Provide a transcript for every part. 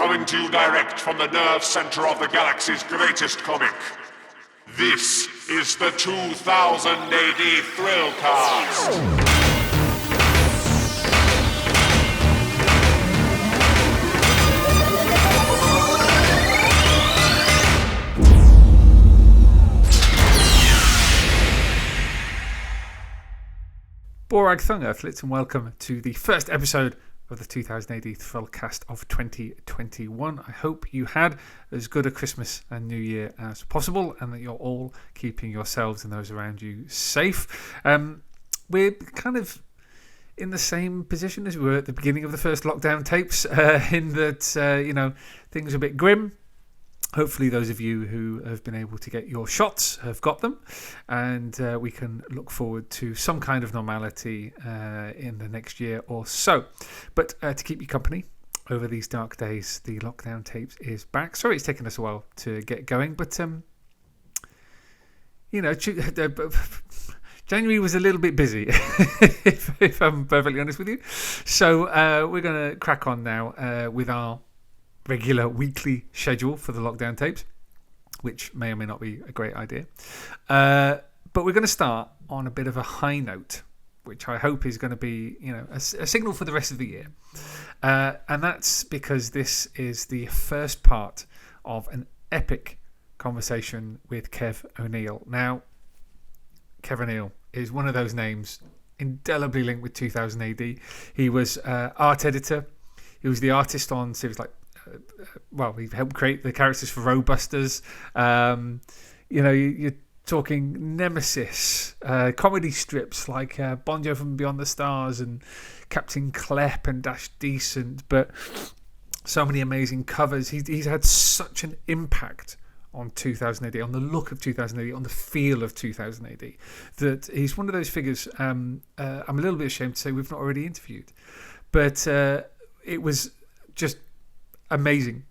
coming to you direct from the nerve center of the galaxy's greatest comic. This is the 2000 AD Thrillcast. Borag Thung Earthlets, and welcome to the first episode of the 2000 AD Thrillcast of 2021. I hope you had as good a Christmas and New Year as possible, and that you're all keeping yourselves and those around you safe. We're kind of in the same position as we were at the beginning of the first lockdown tapes, in that things are a bit grim. Hopefully those of you who have been able to get your shots have got them, and we can look forward to some kind of normality in the next year or so. But to keep you company over these dark days, the lockdown tapes is back. Sorry it's taken us a while to get going, but January was a little bit busy, if I'm perfectly honest with you. So we're going to crack on now with our regular weekly schedule for the lockdown tapes, which may or may not be a great idea. But we're going to start on a bit of a high note, which I hope is going to be, a signal for the rest of the year. And that's because this is the first part of an epic conversation with Kev ONeill. Now, Kev ONeill is one of those names indelibly linked with 2000 AD. He was art editor. He was the artist on series like he helped create the characters for Roadbusters. You're talking Nemesis, comedy strips like Bonjo from Beyond the Stars and Captain Clep and Dash Decent, but so many amazing covers. He's had such an impact on 2000 AD, on the look of 2000 AD, on the feel of 2000 AD, that he's one of those figures I'm a little bit ashamed to say we've not already interviewed. But it was just amazing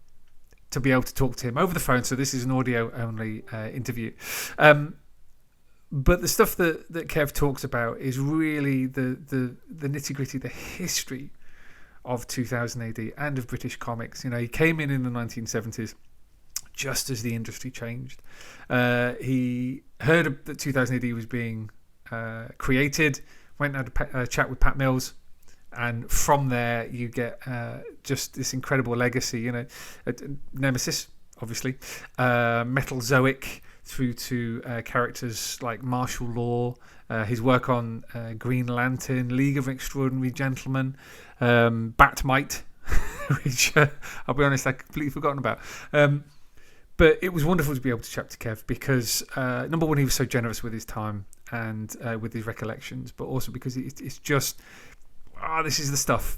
to be able to talk to him over the phone. So this is an audio only interview. But the stuff that Kev talks about is really the nitty gritty, the history of 2000 AD and of British comics. He came in the 1970s just as the industry changed. He heard that 2000 AD was being created, went and had a chat with Pat Mills. And from there, you get just this incredible legacy, Nemesis, obviously, Metalzoic, through to characters like Marshal Law, his work on Green Lantern, League of Extraordinary Gentlemen, Batmite, which I'll be honest, I'd completely forgotten about. But it was wonderful to be able to chat to Kev because, number one, he was so generous with his time and with his recollections, but also because it's just... this is the stuff,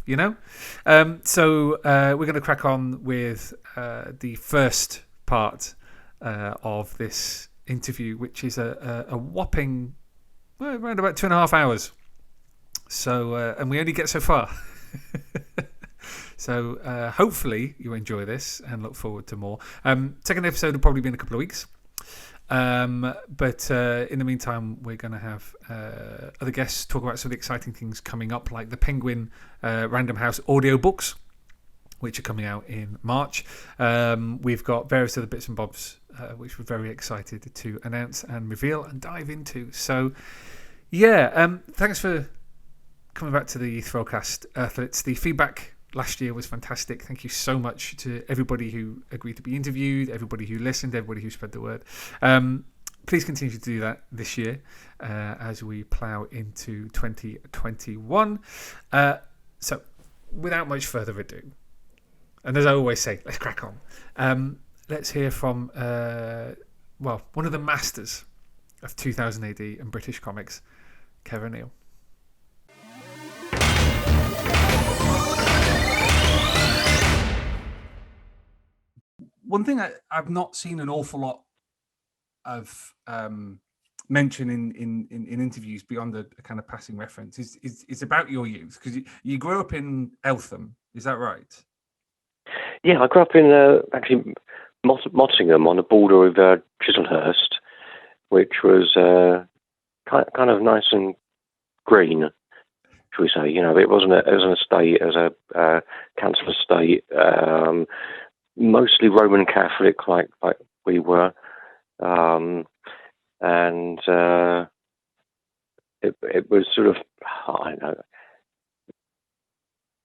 So we're going to crack on with the first part of this interview, which is a whopping around about 2.5 hours. So, and we only get so far. So hopefully you enjoy this and look forward to more. Second episode will probably be in a couple of weeks. But in the meantime, we're going to have other guests talk about some of the exciting things coming up, like the Penguin Random House audiobooks, which are coming out in March. We've got various other bits and bobs, which we're very excited to announce and reveal and dive into. So, thanks for coming back to the Thrillcast Earthlets. The feedback last year was fantastic. Thank you so much to everybody who agreed to be interviewed, everybody who listened, everybody who spread the word. Please continue to do that this year as we plough into 2021. So, without much further ado, and as I always say, let's crack on. Let's hear from, one of the masters of 2000 AD and British comics, Kev ONeill. One thing I've not seen an awful lot of mention in interviews beyond a kind of passing reference is about your youth, because you grew up in Eltham, is that right? Yeah, I grew up in actually Mottingham on the border of Chislehurst, which was kind of nice and green, should we say? It was an estate, as a council estate, mostly Roman Catholic, like we were, and it was sort of, I don't know.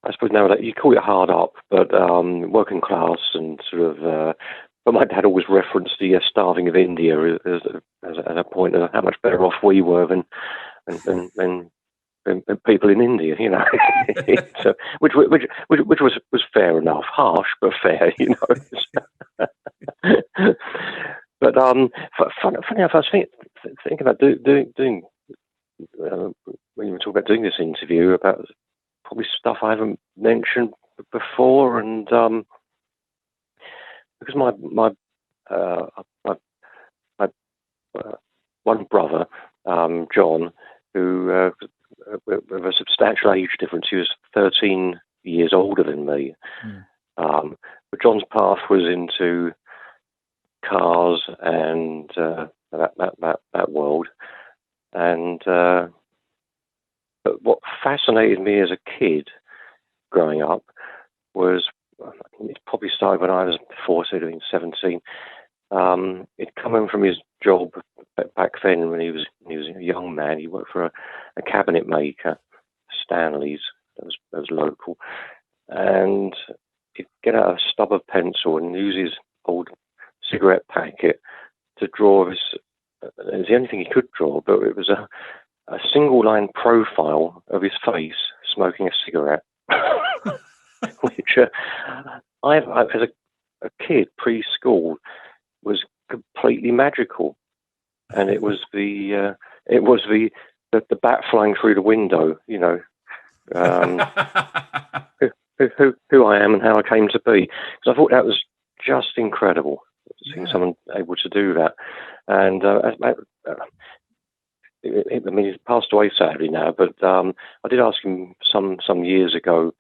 I suppose now that you call it hard up, but working class and sort of. But my dad always referenced the starving of India as a point of how much better off we were than people in India, you know. So, which was fair enough, harsh but fair, you know. But funny enough, I was thinking about doing when you were talking about doing this interview about probably stuff I haven't mentioned before, and because my one brother, John, who with a substantial age difference, he was 13 years older than me. But John's path was into cars and that world, and but what fascinated me as a kid growing up was, it probably started when I was 14, 17. It coming from his job back then when he was a young man. He worked for a cabinet maker, Stanley's, that was local, and he'd get out a stub of pencil and use his old cigarette packet to draw his. It was the only thing he could draw, but it was a single line profile of his face smoking a cigarette. Which I as a kid, preschool, was completely magical, and it was the bat flying through the window, you know, who I am and how I came to be. Because I thought that was just incredible, seeing someone able to do that. And I mean, he's passed away sadly now, but I did ask him some years ago.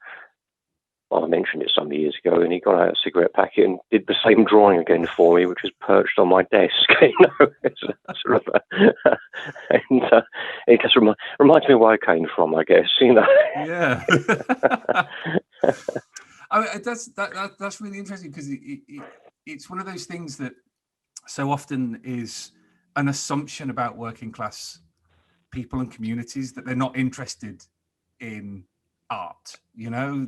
Well, I mentioned it some years ago, and he got out a cigarette packet and did the same drawing again for me, which was perched on my desk. You know, it's sort of and it just reminds me of where I came from, I guess. You know. Yeah. I mean, that's really interesting, because it's one of those things that so often is an assumption about working class people and communities, that they're not interested in art, you know.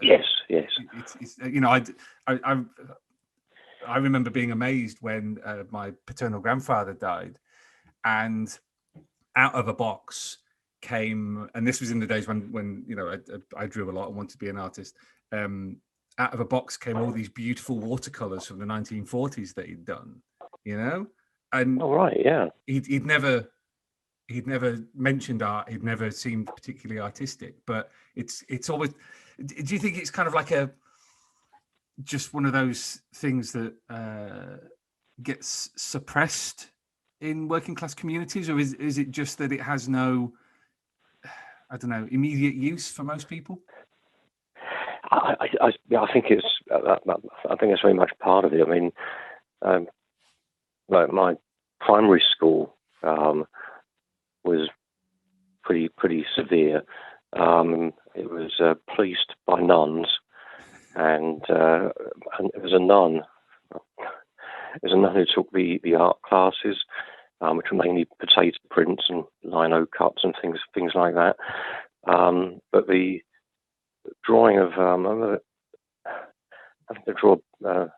Yes. It's you know, I remember being amazed when my paternal grandfather died, and out of a box came, and this was in the days when you know I drew a lot and wanted to be an artist. Out of a box came all these beautiful watercolors from the 1940s that he'd done, you know. And he'd never mentioned art. He'd never seemed particularly artistic, but it's always. Do you think it's kind of like just one of those things that gets suppressed in working class communities, or is it just that it has no, I don't know, immediate use for most people? I think it's. I think it's very much part of it. I mean, like my primary school was pretty severe. It was policed by nuns, and it was a nun. It was a nun who took the art classes, which were mainly potato prints and lino cuts and things like that. But the drawing of having to draw a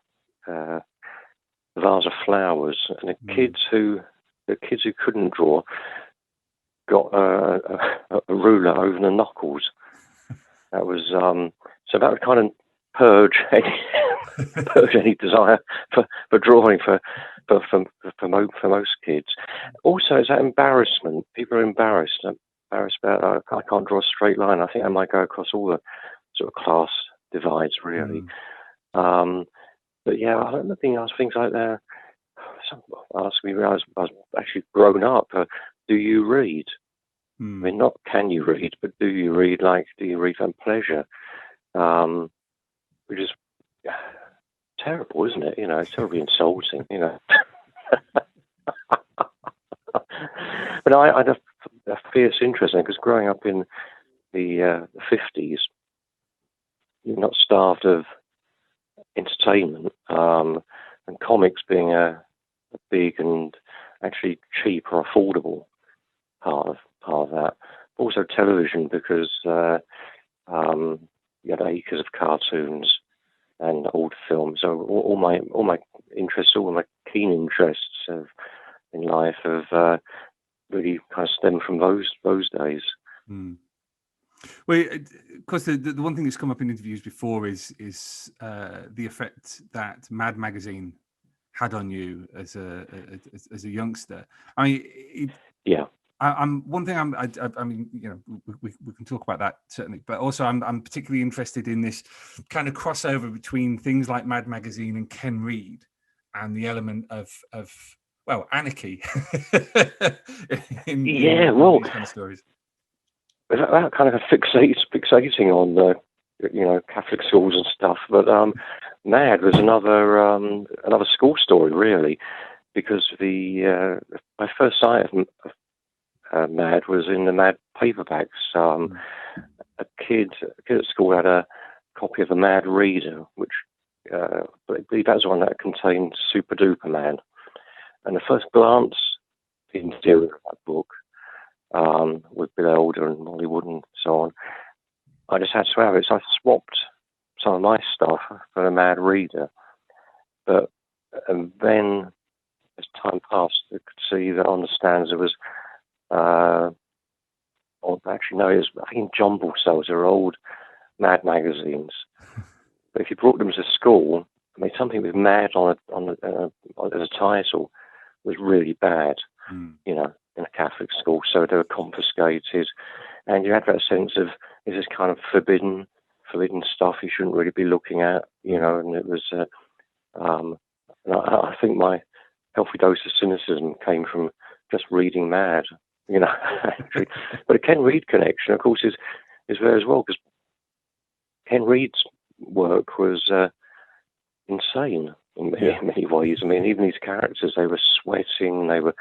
vase of flowers, and the kids who couldn't draw got a ruler over the knuckles. That was so that would kind of purge any desire for drawing for most kids. Also, it's that embarrassment. People are embarrassed about I can't draw a straight line. I think I might go across all the sort of class divides, really. But yeah, I don't know, things like that. Someone asked me when I was actually grown up, do you read? I mean, not can you read, but do you read? Like, do you read for pleasure? Which is terrible, isn't it? You know, it's terribly insulting, you know. But I had a fierce interest in it, because growing up in the 50s, you're not starved of entertainment, and comics being a big and actually cheap or affordable part of that. Also television, because you had acres of cartoons and old films. So all my interests, all my keen interests in life have really kind of stemmed from those days. Mm. Well, of course, the one thing that's come up in interviews before is the effect that Mad Magazine had on you as a youngster. I mean, I'm one thing. I mean, you know, we can talk about that certainly, but also I'm particularly interested in this kind of crossover between things like Mad Magazine and Ken Reed, and the element of anarchy. in these kind of stories. That kind of fixating on Catholic schools and stuff, but Mad was another school story, really, because my first sight of Mad was in the Mad paperbacks. A kid at school had a copy of the Mad Reader, which I believe that was one that contained Super Duper Man. And the first glance at the interior of that book, with Bill Elder and Molly Wood and so on, I just had to have it. So I swapped some of my stuff for the Mad Reader. And then, as time passed, I could see that on the stands there was, I think jumble cells are old Mad magazines. But if you brought them to school, I mean, something with Mad as a title was really bad, you know, in a Catholic school. So they were confiscated, and you had that sense of, is this kind of forbidden stuff you shouldn't really be looking at, you know? And it was, and I think my healthy dose of cynicism came from just reading Mad, you know. Actually. But a Ken Reed connection, of course, is there as well, because Ken Reed's work was insane in many ways. I mean, even these characters, they were sweating, they were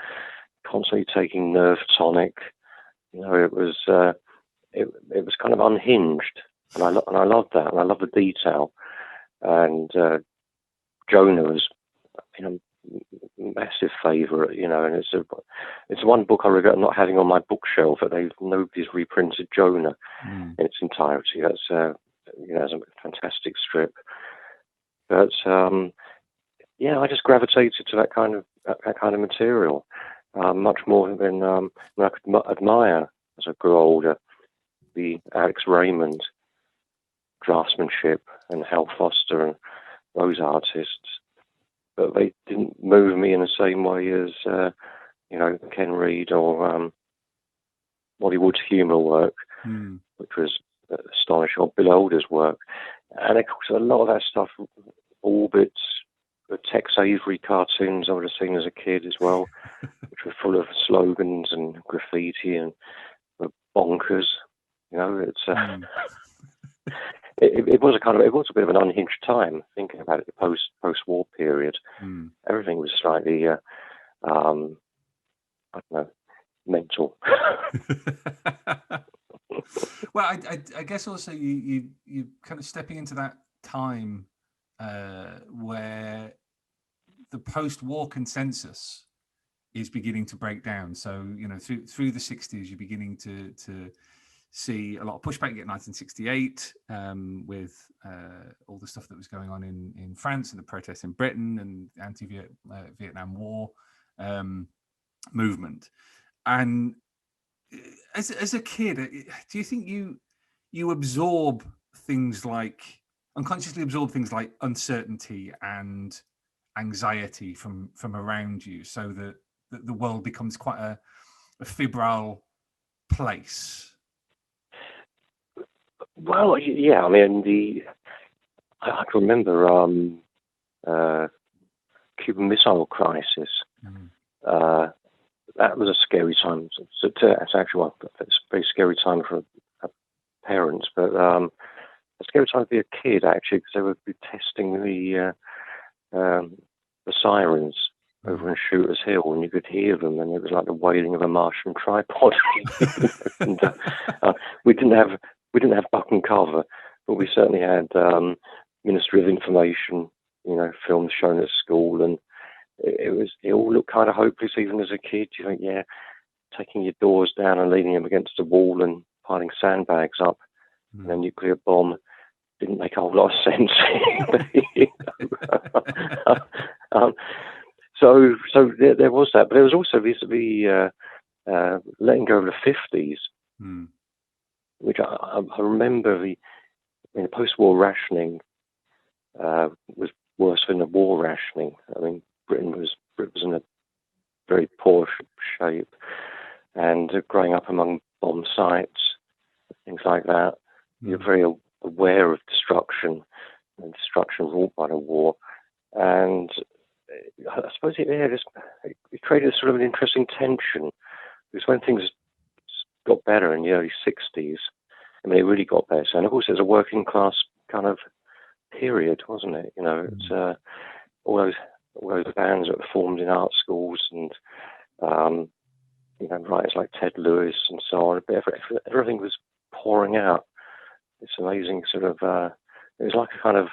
constantly taking nerve tonic. You know, it was kind of unhinged, and I loved that, and I love the detail. And Jonah was, you know, massive favourite, you know, and it's one book I regret not having on my bookshelf, that nobody's reprinted Jonah in its entirety. That's it's a fantastic strip. But I just gravitated to that kind of material much more than I could admire as I grew older. The Alex Raymond draftsmanship and Hal Foster and those artists, but they didn't move me in the same way as Ken Reed or Molly Wood's humour work, which was astonishing, or Bill Elder's work. And of course, a lot of that stuff, Orbits, the Tex Avery cartoons I would have seen as a kid as well, which were full of slogans and graffiti and bonkers. You know, it's it was a bit of an unhinged time, thinking about it, the post-war period. Everything was slightly I don't know, mental. Well, I guess also you kind of stepping into that time where the post-war consensus is beginning to break down. So, you know, through the 60s, you're beginning to see a lot of pushback. You get 1968 with all the stuff that was going on in France and the protests in Britain and the anti-Vietnam War movement. And as a kid, do you think you unconsciously absorb things like uncertainty and anxiety from around you, so that the world becomes quite a febrile place? Well, yeah, I mean, I can remember Cuban Missile Crisis. That was a scary time. It's actually it's a very scary time for parents, but a scary time to be a kid, actually, because they would be testing the sirens over in Shooters Hill, and you could hear them, and it was like the wailing of a Martian tripod. And, we didn't have buck and cover, but we certainly had Ministry of Information, films shown at school, and it all looked kind of hopeless even as a kid. You think, yeah, taking your doors down and leaning them against the wall and piling sandbags up in a nuclear bomb didn't make a whole lot of sense. So there was that, but there was also the letting go of the 50s, which I remember the post-war rationing was worse than the war rationing. I mean, Britain was in a very poor shape, and growing up among bomb sites, things like that, you're very aware of destruction and destruction wrought by the war. And I suppose it created sort of an interesting tension, because when things got better in the early 60s, I mean, it really got better. And of course, there's a working class kind of period, wasn't it? It's all those bands that were formed in art schools, and writers like Ted Lewis and so on. Everything was pouring out. This amazing sort of it was like a kind of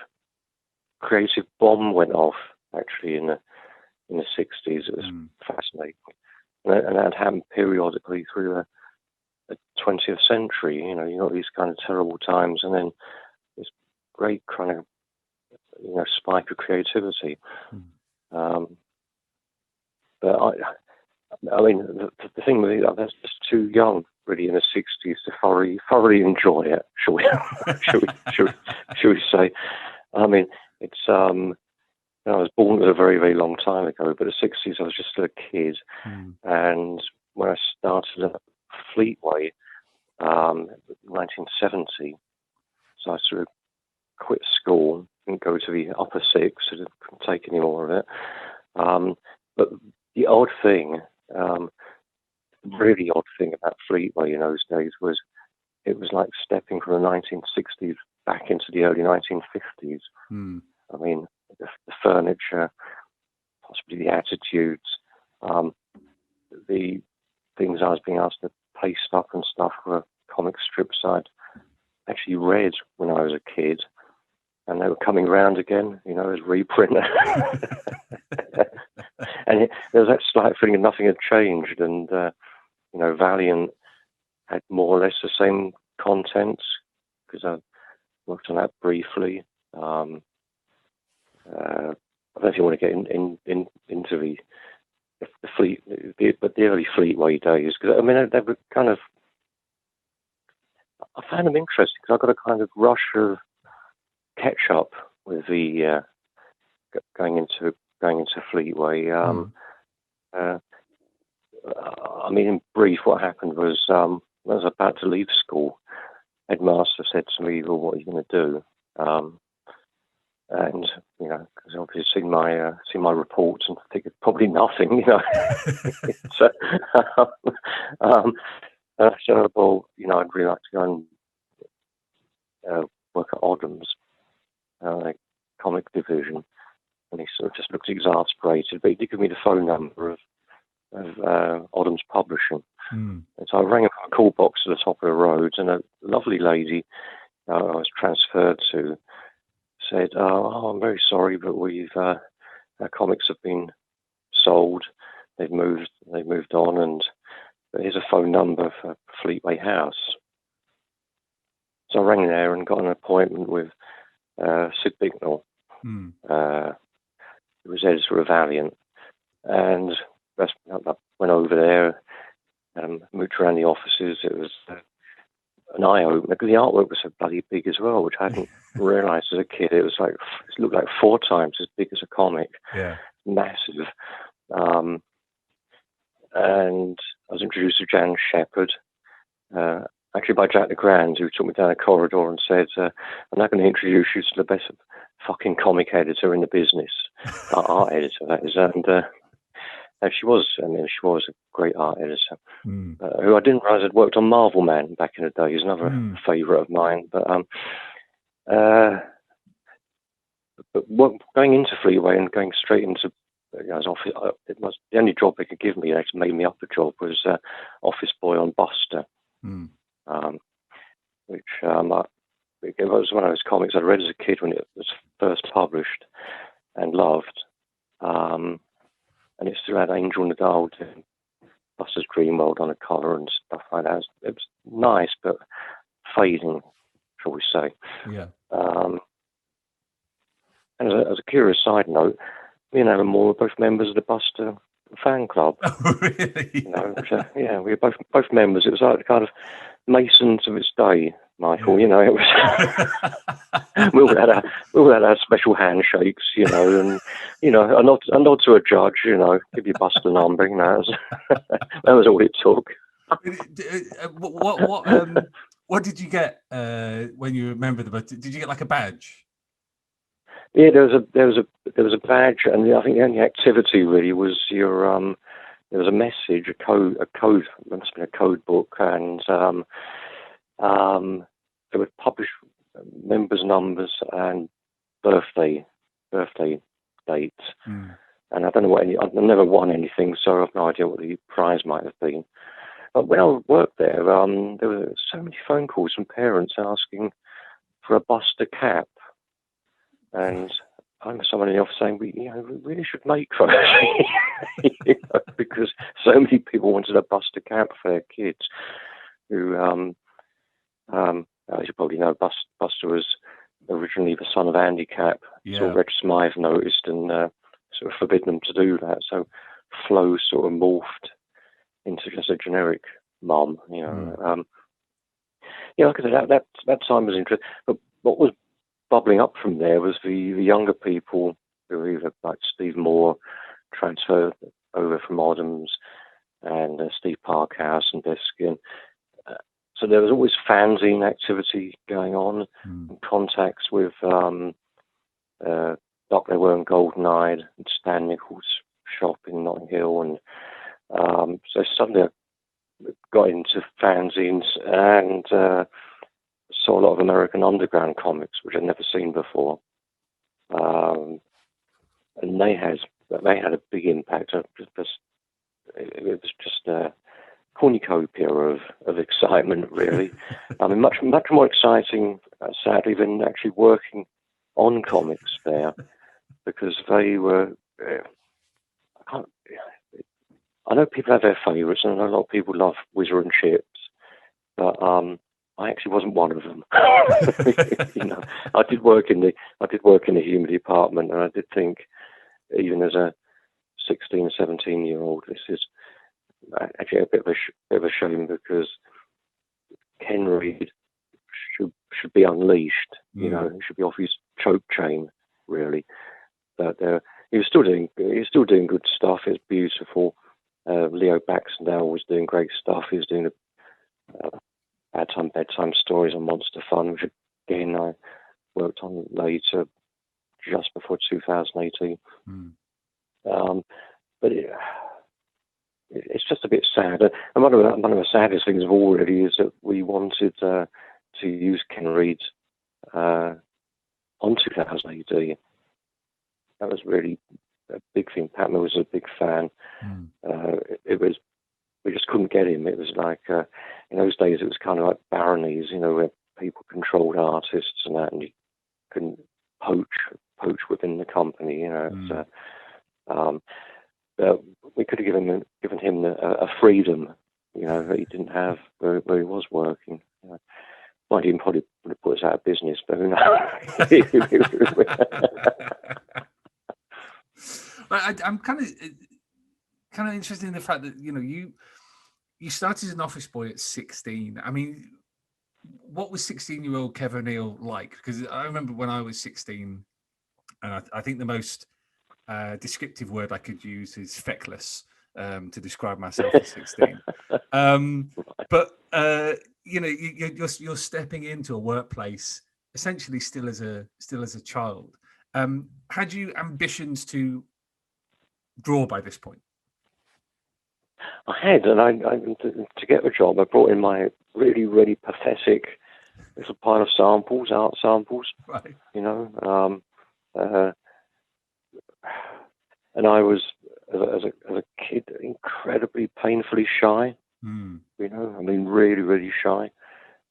creative bomb went off actually in the 60s. It was fascinating, and that happened periodically through the 20th century. You got these kind of terrible times, and then this great kind of spike of creativity. But I mean, the thing with it, I was just too young, really, in the 60s to thoroughly enjoy it. Shall we say? I mean, it's I was born a very, very long time ago, but the 60s I was just a kid, and when I started at Fleetway, 1970, so I sort of quit school, didn't go to the upper six, so I couldn't take any more of it. But the odd thing, really odd thing about Fleetway in those days was it was like stepping from the 1960s back into the early 1950s. I mean, the furniture, possibly the attitudes, the things I was being asked to paste up and stuff were comic strips I'd actually read when I was a kid, and they were coming round again, as reprint. And there was that slight feeling that nothing had changed, and Valiant had more or less the same contents, because I worked on that briefly. I don't know if you want to get into the fleet, but the early Fleetway days, because I mean they were kind of. I found them interesting because I got a kind of rush of catch up with the going into Fleetway. I mean, in brief, what happened was when I was about to leave school, headmaster said to me, "Well, what are you going to do?" And because obviously seen my reports and think it's probably nothing, So, so well, I'd really like to go and work at Oddham's comic division. And he sort of just looked exasperated, but he did give me the phone number of Oddham's Publishing. And so I rang up a call box at the top of the road, and a lovely lady I was transferred to said, "Oh, I'm very sorry, but our comics have been sold. They've moved on, and here's a phone number for Fleetway House." So I rang there and got an appointment with Sid Bicknell, who was editor of Valiant, and I went over there and moved around the offices. It was an eye-opener, because the artwork was so bloody big as well, which I hadn't realised as a kid. It looked like 4 times as big as a comic. Yeah. Massive. And I was introduced to Jan Shepherd, actually by Jack LeGrand, who took me down a corridor and said, "I'm now going to introduce you to the best fucking comic editor in the business." Art editor, that is. And she was a great art editor, who I didn't realise had worked on Marvel Man back in the day. He's another favourite of mine. But going into Fleetway and going straight into his office, the only job they could give me, they made me up a job, was office boy on Buster, which it was one of those comics I read as a kid when it was first published and loved. And it still had Angel and the Dial doing Buster's Dream World on a cover and stuff like that. It was nice, but fading, shall we say. Yeah. And as a curious side note, me and Alan Moore were both members of the Buster fan club. Oh, really? You know, yeah, we were both members. It was like the kind of Masons of its day, Michael. You know, it was. we all had our special handshakes, you know, and you know, a nod to a judge, you know, give your Buster number, you know. That was all it took. What did you get when you were a member of the Buster? Did you get like a badge? Yeah, there was a badge, and I think the only activity really was your there was a message, a code. There must have been a code book, and it would publish members' numbers and birthday dates. And I don't know what I've never won anything, so I've no idea what the prize might have been. But when I worked there were so many phone calls from parents asking for a Buster cap. And I remember someone in the office saying, we really should make those, you know, because so many people wanted a Buster cap for their kids. Who, as you probably know, Buster was originally the son of Andy Cap. Yeah. So Reg Smythe noticed and sort of forbidden them to do that. So Flo sort of morphed into just a generic mum, you know. Yeah, like I said, that time was interesting. But what was bubbling up from there was the younger people who were either like Steve Moore transferred over from Oddham's and Steve Parkhouse and Deskin. So there was always fanzine activity going on, and contacts with Doc They Weren't Golden Eyed and Stan Nichols' shop in Notting Hill, and so suddenly I got into fanzines and saw a lot of American underground comics, which I'd never seen before, and they had a big impact. It was just a cornucopia of excitement, really. I mean, much more exciting, sadly, than actually working on comics there, because they were. I know people have their favourites, and I know a lot of people love Whizzer and Chips, but I actually wasn't one of them. You know, I did work in the humour department, and I did think, even as a 16, 17-year-old, this is actually a bit of a shame, because Ken Reid should be unleashed. You know, he should be off his choke chain, really. But he was still doing good stuff. It's beautiful. Leo Baxendale was doing great stuff. He was doing bedtime stories on Monster Fun, which again I worked on later, just before 2018. But it's just a bit sad. And one of the saddest things of all really is that we wanted to use Ken Reid on 2000 AD. That was really a big thing. Pat Mills was a big fan. We just couldn't get him. It was like, in those days, it was kind of like baronies, you know, where people controlled artists and that, and you couldn't poach within the company, you know. But we could have given him a freedom, you know, that he didn't have where he was working. You know. Might even probably would have put us out of business, but who knows? I'm kind of interested in the fact that, you know, you started as an office boy at 16. I mean, what was 16-year-old Kev ONeill like? Because I remember when I was 16, and I think the most descriptive word I could use is feckless to describe myself at 16. But you know, you're stepping into a workplace essentially still as a child. Had you ambitions to draw by this point? I had, and I to get the job, I brought in my really, really pathetic little pile of samples, art samples, right. You know, and I was, as a kid, incredibly painfully shy. You know, I mean, really, really shy.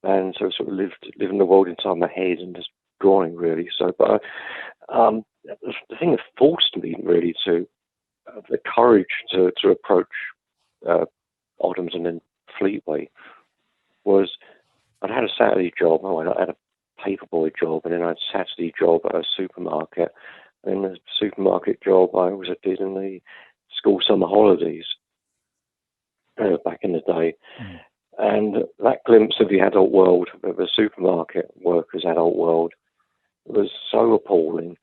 and so I sort of living the world inside my head and just drawing really. So, but the thing that forced me really to the courage to approach Oddham's and then Fleetway was I'd had a Saturday job. I had a paperboy job, and then I had a Saturday job at a supermarket. And the supermarket job I did in the school summer holidays back in the day. And that glimpse of the adult world, of the supermarket workers' adult world, was so appalling.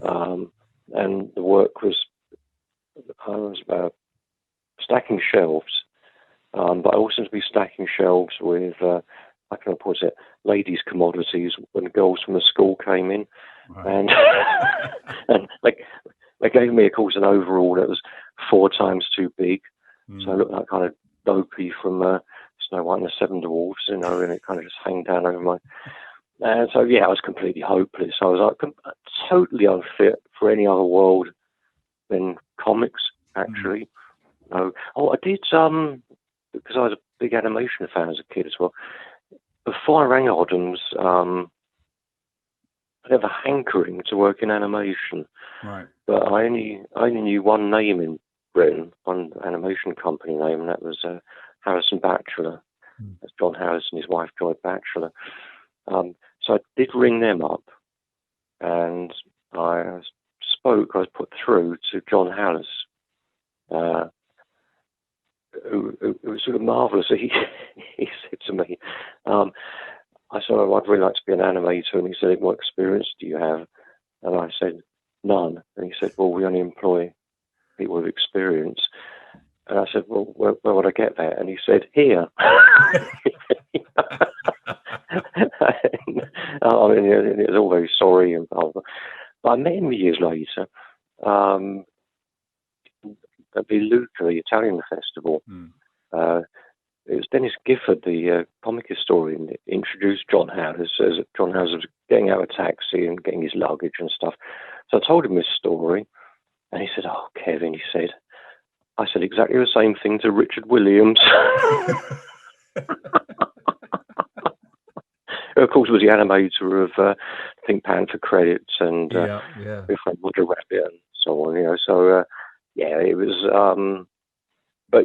And the work I was stacking shelves, but I also to be stacking shelves with, how can I put it, ladies' commodities when girls from the school came in. Right. And they gave me, of course, an overall that was 4 times too big. So I looked like kind of Dopey from Snow White and the Seven Dwarfs, and it kind of just hung down over my... And so, I was completely hopeless. I was like totally unfit for any other world than comics, actually. I did, because I was a big animation fan as a kid as well. Before I rang Oddham's, I had a hankering to work in animation. Right. But I only knew one name in Britain, one animation company name, and that was Harrison Batchelor. That's John Harris and his wife, Joy Batchelor. So I did ring them up, and I was put through to John Hallis, who was sort of marvellous. He said to me, I said, I'd really like to be an animator, and he said, what experience do you have? And I said, none. And he said, well, we only employ people with experience. And I said, well, where would I get that? And he said, here. I mean, it was all very sorry and blah, blah. But I met him years later at the Lucca, the Italian festival. It was Dennis Gifford, the comic historian, that introduced John Harris as John Harris was getting out of a taxi and getting his luggage and stuff. So I told him this story, and he said, oh, Kevin, I said exactly the same thing to Richard Williams. Of course, was the animator of Pink Panther credits and Roger Rabbit and so on. So it was. But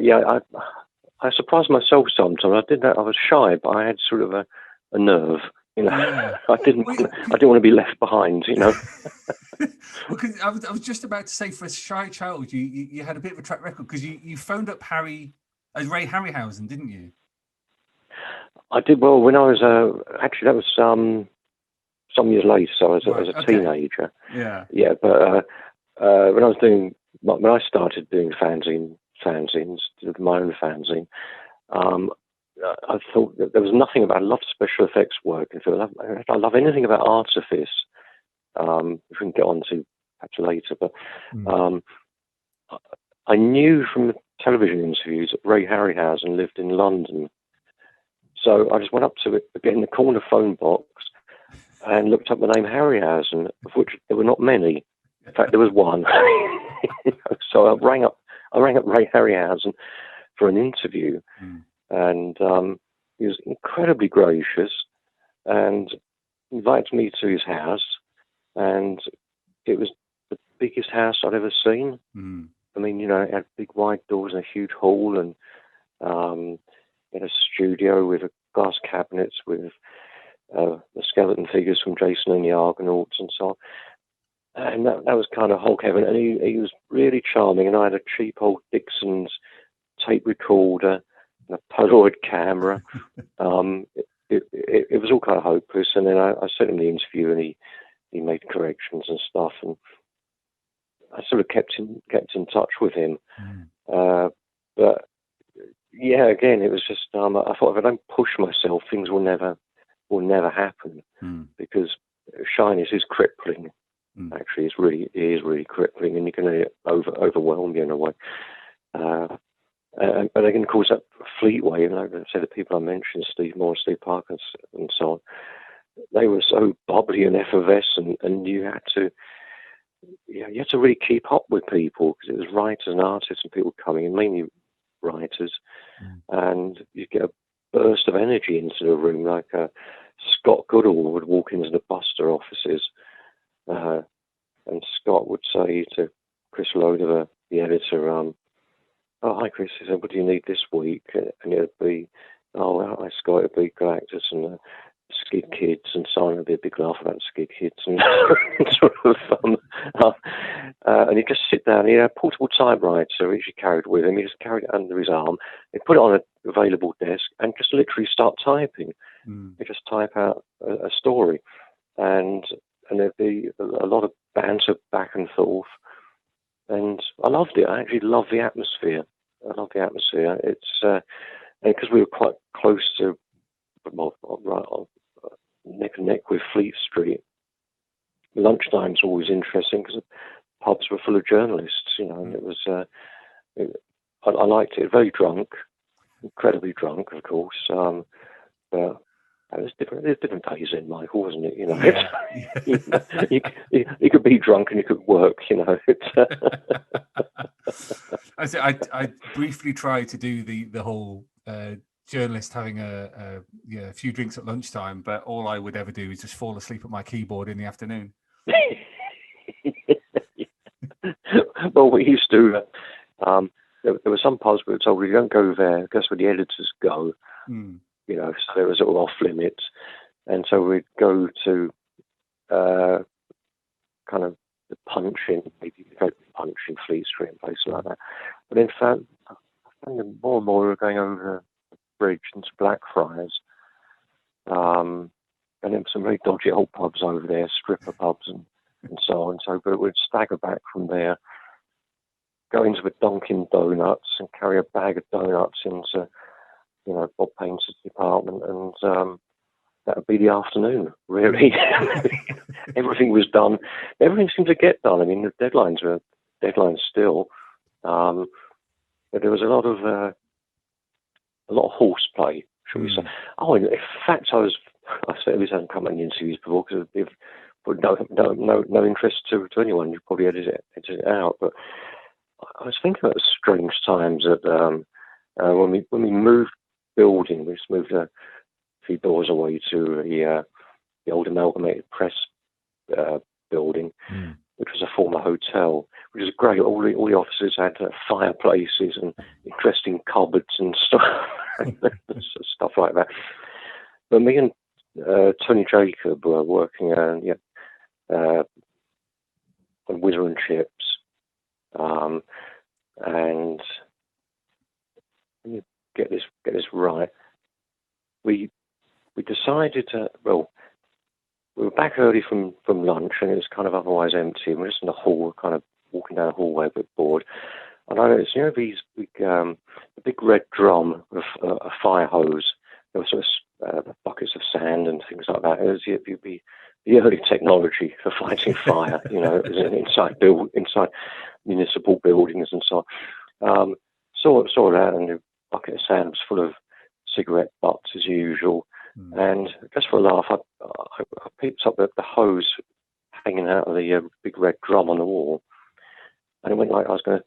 I surprised myself sometimes. I did that. I was shy, but I had sort of a nerve. I didn't want to be left behind. Because I was just about to say, for a shy child, you had a bit of a track record because you phoned up Ray Harryhausen, didn't you? I did. Well, when I was actually that was some years later. So I was a teenager. Yeah. But when I started doing fanzines, my own fanzine, I thought that there was nothing about. I loved special effects work, and I love anything about artifice. Which we can get on to perhaps later, but I knew from the television interviews that Ray Harryhausen lived in London. So I just went up to it again in the corner phone box and looked up the name Harryhausen, of which there were not many. In fact, there was one. So I rang up Ray Harryhausen for an interview, and he was incredibly gracious and invited me to his house, and it was the biggest house I'd ever seen. I mean, it had big wide doors and a huge hall, and in a studio with glass cabinets with the skeleton figures from Jason and the Argonauts and so on. And that was kind of Hulk heaven. And he was really charming. And I had a cheap old Dixon's tape recorder and a Polaroid camera. It was all kind of hopeless. And then I sent him the interview, and he made corrections and stuff. And I sort of kept in touch with him. But yeah, again, it was just I thought if I don't push myself, things will never happen, because shyness is crippling. Actually, it is really crippling, and you can overwhelm you in a way. But again, of course, that Fleetway, like I said, the people I mentioned, Steve Moore, Steve Parker, and so on, they were so bubbly and effervescent, and you had to really keep up with people, because it was writers and artists and people coming in, mainly writers, and you get a burst of energy into the room, like Scott Goodall would walk into the Buster offices, and Scott would say to Chris Loder, the editor, "Oh, hi Chris, he said, what do you need this week?" And it'd be, "Oh, hi Scott, it'd be Galactus and Skid Kids," and so on. There'd be a big laugh about Skid Kids and sort of fun. And he'd just sit down. He had a portable typewriter which he carried with him. He just carried it under his arm. He'd put it on an available desk and just literally start typing. He'd just type out a story, and there'd be a lot of banter back and forth. And I loved it. I actually loved the atmosphere. I love the atmosphere. It's because we were quite close to, right on, neck and neck with Fleet Street. Lunchtime's always interesting because the pubs were full of journalists, and it was. I liked it. Very drunk, incredibly drunk, of course. But it was different. There's different days in, Michael, wasn't it? You could be drunk and you could work. I briefly tried to do the whole journalist having a few drinks at lunchtime, but all I would ever do is just fall asleep at my keyboard in the afternoon. Well, we used to. There were some pubs we were told, "You don't go there. That's where the editors go." So it was all off limits, and so we'd go to kind of the Punch in, maybe go to Punch in Fleet Street and places like that. But in fact, I found that more and more we were going over the bridge into Blackfriars, and there were some very dodgy old pubs over there, stripper pubs and so on. So, but we'd stagger back from there, go into the Dunkin' Donuts and carry a bag of donuts into Bob Painter's department, and that would be the afternoon, really. Everything was done. Everything seemed to get done. I mean, the deadlines were deadlines still, but there was a lot of horseplay, shall we say. Oh, in fact, I said this hasn't come in interviews before because if no interest to anyone, you probably edit it out. But I was thinking about the strange times that when we moved building, we just moved a few doors away to the old Amalgamated Press building, which was a former hotel, which was great. All the offices had fireplaces and interesting cupboards and stuff, stuff like that. But me and Tony Jacob were working on Whizzer and Chips, and get this right. We decided to, we were back early from lunch, and it was kind of otherwise empty, and we're just in the hall, kind of walking down the hallway a bit bored. And I noticed, these big red drum with a fire hose. There were sort of buckets of sand and things like that. It was the early technology for fighting fire. It was inside municipal buildings and so on. Saw that, and the bucket of sand was full of cigarette butts as usual. And just for a laugh, I picked up the hose hanging out of the big red drum on the wall, and it went like I was going to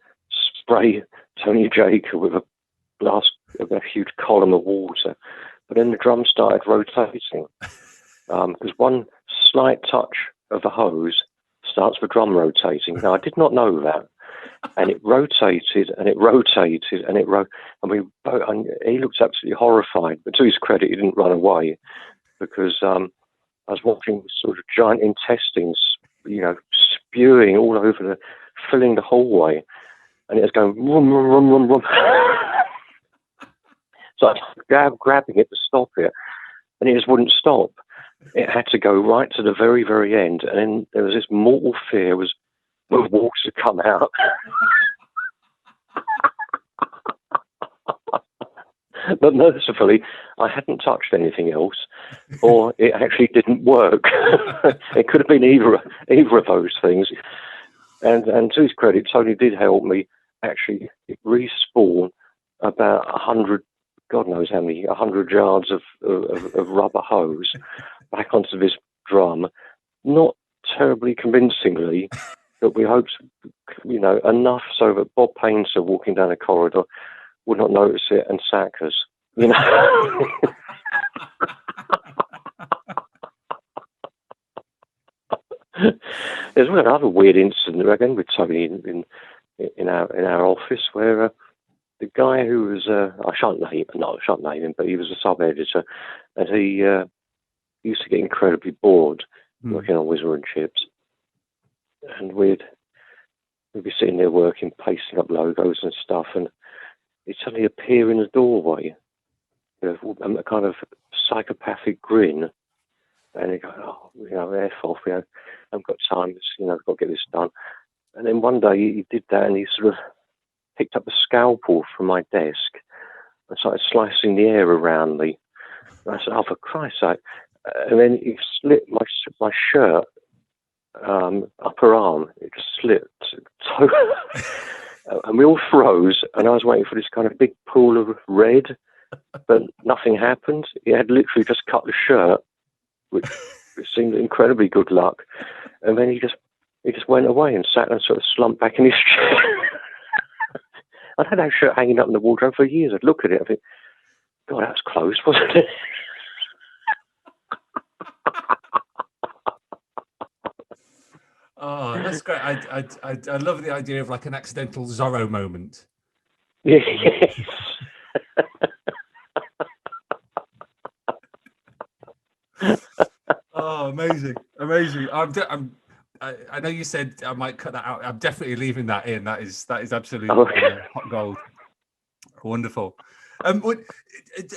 spray Tony Jacob with a huge column of water. But then the drum started rotating, because one slight touch of the hose starts the drum rotating. Now, I did not know that. And it rotated and it rotated and and he looked absolutely horrified. But to his credit, he didn't run away, because I was watching sort of giant intestines, spewing all over filling the hallway, and it was going rum, rum, rum, rum, rum. So I was grabbing it to stop it, and it just wouldn't stop. It had to go right to the very, very end, and then there was this mortal fear was the water to come out. But mercifully, I hadn't touched anything else, or it actually didn't work. It could have been either of those things. And to his credit, Tony did help me actually respawn about 100, God knows how many, 100 yards of rubber hose back onto this drum. Not terribly convincingly, but we hoped, enough so that Bob Painter walking down a corridor would not notice it and sack us. you know. There's another weird incident again with Tony in our office where the guy who was I shan't name him, but he was a sub editor, and he used to get incredibly bored working on Wizard and Chips, and we'd be sitting there working, pasting up logos and stuff, and he'd suddenly appear in the doorway, a kind of psychopathic grin. And he go, oh, F off, I haven't got time, I've got to get this done. And then one day he did that, and he sort of picked up a scalpel from my desk and started slicing the air around me. And I said, oh, for Christ's sake. And then he slit my shirt, upper arm, it just slipped. And we all froze, and I was waiting for this kind of big pool of red, but nothing happened. He had literally just cut the shirt, which seemed incredibly good luck. And then he just went away and sat and sort of slumped back in his chair. I'd had that shirt hanging up in the wardrobe for years. I'd look at it and think, God, that was close, wasn't it? Oh, that's great. I love the idea of like an accidental Zorro moment. Yes. Oh, amazing. I know you said I might cut that out. I'm definitely leaving that in. That is absolutely hot gold. Wonderful.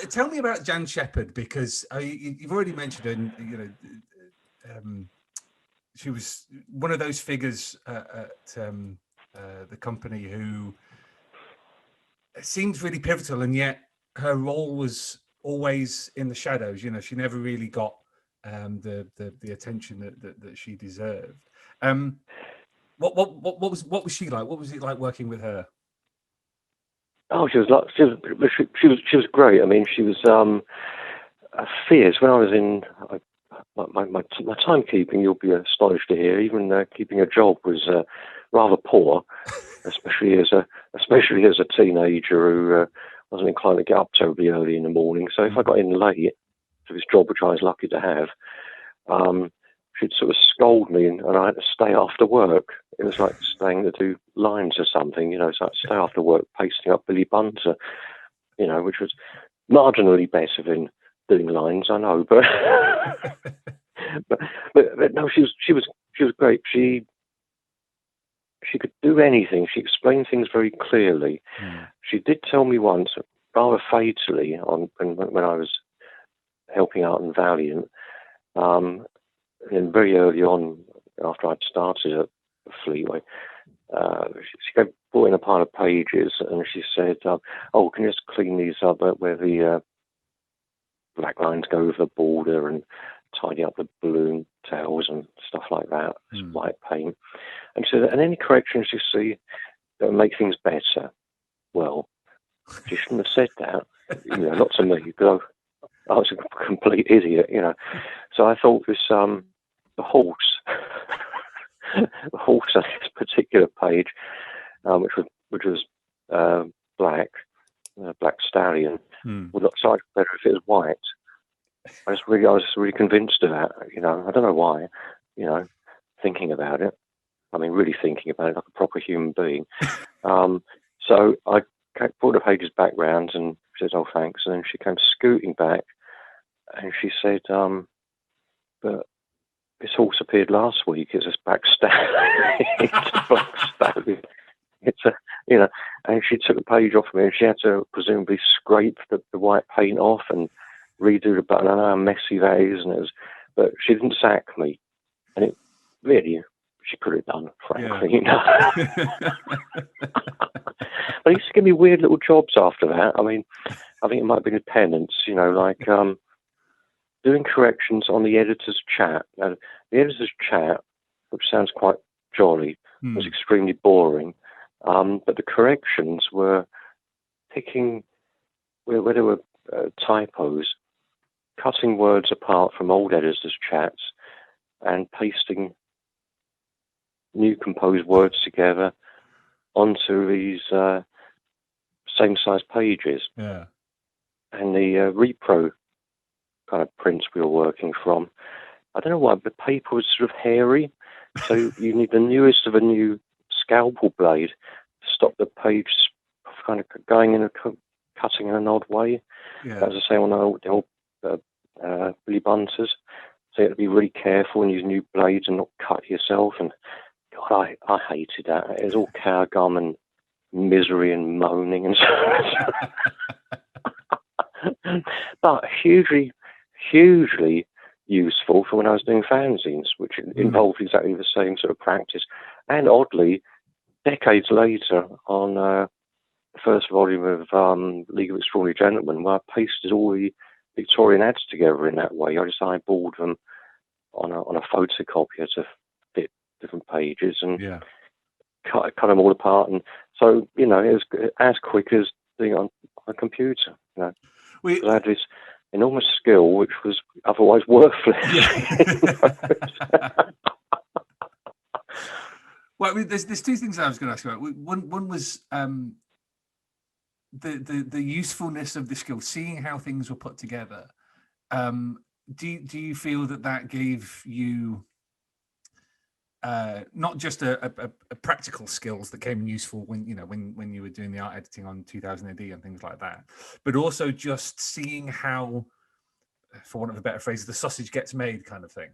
Tell me about Jan Shepherd, because you've already mentioned, she was one of those figures at the company who seems really pivotal, and yet her role was always in the shadows. She never really got the attention that she deserved. What was she like? What was it like working with her? Oh, she was great. I mean, she was fierce. When I was in my timekeeping, you'll be astonished to hear, even keeping a job was rather poor, especially as a teenager who wasn't inclined to get up terribly early in the morning. So if I got in late to this job, which I was lucky to have, she'd sort of scold me, and I had to stay after work. It was like staying to do lines or something, so I'd stay after work pasting up Billy Bunter, which was marginally better than doing lines, I know, but but no, she was great. She could do anything. She explained things very clearly. She did tell me once, rather fatally, when I was helping out in Valiant, and very early on, after I'd started at Fleetway, she brought in a pile of pages, and she said, "Oh, can you just clean these up where the black lines go over the border, and tidy up the balloon tails and stuff like that, white paint." And she said, "And any corrections you see that will make things better, well, she shouldn't have said that, not to me, because I was a complete idiot, So I thought this, the horse on this particular page, which was black stallion, would look so much better if it was white. I was really convinced of that, I don't know why, thinking about it. I mean, really thinking about it like a proper human being. So I brought the pages back round, and she said, "Oh, thanks." And then she came scooting back, and she said, "But this horse appeared last week. It's a black stallion." It's a, and she took the page off of me, and she had to presumably scrape the white paint off and redo the button. I know how messy that is, but she didn't sack me, and it really, she could have done, frankly. But he used to give me weird little jobs after that. I mean, I think it might have been a penance, like doing corrections on the editor's chat. Now, the editor's chat, which sounds quite jolly, was extremely boring. But the corrections were picking where there were typos, cutting words apart from old editors' chats, and pasting new composed words together onto these same-size pages. Yeah. and the repro kind of prints we were working from, I don't know why, the paper was sort of hairy, so you need the newest of a new scalpel blade to stop the page kind of going in cutting in an odd way. Yeah. As I say, on the old Billy Bunters, so you had to be really careful and use new blades and not cut yourself. And God, I hated that. It was all cow gum and misery and moaning and so. But hugely useful for when I was doing fanzines, which involved exactly the same sort of practice. And oddly, decades later, on the first volume of League of Extraordinary Gentlemen, where I pasted all the Victorian ads together in that way. I just eyeballed them on a photocopier to fit different pages and cut them all apart. And so, it was as quick as doing it on a computer. I had this enormous skill which was otherwise worthless. Well, I mean, there's two things I was going to ask you about. One was the usefulness of the skill, seeing how things were put together. Do you feel that gave you not just a practical skills that came useful when you were doing the art editing on 2000 AD and things like that, but also just seeing how, for want of a better phrase, the sausage gets made, kind of thing?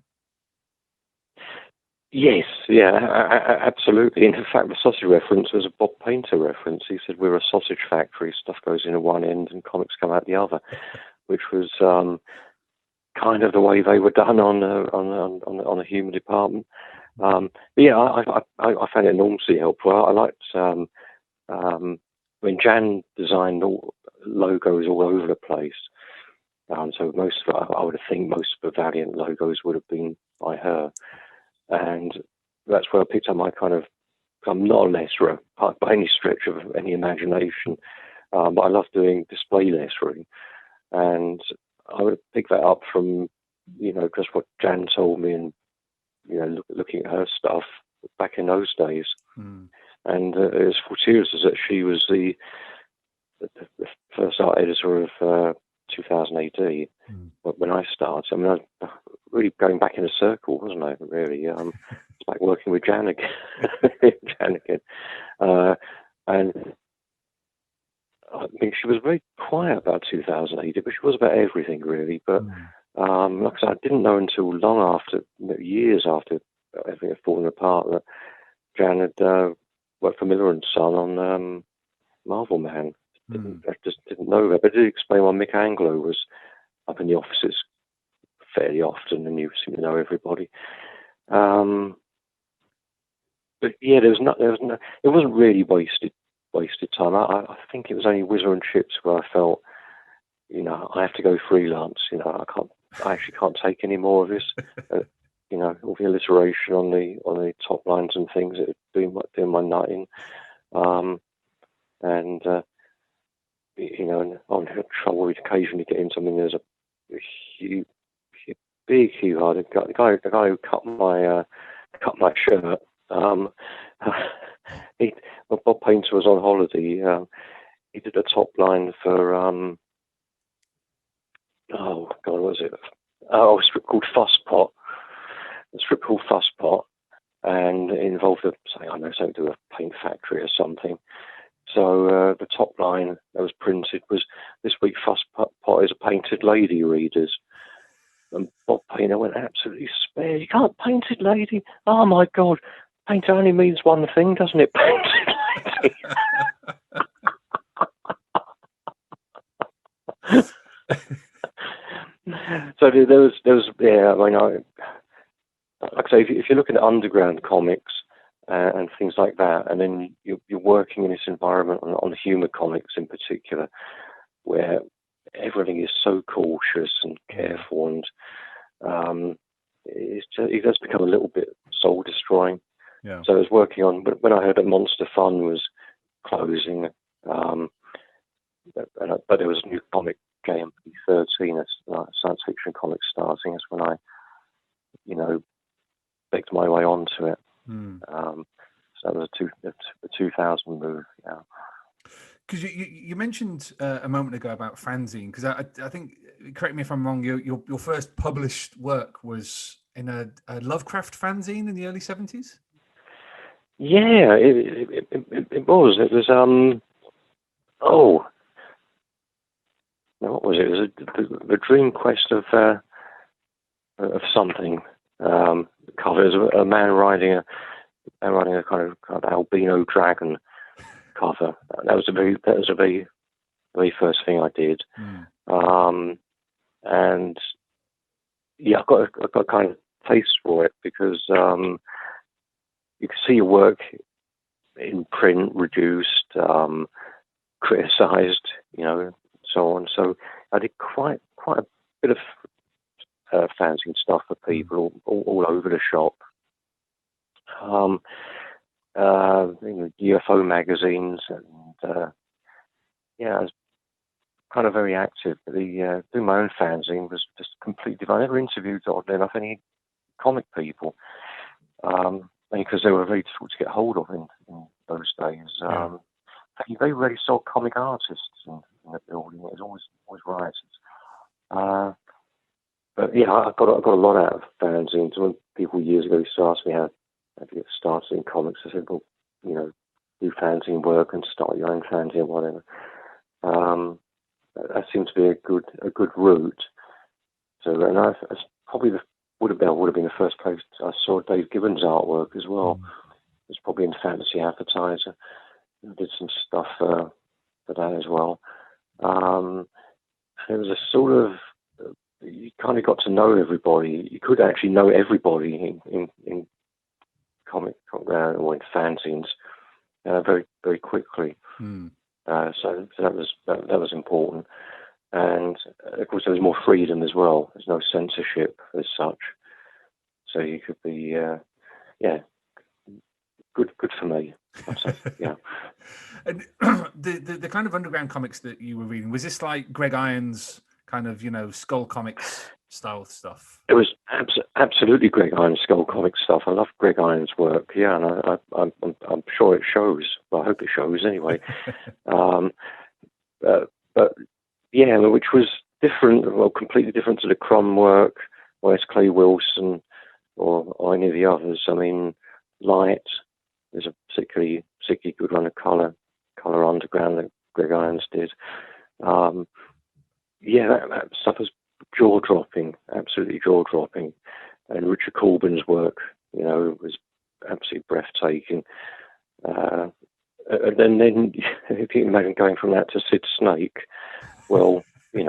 Yes, yeah, absolutely. In fact, the sausage reference was a Bob Painter reference. He said, "We're a sausage factory. Stuff goes in at one end and comics come out the other," which was kind of the way they were done on the human department. But yeah, I found it enormously helpful. I liked when Jan designed logos all over the place. So most of it, I would think most of the Valiant logos would have been by her. And that's where I picked up my kind of, I'm not a letterer by any stretch of any imagination, but I love doing display lettering. And I would pick that up from, just what Jan told me and, looking at her stuff back in those days. And it was fortuitous that she was the first art editor of 2000 AD when I started. I mean, I was really going back in a circle, wasn't I? Really, it's like working with Jan again. And I mean, she was very quiet about 2000 AD, but she was about everything really. But like I said, I didn't know until long after, years after everything had fallen apart, that Jan had worked for Miller and Son on Marvel Man. I just didn't know that, but it did explain why Mick Anglo was up in the offices fairly often, and you seem to know everybody. But yeah, there was no. It wasn't really wasted time. I think it was only Whizzer and Chips where I felt, I have to go freelance. I actually can't take any more of this. All the alliteration on the top lines and things, it doing my nutting. And I'm having trouble with occasionally getting something. There's a big hue. The guy who cut my shirt. Bob Painter was on holiday. He did a top line for oh God, what was it? A strip called Fusspot. A strip called Fusspot, and it involved something to do with a paint factory or something. So the top line that was printed was, "This week Fusspot is a painted lady, readers." And Bob Painter went absolutely spared. "You can't painted lady? Oh my God, painter only means one thing, doesn't it? Painted lady." So there was yeah. I mean, like I say, if you're looking at underground comics and things like that, and then you're working in this environment on humor comics in particular, where everything is so cautious and careful, and it does become a little bit soul destroying. Yeah. So I was working on, when I heard that Monster Fun was closing, but there was a new comic, JMP 13, a science fiction comic starting. That's when I, begged my way onto it. So that was a 2000 move. Yeah. Because you mentioned a moment ago about fanzine, because I think, correct me if I'm wrong, your first published work was in a Lovecraft fanzine in the early 70s? Yeah, it was. It was, what was it? It was the Dream Quest of something. Cover. It was a man riding a kind of albino dragon cover. That was the very first thing I did. And yeah, I got kind of taste for it because you can see your work in print, reduced, criticised, so on. So I did quite a bit of fanzine stuff for people all over the shop. UFO magazines, and I was kind of very active. Doing my own fanzine was just completely. I never interviewed, oddly enough, any comic people, because they were very difficult to get hold of in those days. You very rarely saw comic artists in the building. It was always writers. But yeah, I got a lot out of fanzines. When people years ago used to ask me how to get started in comics, I said, well, do fanzine work and start your own fanzine, whatever. That seems to be a good route. So, and I probably would have been the first place I saw Dave Gibbons' artwork as well. It was probably in Fantasy Advertiser. I did some stuff for that as well. It was a sort of, you kind of got to know everybody. You could actually know everybody in comic or in fanzines very, very quickly. So that was important. And of course, there was more freedom as well. There's no censorship as such. So you could be, good for me. Yeah. And the kind of underground comics that you were reading, was this like Greg Irons kind of, Skull Comics style stuff? It was absolutely Greg Irons Skull Comics stuff. I love Greg Irons' work. Yeah, and I'm sure it shows. Well, I hope it shows anyway. But yeah, which was different, well, completely different to the Crom work, or S. Clay Wilson, or any of the others. I mean, Light is a particularly good run of Colour Underground that Greg Irons did. That stuff was jaw-dropping, absolutely jaw-dropping. And Richard Corbin's work, was absolutely breathtaking. And then if you can imagine going from that to Sid Snake, well, you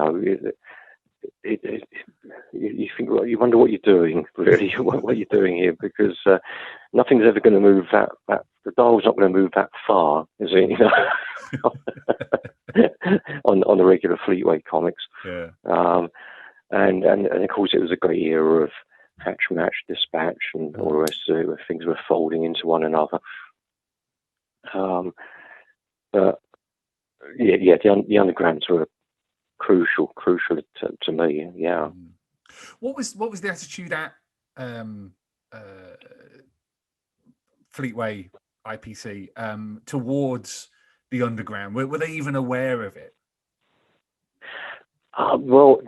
think, well, you wonder what you're doing, really, what you're doing here, because nothing's ever going to move that the dial's not going to move that far, is it? On the regular Fleetway comics. Yeah. And of course, it was a great era of Hatch, Match, Dispatch, and all the rest of it, where things were folding into one another. But the undergrounds were crucial to me. Yeah. What was the attitude at Fleetway IPC towards the underground? Were they even aware of it? Well,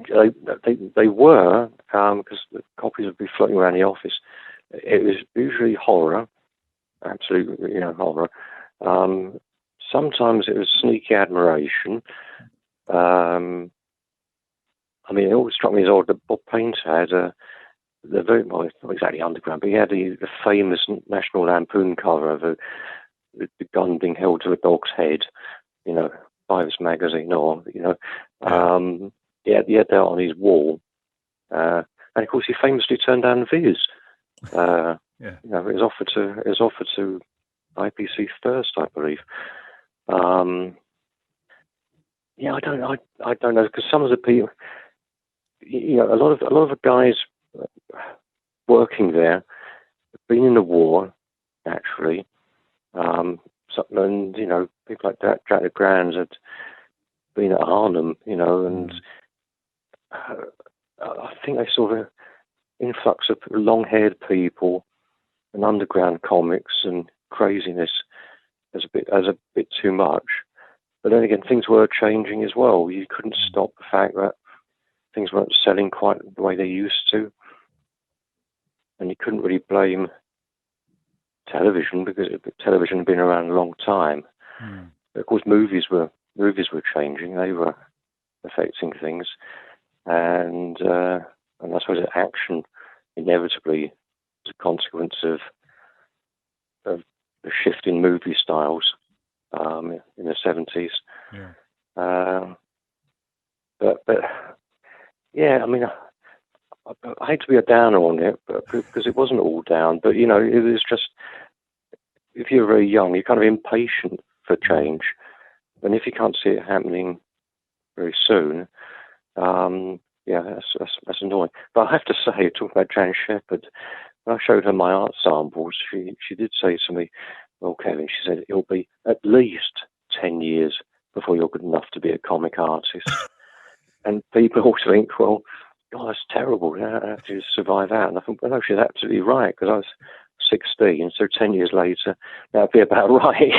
they were, because the copies would be floating around the office. It was usually horror, absolutely, horror. Sometimes it was sneaky admiration. It always struck me as odd that Bob Painter had the very, well, not exactly underground, but he had the famous National Lampoon cover of the gun being held to a dog's head, Vives magazine, or he had that on his wall, and of course he famously turned down Viz. It was offered to IPC first, I believe. I don't know, because some of the people, a lot of the guys working there have been in the war, naturally. And people like Jack LeGrand had been at Arnhem, and I think they saw the influx of long-haired people and underground comics and craziness as a bit too much. But then again, things were changing as well. You couldn't stop the fact that things weren't selling quite the way they used to. And you couldn't really blame television, because television had been around a long time. But of course, movies were changing. They were affecting things. And I suppose action inevitably was a consequence of the shift in movie styles in the 70s. But yeah, I mean, I hate to be a downer on it, but because it wasn't all down. But you know, it was just, if you're very young, you're kind of impatient for change, and if you can't see it happening very soon, yeah, that's annoying. But I have to say, talking about Jan Shepherd, when I showed her my art samples, she did say to me, "Well, Kevin," she said, "it'll be at least 10 years before you're good enough to be a comic artist." And people always think, well, God, that's terrible. How do you survive that? And I thought, well, no, she's absolutely right, because I was 16, so 10 years later, that'd be about right.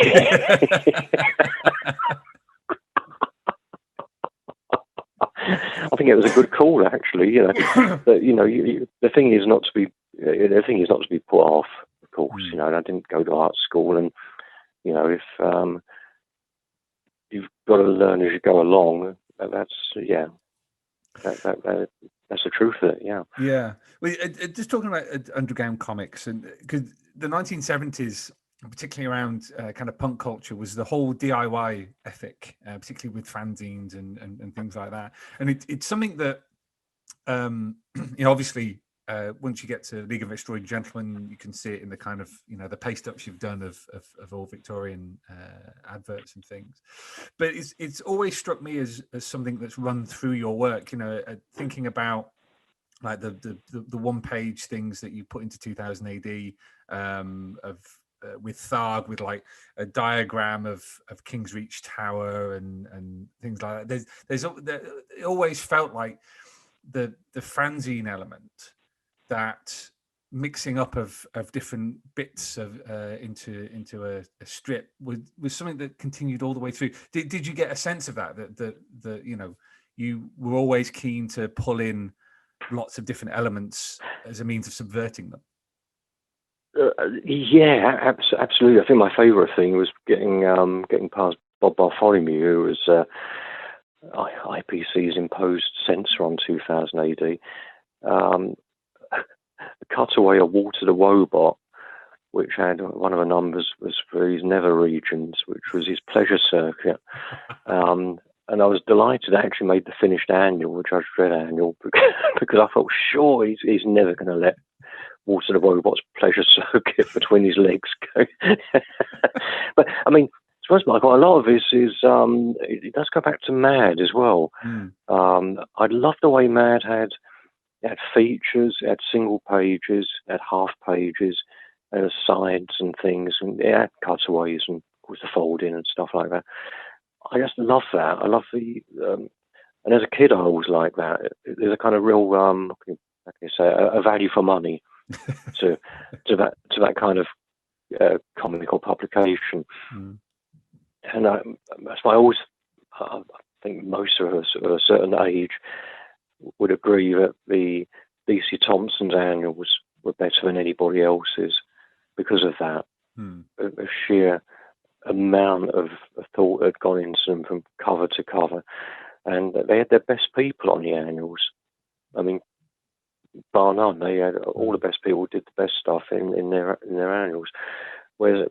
I think it was a good call, actually. You know, but you know, the thing is not to be put off. Of course, you know, I didn't go to art school, and you know, if you've got to learn as you go along, that's that's the truth of it. Yeah. Yeah. Well, just talking about underground comics, and because the 1970s, particularly around kind of punk culture, was the whole DIY ethic, particularly with fanzines and things like that. And it's something that, you know, obviously, once you get to League of Extraordinary Gentlemen, you can see it in the kind of, you know, the paste ups you've done of all Victorian adverts and things. But it's always struck me as something that's run through your work. You know, thinking about like the one page things that you put into 2000 AD of with Tharg, with like a diagram of King's Reach Tower and things like that. It always felt like the fanzine element, that mixing up of different bits of into a strip was something that continued all the way through. Did you get a sense of that you know, you were always keen to pull in lots of different elements as a means of subverting them? Yeah, absolutely. I think my favourite thing was getting past Bob Bartholomew, who was IPC's imposed censor on 2000 AD. The cutaway of Walter the Wobot, which had one of the numbers was for his nether regions, which was his pleasure circuit. And I was delighted I actually made the finished annual, the Judge Dredd annual, because I thought, sure, he's never going to let Walter the Wobot's pleasure circuit between his legs go. But, I mean, suppose, Michael, a lot of this is, it does go back to Mad as well. I love the way Mad had features, it had single pages, it had half pages, and sides and things, and it had cutaways and, of course, the folding and stuff like that. I just love that. I love the, and as a kid, I always liked that. There's a kind of real, how can you say, a value for money to that kind of comical publication. And that's why I think most of us at a certain age would agree that the DC Thompson's annuals were better than anybody else's because of that. A sheer amount of thought that had gone into them from cover to cover, and they had their best people on the annuals. I mean, bar none, they had all the best people did the best stuff in their annuals. Whereas,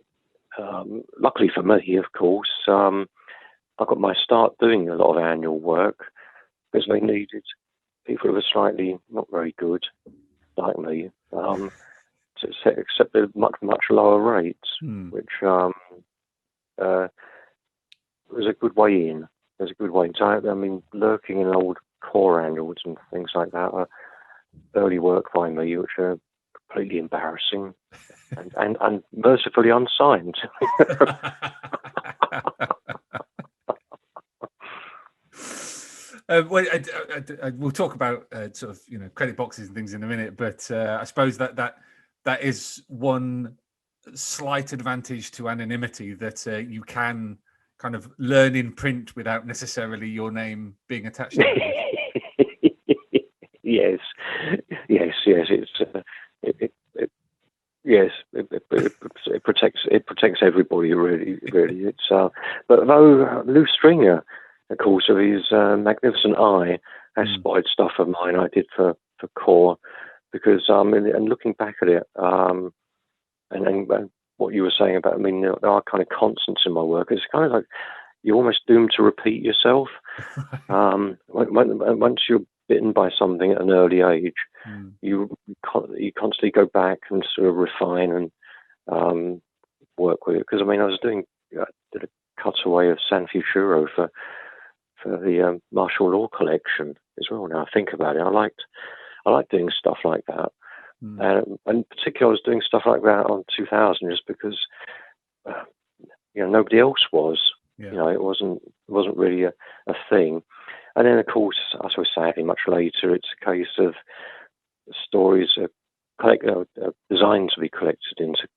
luckily for me, of course, I got my start doing a lot of annual work because they needed people who were slightly not very good, like me, to accept at much lower rates, which was a good way in. There's a good way in. So, I mean, lurking in old core annuals and things like that are early work by me, which are completely embarrassing and mercifully unsigned. We'll talk about sort of, you know, credit boxes and things in a minute, but I suppose that is one slight advantage to Anonymity, that you can kind of learning print without necessarily your name being attached to it. Yes. It protects everybody really. It's but though Lou Stringer, of course, of his magnificent eye, has spotted stuff of mine I did for Core, because and looking back at it, and what you were saying about, I mean, there are kind of constants in my work. It's kind of like you're almost doomed to repeat yourself. Once you're bitten by something at an early age, you constantly go back and sort of refine and work with it. Because I mean, I did a cutaway of San Futuro for the Marshal Law collection as well. Now I think about it, I like doing stuff like that. And particularly, I was doing stuff like that on 2000 just because nobody else was. Yeah. It wasn't really a thing. And then, of course, I suppose sadly, much later, it's a case of stories designed to be collected into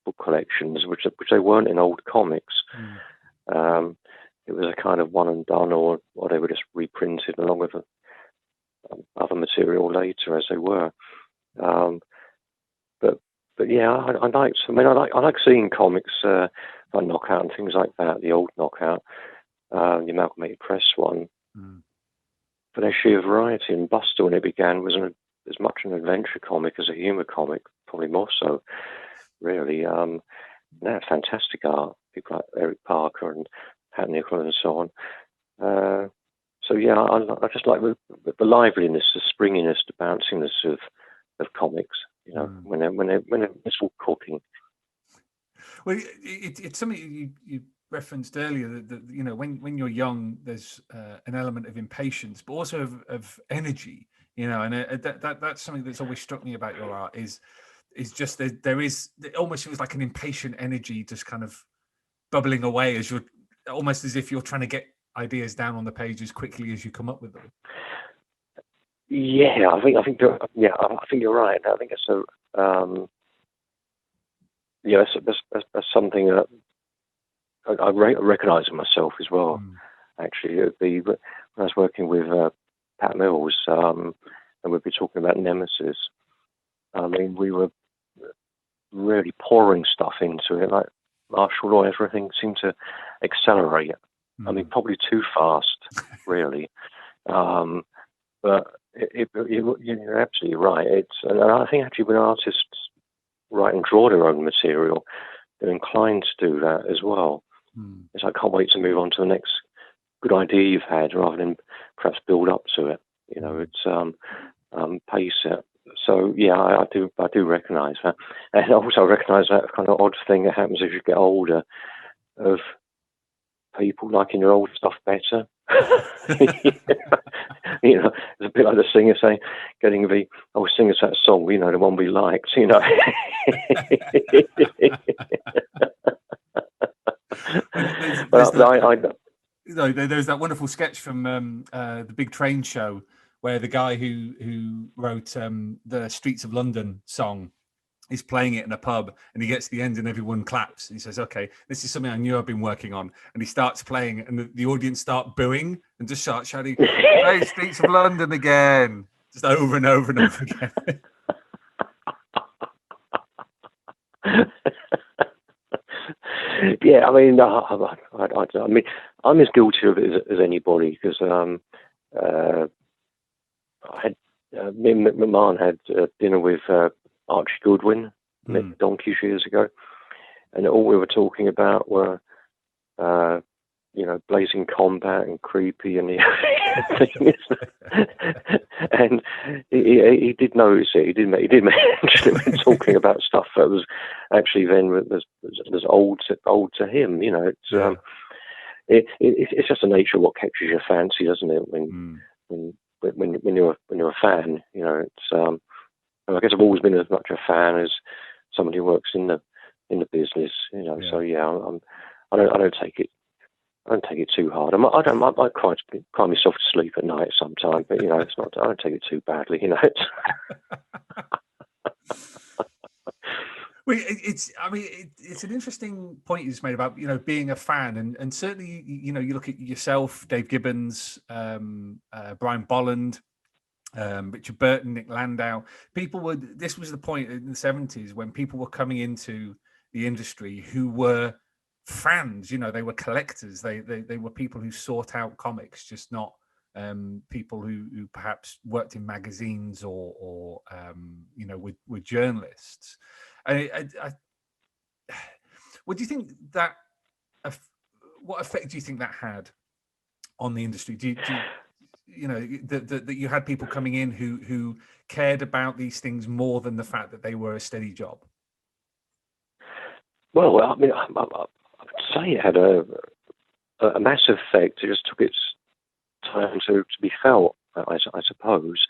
book collections, which they weren't in old comics. It was a kind of one and done, or they were just reprinted along with other material later as they were. But yeah, I like seeing comics like Knockout and things like that, the old Knockout, the Amalgamated Press one. For their sheer variety. And Buster, when it began, was as much an adventure comic as a humour comic, probably more so, really. Now, fantastic art, people like Eric Parker and Pat Nichol and so on. So yeah, I just like the liveliness, the springiness, the bounciness of comics. When it's all cooking. Well, it's something you referenced earlier that when you're young, there's an element of impatience, but also of energy. And that's something that's always struck me about your art is just there is, it almost feels like an impatient energy just kind of bubbling away as you're almost as if you're trying to get ideas down on the page as quickly as you come up with them. Yeah, I think you're right. I think it's that's something that I recognise in myself as well. Actually, when I was working with Pat Mills, and we'd be talking about Nemesis. I mean, we were really pouring stuff into it, like Marshal Law. Everything seemed to accelerate. I mean, probably too fast, really. But you're absolutely right. And I think actually when artists write and draw their own material, they're inclined to do that as well. It's like, I can't wait to move on to the next good idea you've had, rather than perhaps build up to it. It's pace it. So yeah, I do recognise that, and also I recognise that kind of odd thing that happens as you get older, of people liking your old stuff better. It's a bit like the singer saying, getting the old singers that song, the one we liked, There's that wonderful sketch from the Big Train Show where the guy who wrote the Streets of London song is playing it in a pub, and he gets to the end and everyone claps. And he says, okay, this is something I knew I've been working on. And he starts playing, and the audience start booing and just start shouting, play Streets of London again, just over and over and over again. Yeah, I mean, I'm as guilty of it as anybody, because McMahon had dinner with Archie Goodwin donkeys years ago, and all we were talking about were Blazing Combat and Creepy and the things. And he did notice it. He did mention it when talking about stuff that was actually then was old to him. It's just the nature of what catches your fancy, doesn't it? When you're a fan, it's. I guess I've always been as much a fan as somebody who works in the business, So yeah, I don't take it too hard. I might cry myself to sleep at night sometimes, but it's not. I don't take it too badly, Well, it's an interesting point you just made about, being a fan, and certainly, you look at yourself, Dave Gibbons, Brian Bolland, Richard Burton, Nick Landau. This was the point in the 70s when people were coming into the industry who were fans. They were collectors. They were people who sought out comics, just not people who perhaps worked in magazines or were journalists. What do you think that? What effect do you think that had on the industry? That you had people coming in who cared about these things more than the fact that they were a steady job? Well, I mean, I would say it had a massive effect. It just took its time to be felt, I suppose.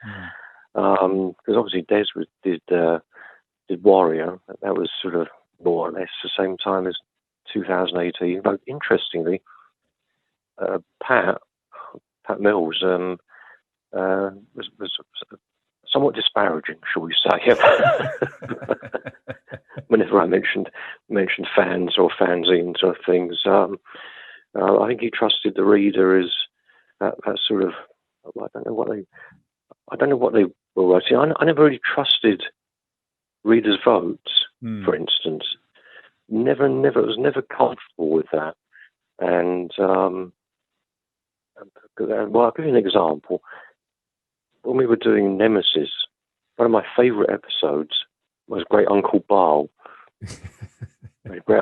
Because obviously Des did Warrior. That was sort of more or less the same time as 2018. But interestingly, Pat Mills was somewhat disparaging, shall we say, whenever I mentioned fans or fanzines or things. I think he trusted the reader as that sort of, I don't know what they were writing. I never really trusted readers' votes, for instance. Never was never comfortable with that. And well, I'll give you an example. When we were doing Nemesis, one of my favourite episodes was Great Uncle Barl. The Great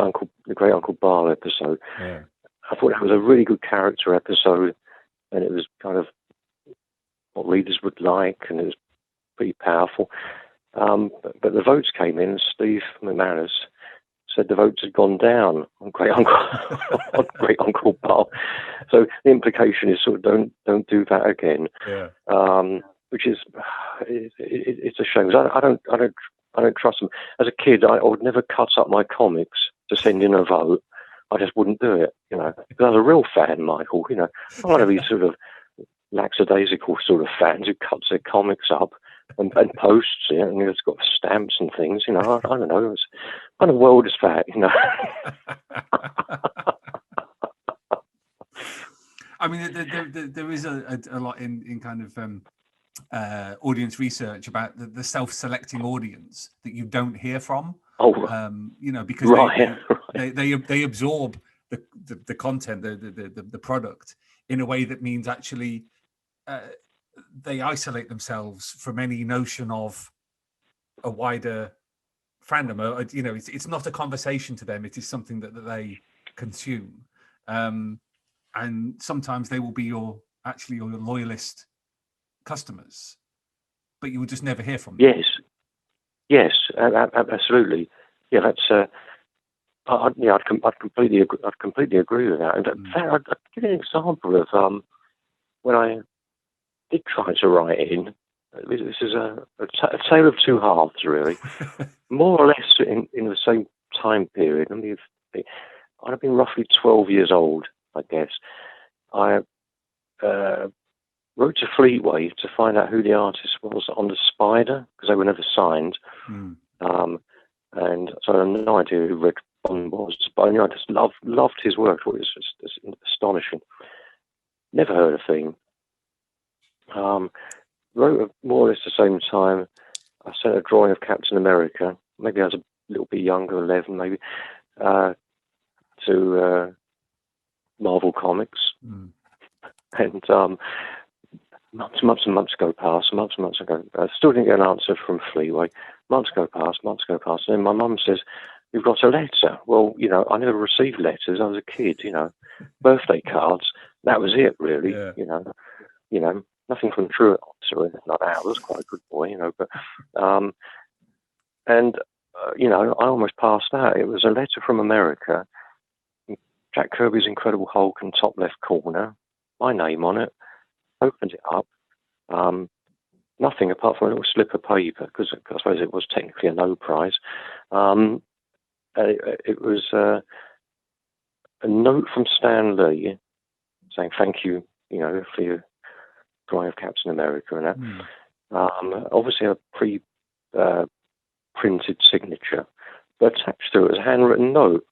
Uncle Barl episode. Yeah. I thought that was a really good character episode, and it was kind of what readers would like, and it was pretty powerful. But the votes came in. Steve McManus said the votes had gone down on Great Uncle Barl. So the implication is sort of don't do that again. Yeah. Which is it's a shame. I don't trust them. As a kid, I would never cut up my comics to send in a vote. I just wouldn't do it, Because I was a real fan, Michael. I'm one of these sort of lackadaisical sort of fans who cuts their comics up and posts it, and it's got stamps and things. I don't know. What kind of world is that? I mean, there is a lot in kind of audience research about the self-selecting audience that you don't hear from. Oh, because right. they absorb the content, the product in a way that means actually they isolate themselves from any notion of a wider fandom. It's not a conversation to them. It is something that they consume. And sometimes they will be your loyalist customers, but you will just never hear from them. Yes, absolutely. Yeah, that's. I'd completely agree with that. And in fact, I'd give you an example of when I did try to write in. This is a tale of two halves, really. More or less in the same time period. I'd have been roughly 12 years old, I guess. I wrote to Fleetway to find out who the artist was on the Spider, because they were never signed. And so I had no idea who Red Bond was, but I just loved his work. It was just astonishing. Never heard a thing. Wrote more or less the same time. I sent a drawing of Captain America, maybe I was a little bit younger, 11 maybe, to Marvel Comics. And months and months go past, I still didn't get an answer from Fleetway. Months go past, and then my mum says, "You've got a letter." Well, I never received letters. I was a kid, birthday cards. That was it, really. Yeah. Nothing from Truett or anything like that. I was quite a good boy, but I almost passed out. It was a letter from America. Jack Kirby's Incredible Hulk in top left corner, my name on it. Opened it up. Nothing apart from a little slip of paper, because I suppose it was technically a no prize. It was a note from Stan Lee saying thank you, for your drawing of Captain America and that. Obviously a printed signature, but attached to it was a handwritten note.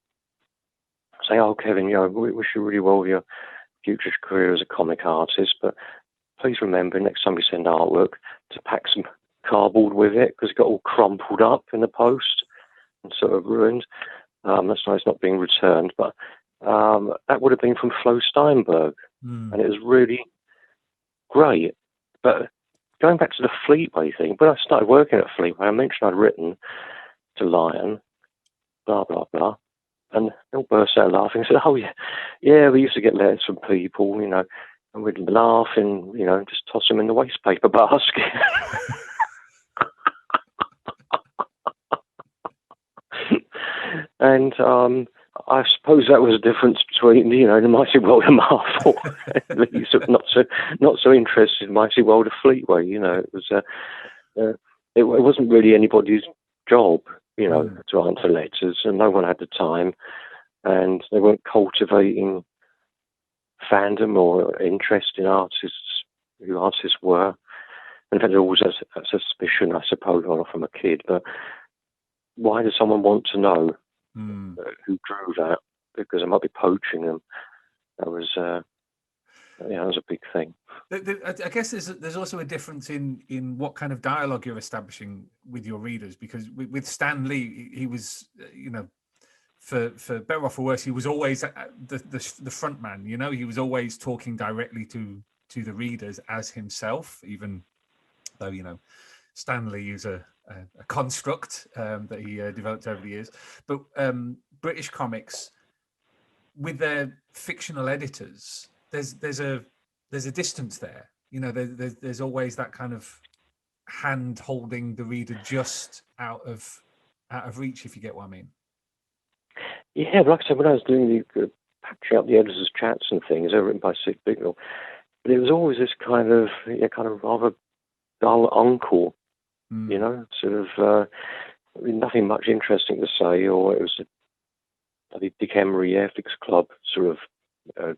Say, "Oh, Kevin, we wish you really well with your future career as a comic artist, but please remember next time you send artwork to pack some cardboard with it because it got all crumpled up in the post and sort of ruined. That's why it's not being returned." But that would have been from Flo Steinberg, and it was really great. But going back to the Fleetway thing, when I started working at Fleetway, I mentioned I'd written to Lion, blah, blah, blah. And they all burst out laughing and said, "Oh, yeah, we used to get letters from people, and we'd laugh and, just toss them in the waste paper basket." And I suppose that was a difference between, the mighty world of Marvel and the sort of not so interested in the mighty world of Fleetway. It was it wasn't really anybody's job, to answer letters, and no one had the time, and they weren't cultivating fandom or interest in artists, who artists were. In fact, there always has a suspicion, I suppose, from a kid, but why does someone want to know who drew that? Because I might be poaching them. That was a big thing. I guess there's also a difference in what kind of dialogue you're establishing with your readers, because with Stan Lee, he was, for better or for worse, he was always the front man. He was always talking directly to the readers as himself, even though Stan Lee is a construct that he developed over the years. But British comics, with their fictional editors, there's a distance there. There's always that kind of hand holding the reader just out of reach, if you get what I mean. Yeah, like I said, when I was doing the patching up the editors' chats and things, they were written by Sid Bignell, but it was always this kind of rather dull uncle, sort of nothing much interesting to say, or it was the Dick Emery Ethics Club sort of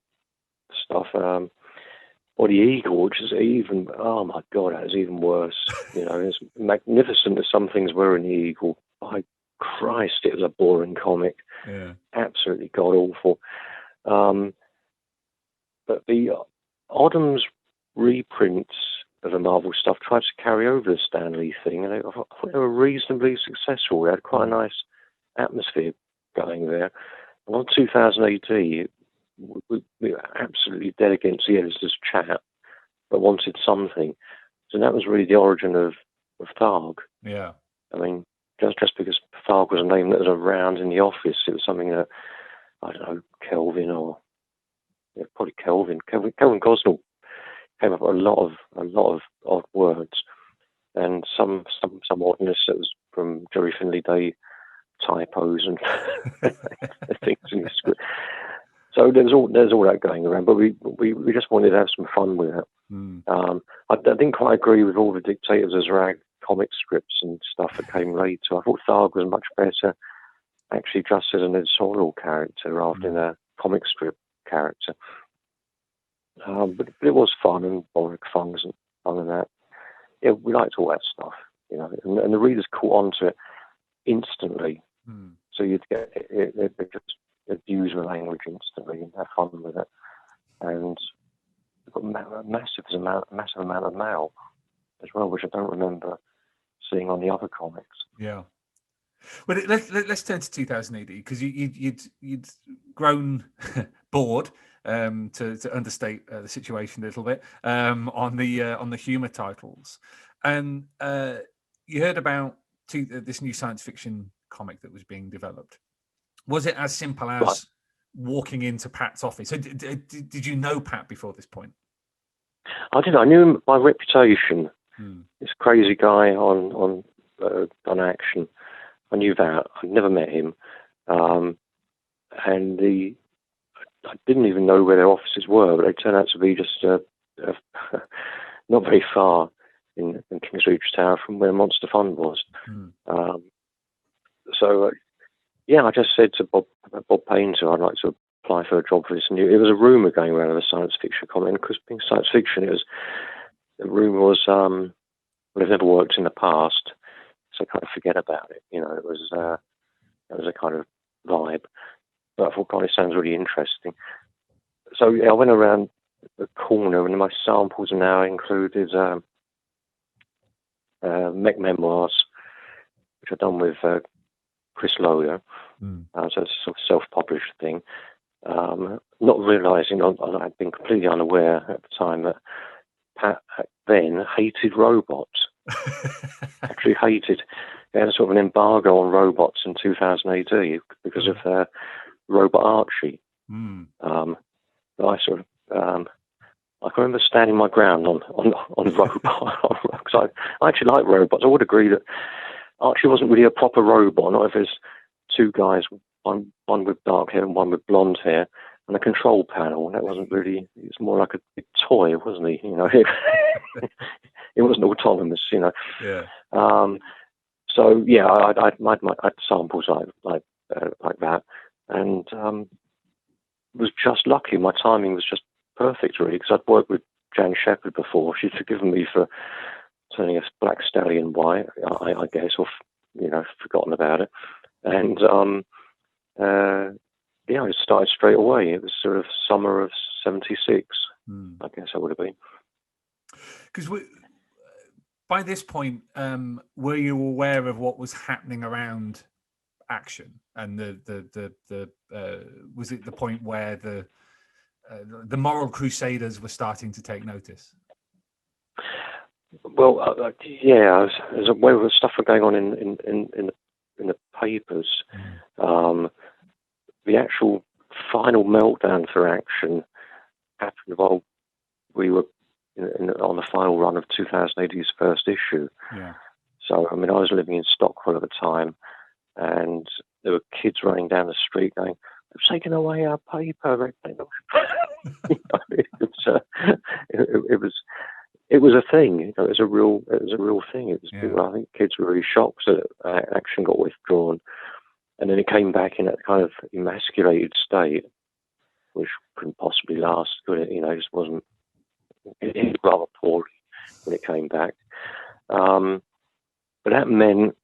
stuff, or the Eagle, which is even, oh my God, that is even worse. As magnificent as some things were in the Eagle, by Christ, it was a boring comic. Yeah. Absolutely god awful. But the Oddham's reprints of the Marvel stuff tried to carry over the Stan Lee thing, and I thought they were reasonably successful. They had quite a nice atmosphere going there. And on 2000 AD, we were absolutely dead against the editor's chat, but wanted something. So that was really the origin of Tharg. Yeah. I mean, just because Tharg was a name that was around in the office, it was something that, I don't know, Kelvin or probably Kelvin Gosnell came up with a lot of odd words, and some oddness that was from Jerry Finley Day typos and things in the script. So there's all that going around, but we just wanted to have some fun with it. I didn't quite agree with all the Dictators as Rag comic scripts and stuff that came later. I thought Tharg was much better, actually, just as an editorial character rather than a comic strip character. But it was fun, and Boric Fungs and fun and that. Yeah, we liked all that stuff, and the readers caught on to it instantly. So you'd get it just abuse the language instantly and have fun with it. And we've got a massive amount of mail as well, which I don't remember seeing on the other comics. Yeah. Well, let's turn to 2000 AD, because you'd grown bored, to understate the situation a little bit, on the humor titles, and you heard about this new science fiction comic that was being developed. Was it as simple as walking into Pat's office? So did you know Pat before this point? I didn't. I knew him by reputation. This crazy guy on Action. I knew that. I'd never met him, and I didn't even know where their offices were, but they turned out to be just not very far in King's Reach Tower from where Monster Fund was. I just said to Bob Painter, I'd like to apply for a job for this. And it was a rumour going around of a science fiction comic, and because being science fiction, the rumour was, they've never worked in the past, so kind of forget about it. It was That was a kind of vibe. But I thought, God, it sounds really interesting. So yeah, I went around the corner, and my samples now included mech memoirs, which I've done with Chris Lowyer. So it's a sort of self-published thing. Not realising, I'd been completely unaware at the time that Pat then hated robots. Actually hated. They had a sort of an embargo on robots in 2000 AD because of Robot Archie. I sort of, I can remember standing my ground on robots. Because I actually like robots. I would agree that Archie wasn't really a proper robot. Not if there's two guys, one with dark hair and one with blonde hair, and a control panel. That wasn't really. It's more like a big toy, wasn't he? You know, it wasn't autonomous. You know. Yeah. So yeah, I'd samples like that, and was just lucky. My timing was just perfect, really, because I'd worked with Jan Shepherd before. She'd forgiven me for turning a black stallion white, I guess, or forgotten about it. And yeah, it started straight away. It was sort of summer of '76, I guess I would have been. Because by this point, were you aware of what was happening around Action? And was it the point where the moral crusaders were starting to take notice? Well, yeah, as aware of stuff going on in the papers. The actual final meltdown for Action happened while we were on the final run of 2000 AD's first issue. Yeah. So, I mean, I was living in Stockwell at the time, and there were kids running down the street going, "They've taken away our paper." It was a thing. It was a real thing. It was. Yeah. I think kids were really shocked that Action got withdrawn, and then it came back in that kind of emasculated state, which couldn't possibly last, could it? It just wasn't. It did rather poorly when it came back. But that meant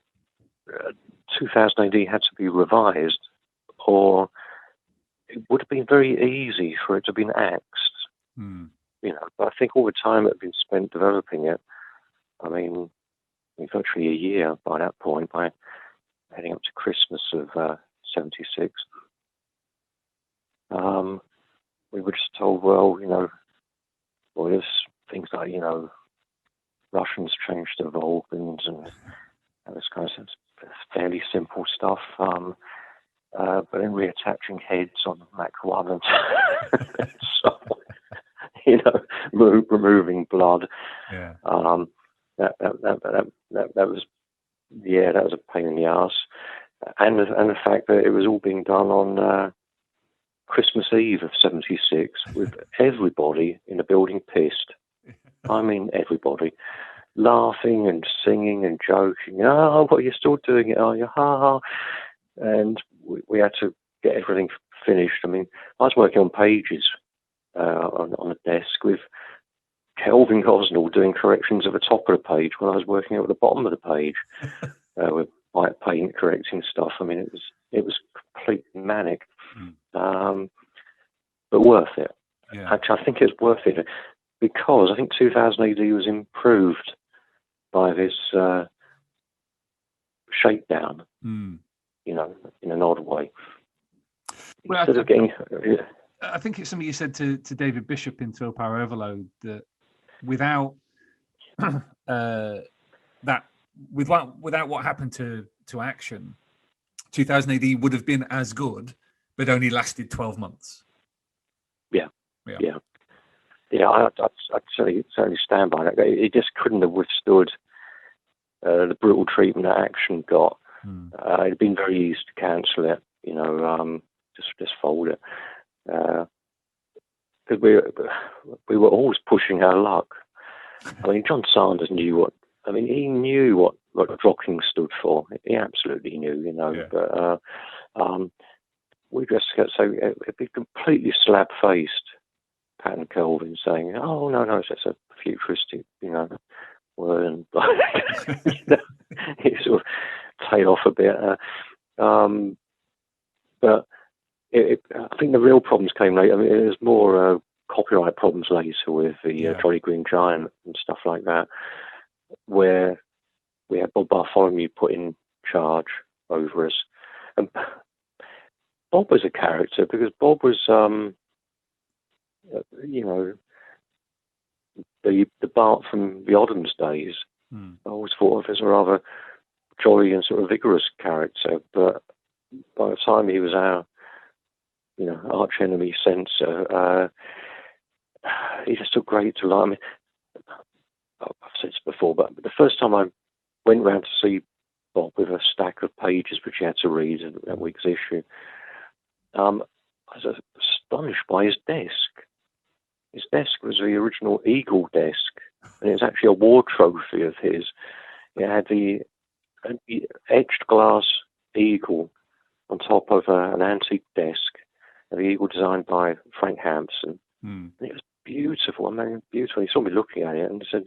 2000 AD had to be revised, or it would have been very easy for it to have been axed. But I think all the time that had been spent developing it, I mean, virtually a year by that point, by heading up to Christmas of '76, we were just told, well, there's things like, Russians changed their Vulcans and this kind of fairly simple stuff. But then reattaching heads on Mach 1 and so, removing blood. Yeah. That was a pain in the ass, and the fact that it was all being done on Christmas Eve of '76 with everybody in the building pissed. I mean, everybody laughing and singing and joking. "Oh, what, you're still doing it, are you? Ha ha!" And we had to get everything finished. I mean, I was working on pages on a desk with Kelvin Gosnell doing corrections at the top of the page when I was working at the bottom of the page with white paint correcting stuff. I mean, it was completely manic, but worth it. Yeah. Actually, I think it's worth it because I think 2000 AD was improved by this shakedown, in an odd way. Well, Instead of getting... I think it's something you said to David Bishop in Thrill Power Overload, that without without what happened to Action, 2000 AD would have been as good, but only lasted 12 months. Yeah. I'd certainly stand by that. It just couldn't have withstood the brutal treatment that Action got. It'd been very easy to cancel it, just fold it. Because we were always pushing our luck. I mean, John Sanders knew what Drocking stood for. He absolutely knew, Yeah. But we just got it'd be completely slab-faced, Pat and Kelvin saying, "Oh no, it's just a futuristic, word," and he sort of tail off a bit. But I think the real problems came later. I mean, it was more copyright problems later with the Jolly Green Giant and stuff like that, where we had Bob Bartholomew put in charge over us. And Bob was a character because Bob was, the Bart from the Oddhams days. I always thought of as a rather jolly and sort of vigorous character, but by the time he was our, arch enemy censor, he just took great delight. I mean, I've said this before, but the first time I went round to see Bob with a stack of pages which he had to read in that week's issue, I was astonished by his desk. His desk was the original Eagle desk, and it was actually a war trophy of his. It had the etched glass eagle on top of an antique desk, and the eagle designed by Frank Hampson. And it was beautiful. I mean, beautiful. He saw me looking at it and said,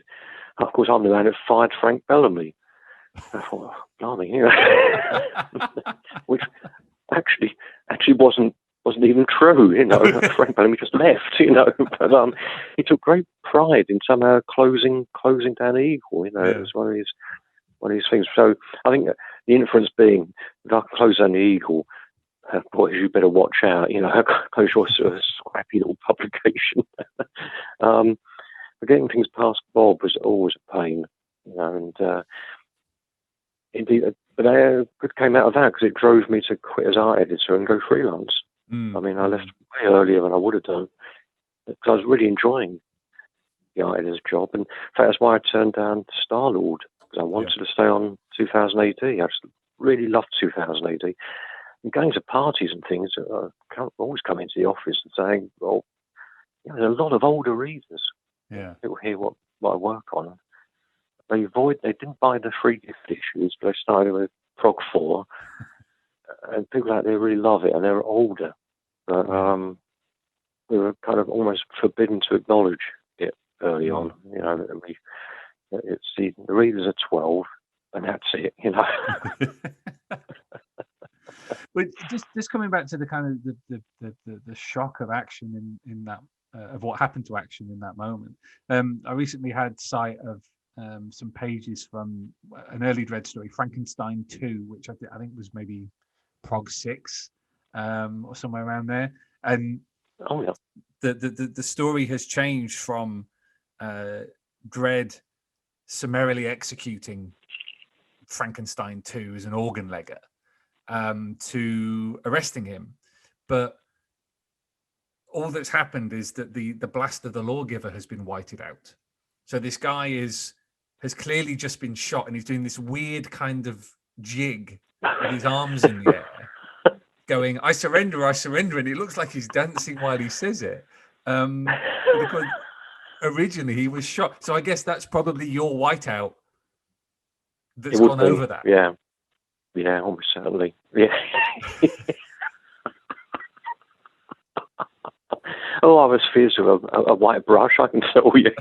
"Of course, I'm the man who fired Frank Bellamy." I thought, oh, blimey, which actually wasn't even true. Frank Bellamy just left. But he took great pride in somehow closing down Eagle. It was one of these things. So I think the inference being, if I close down the Eagle, boys, you better watch out. Close your sort of scrappy little publication. But getting things past Bob was always a pain, and indeed, but good came out of that because it drove me to quit as art editor and go freelance. I mean, I left way earlier than I would have done because I was really enjoying the art editor's job, and in fact, that's why I turned down Star-Lord, because I wanted to stay on 2000 AD. I just really loved 2000 AD. And going to parties and things, I always come into the office and saying, well, there's a lot of older readers. Yeah. People hear what I work on. They didn't buy the free gift issues, but they started with Prog 4. And people out there really love it, and they're older. But we were kind of almost forbidden to acknowledge it early on. It's the readers are 12, and that's it. But just coming back to the kind of the shock of action in that of what happened to action in that moment. I recently had sight of some pages from an early Dread story, Frankenstein 2, which I think was maybe Prog 6 or somewhere around there. And the story has changed from Dread summarily executing Frankenstein 2 as an organ legger to arresting him. But all that's happened is that the blast of the lawgiver has been whited out. So this guy has clearly just been shot, and he's doing this weird kind of jig with his arms in the air, going, I surrender, and it looks like he's dancing while he says it. Because originally he was shot. So I guess that's probably your whiteout that's gone over that. Yeah, almost certainly. Yeah. Oh, I was fierce with a white brush, I can tell you.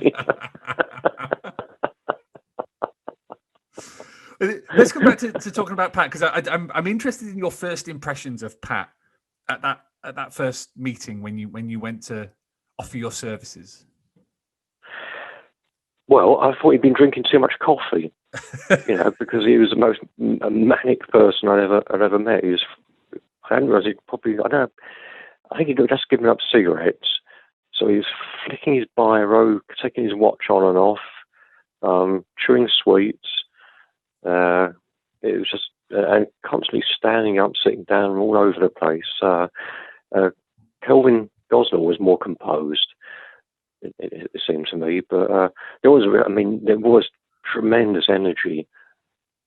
Let's come back to talking about Pat, because I'm interested in your first impressions of Pat at that first meeting when you went to offer your services. Well, I thought he'd been drinking too much coffee, because he was the most manic person I'd ever met. I hadn't realized I think he'd just given up cigarettes, so he was flicking his biro, taking his watch on and off, chewing sweets. It was just and constantly standing up, sitting down, all over the place. Kelvin Gosnell was more composed, it seemed to me, but there was tremendous energy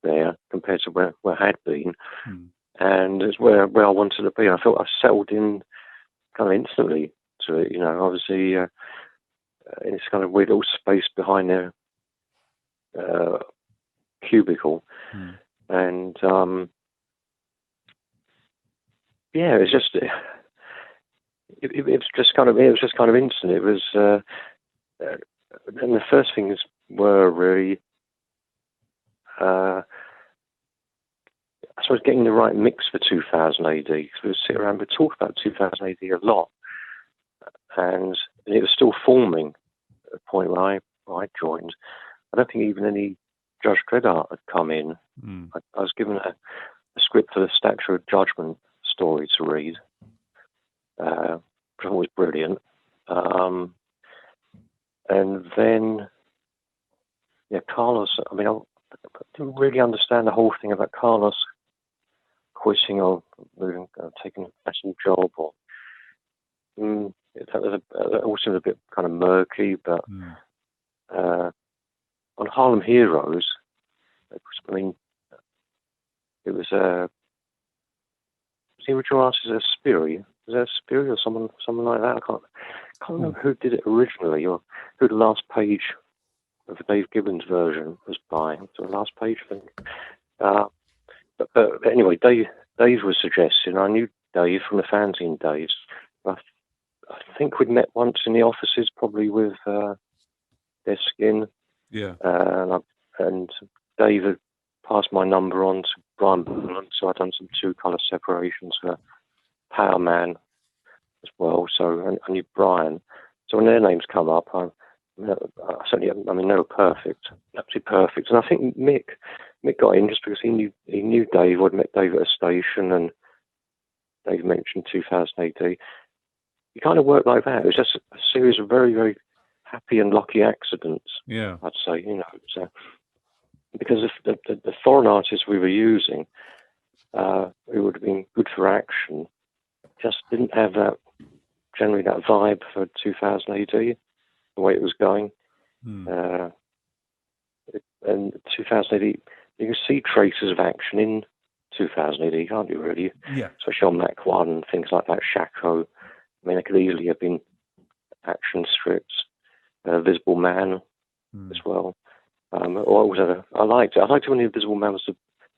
there compared to where I had been, and it's where I wanted to be. I felt I settled in kind of instantly to it. Obviously in this kind of weird little space behind their cubicle, and it was just it was just kind of instant. It was and the first things were really suppose getting the right mix for 2000 AD. Because we sit around, we talk about 2000 AD a lot, and it was still forming at the point where I joined. I don't think even any Judge Dredd art had come in. I was given a script for the Statue of Judgment story to read, which I thought was brilliant. And then, Carlos, I didn't really understand the whole thing about Carlos quitting or moving, taking a special job, or that all seemed a bit kind of murky. But on Harlem Heroes, it was the original artist is Spiri. Was that Spiri or someone like that? I can't remember who did it originally, or who the last page of the Dave Gibbons version was by. It was the last page, I think. But anyway, Dave was suggesting. I knew Dave from the fanzine days. I think we'd met once in the offices, probably with their skin. Yeah. And Dave had passed my number on to Brian Bullen, so I'd done some 2-color separations for Power Man as well. So I knew Brian. So when their names come up, I certainly, they were perfect, absolutely perfect. And I think Mick got in just because he knew Dave. I'd met Dave at a station, and Dave mentioned 2000 AD. You kind of worked like that. It was just a series of very, very happy and lucky accidents. Yeah, I'd say, so, because the foreign artists we were using, who would have been good for action, just didn't have generally that vibe for 2000 AD, the way it was going. And 2000 AD, you can see traces of action in 2000 AD, can't you, really? Yeah. Especially on Mach 1, things like that, Shaco. They could easily have been action strips. Visible Man as well. I liked it. I liked it when the Invisible Man was the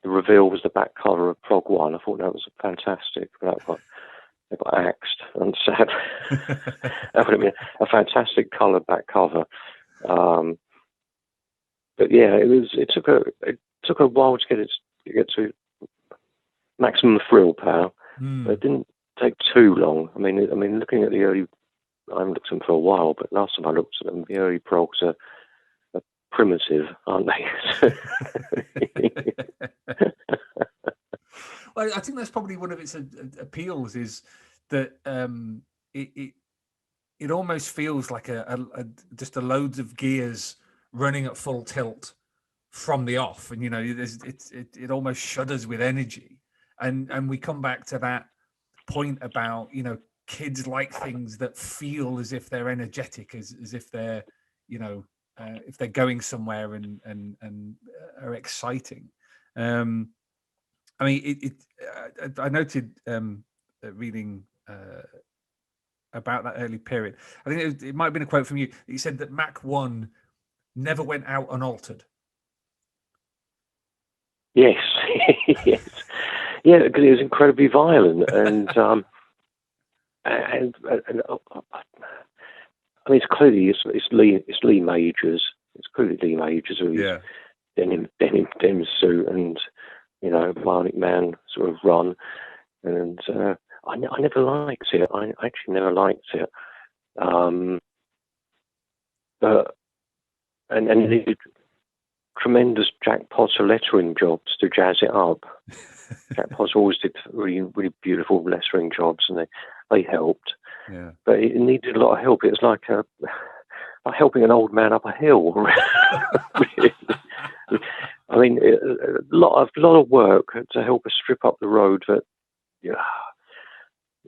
reveal was the back cover of Prog 1. I thought that was fantastic. They got axed and sad. That would have been a fantastic colour back cover. But yeah, it took a while to get to maximum thrill power. But it didn't take too long. Looking at the early, I haven't looked at them for a while, but last time I looked at them, the early progs are primitive, aren't they? Well, I think that's probably one of its appeals, is that it almost feels like just a loads of gears running at full tilt from the off, and it almost shudders with energy, and we come back to that point about kids like things that feel as if they're energetic, as if they're if they're going somewhere and are exciting. I noted reading about that early period. I think it might have been a quote from you. You said that Mach 1 never went out unaltered. Yes, yes, yeah, because it was incredibly violent, and it's clearly it's Lee Majors. It's clearly Lee Majors who's denim suit and Bionic Man sort of run, and I never liked it. I actually never liked it. But and it needed tremendous Jack Potter lettering jobs to jazz it up. Jack Potter always did really, really beautiful lettering jobs, and they helped. Yeah. But it needed a lot of help. It was like helping an old man up a hill. I mean, a lot of work to help us strip up the road. That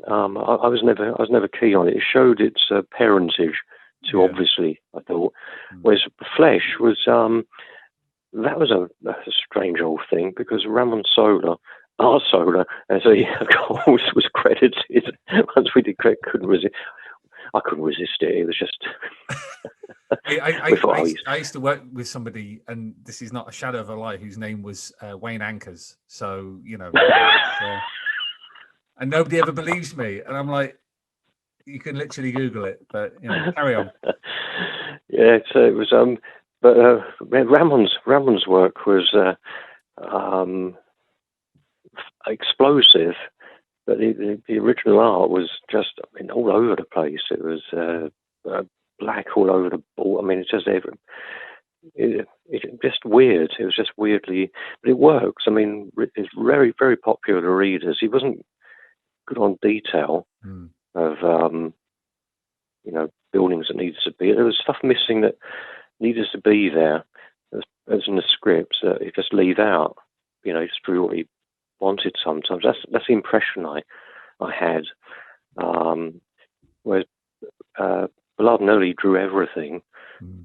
I was never keen on it. It showed its parentage too obviously, I thought. Whereas Flesh was that was a strange old thing, because Ramon Sola, our Sola, as he was credited once we did couldn't resist. I couldn't resist it. It was just. I used to work with somebody, and this is not a shadow of a lie, whose name was Wayne Anchors. So and nobody ever believes me, and I'm like, you can literally Google it, but carry on. Yeah, it was. But Ramon's work was explosive, but the original art was just, I mean, all over the place. It was black all over the board. I mean, it's just just weird. It was just weirdly, but it works. I mean, it's very, very popular to readers. He wasn't good on detail of buildings that needed to be. There was stuff missing that needed to be there, as in the scripts that he just leave out. Just drew what he wanted. Sometimes that's the impression I had. Whereas Blood and Early drew everything,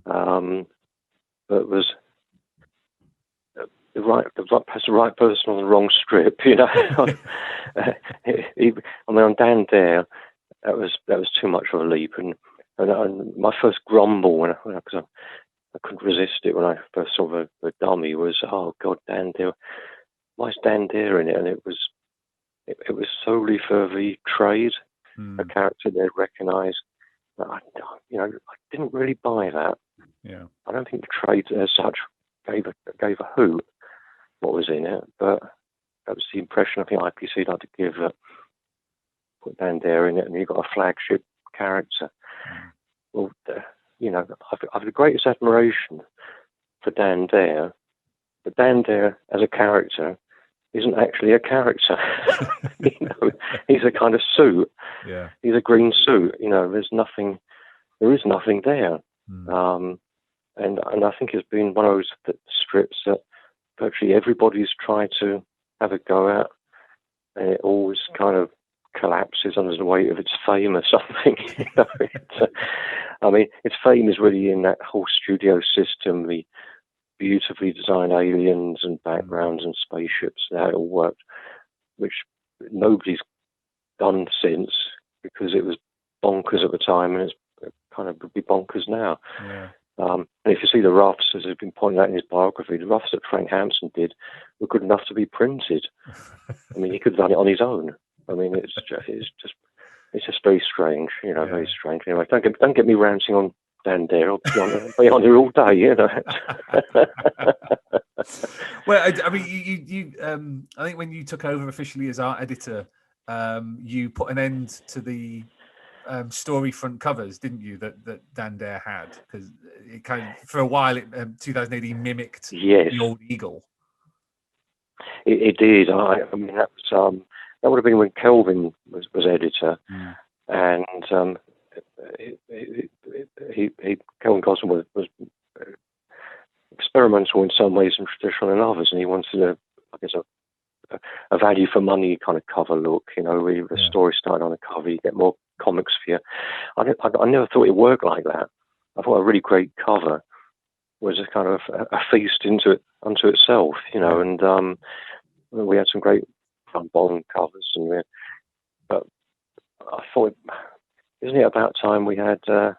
but was the right person on the wrong strip. I mean, on Dan Dare, that was too much of a leap, and my first grumble because I couldn't resist it when I first saw the dummy was, oh God, Dan Dare, why is Dan Dare in it? And it was solely for the trade, a character they'd recognise. I didn't really buy that. Yeah, I don't think the trade as such gave a hoot what was in it, but that was the impression I think IPC like to give. Put Dan Dare in it, and you've got a flagship character. Well, I've the greatest admiration for Dan Dare, but Dan Dare as a character isn't actually a character. He's a kind of suit. Yeah, he's a green suit. There is nothing there. And I think it's been one of those strips that virtually everybody's tried to have a go at, and it always kind of collapses under the weight of its fame or something. I mean, its fame is really in that whole studio system, the beautifully designed aliens and backgrounds and spaceships, how it all worked, which nobody's done since because it was bonkers at the time, and it's kind of would be bonkers now. Yeah. And if you see the roughs, as has been pointed out in his biography, the roughs that Frank Hampson did were good enough to be printed. I mean, he could have done it on his own. I mean, it's just very strange, very strange. Anyway, don't get me ranting on Dan Dare. I'll be on here all day, Well, I mean, you I think when you took over officially as art editor, you put an end to the story front covers, didn't you? That Dan Dare had, because it kind of, for a while, 2000 AD mimicked the old Eagle. It did. I mean, that would have been when Kelvin was editor, and Kelvin Gosling was experimental in some ways and traditional in others, and he wanted a value for money kind of cover look. Where the story started on the cover, you get more comics for you. I never thought it worked like that. I thought a really great cover was a kind of a feast unto itself, and we had some great Bond covers, but I thought, isn't it about time we had Mick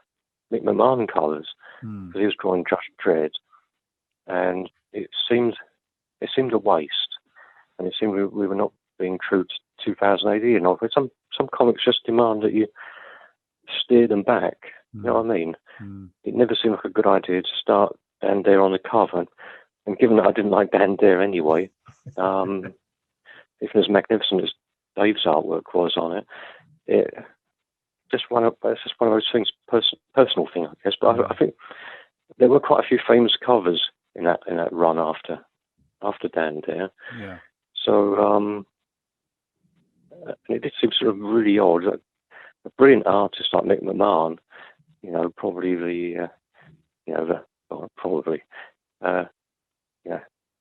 McMahon colours? Because he was drawing Judge Dredd, and it seemed a waste, and it seemed we were not being true to 2000 AD enough. Some comics just demand that you steer them back. You know what I mean? It never seemed like a good idea to start Dan Dare on the cover, and given that I didn't like Dan Dare anyway, even as magnificent as Dave's artwork was on it, it's just one of those things, personal thing, I guess. But I think there were quite a few famous covers in that run after Dan Dare. Yeah. So it did seem sort of really odd. A brilliant artist like Mick McMahon, probably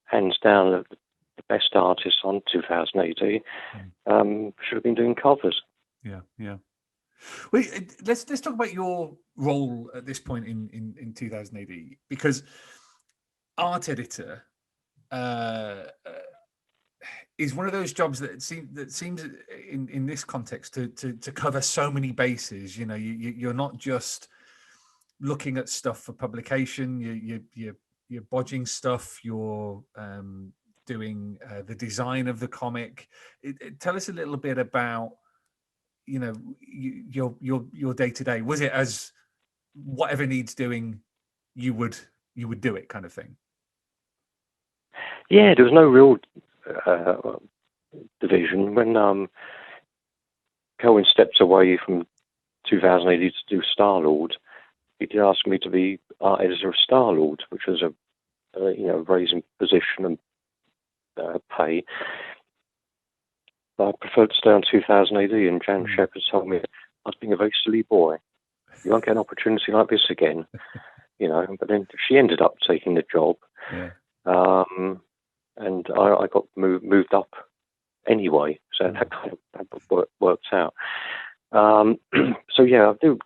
hands down the best artist on 2000 AD, should have been doing covers. Yeah. Well, let's talk about your role at this point in 2000 AD, because art editor is one of those jobs that seems in this context to cover so many bases. You're not just looking at stuff for publication. You're bodging stuff. You're doing the design of the comic. Tell us a little bit about your day to day. Was it as whatever needs doing, you would do it kind of thing? Yeah, there was no real division, when Kelvin stepped away from 2000 AD to do Star-Lord, he did ask me to be art editor of Star-Lord, which was a raising position and pay. But I preferred to stay on 2000 AD, and Jan Shepard told me I was being a very silly boy. You won't get an opportunity like this again, But then she ended up taking the job, and I got moved up anyway, so that kind of worked out. So yeah, I do.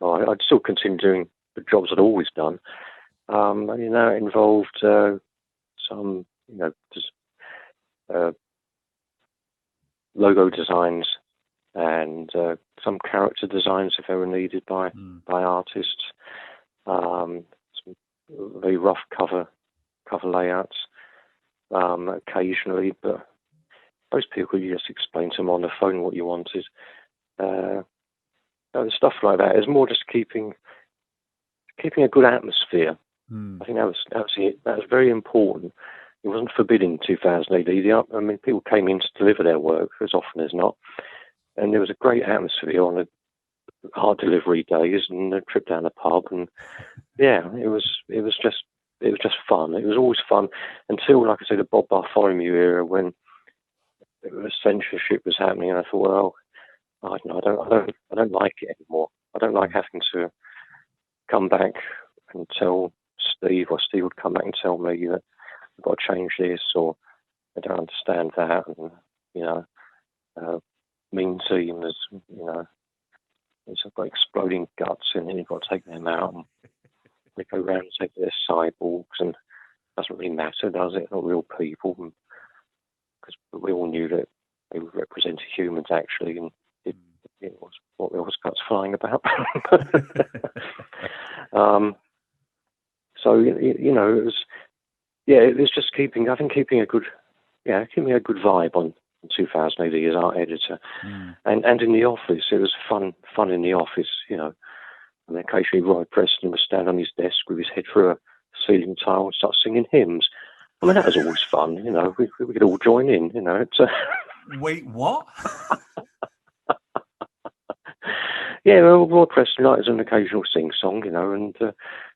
I'd still continue doing the jobs I'd always done. It involved some, logo designs and some character designs if they were needed by artists. Some very rough cover layouts occasionally, but most people, you just explain to them on the phone what you wanted. Stuff like that. It's more just keeping a good atmosphere. I think that was it. That was very important. It wasn't forbidden in 2000 AD. People came in to deliver their work as often as not, and there was a great atmosphere on the art delivery days and a trip down the pub, and it was just fun. It was always fun until, like I say, the Bob Bartholomew era, when censorship was happening, and I thought, well, I don't like it anymore. I don't like having to come back and tell Steve, or Steve would come back and tell me that I've got to change this, or I don't understand that, and mean team is, it's got exploding guts, and then you've got to take them out, and they go around and say they're cyborgs, and it doesn't really matter, does it? They're not real people, because we all knew that they represented humans actually, and it was what there was guts flying about. So it was just keeping a good vibe on 2000 AD as art editor, and in the office it was fun in the office, And occasionally Roy Preston would stand on his desk with his head through a ceiling tile and start singing hymns. That was always fun, we could all join in, It's Wait, what? Yeah, well, Roy Preston likes an occasional sing-song, and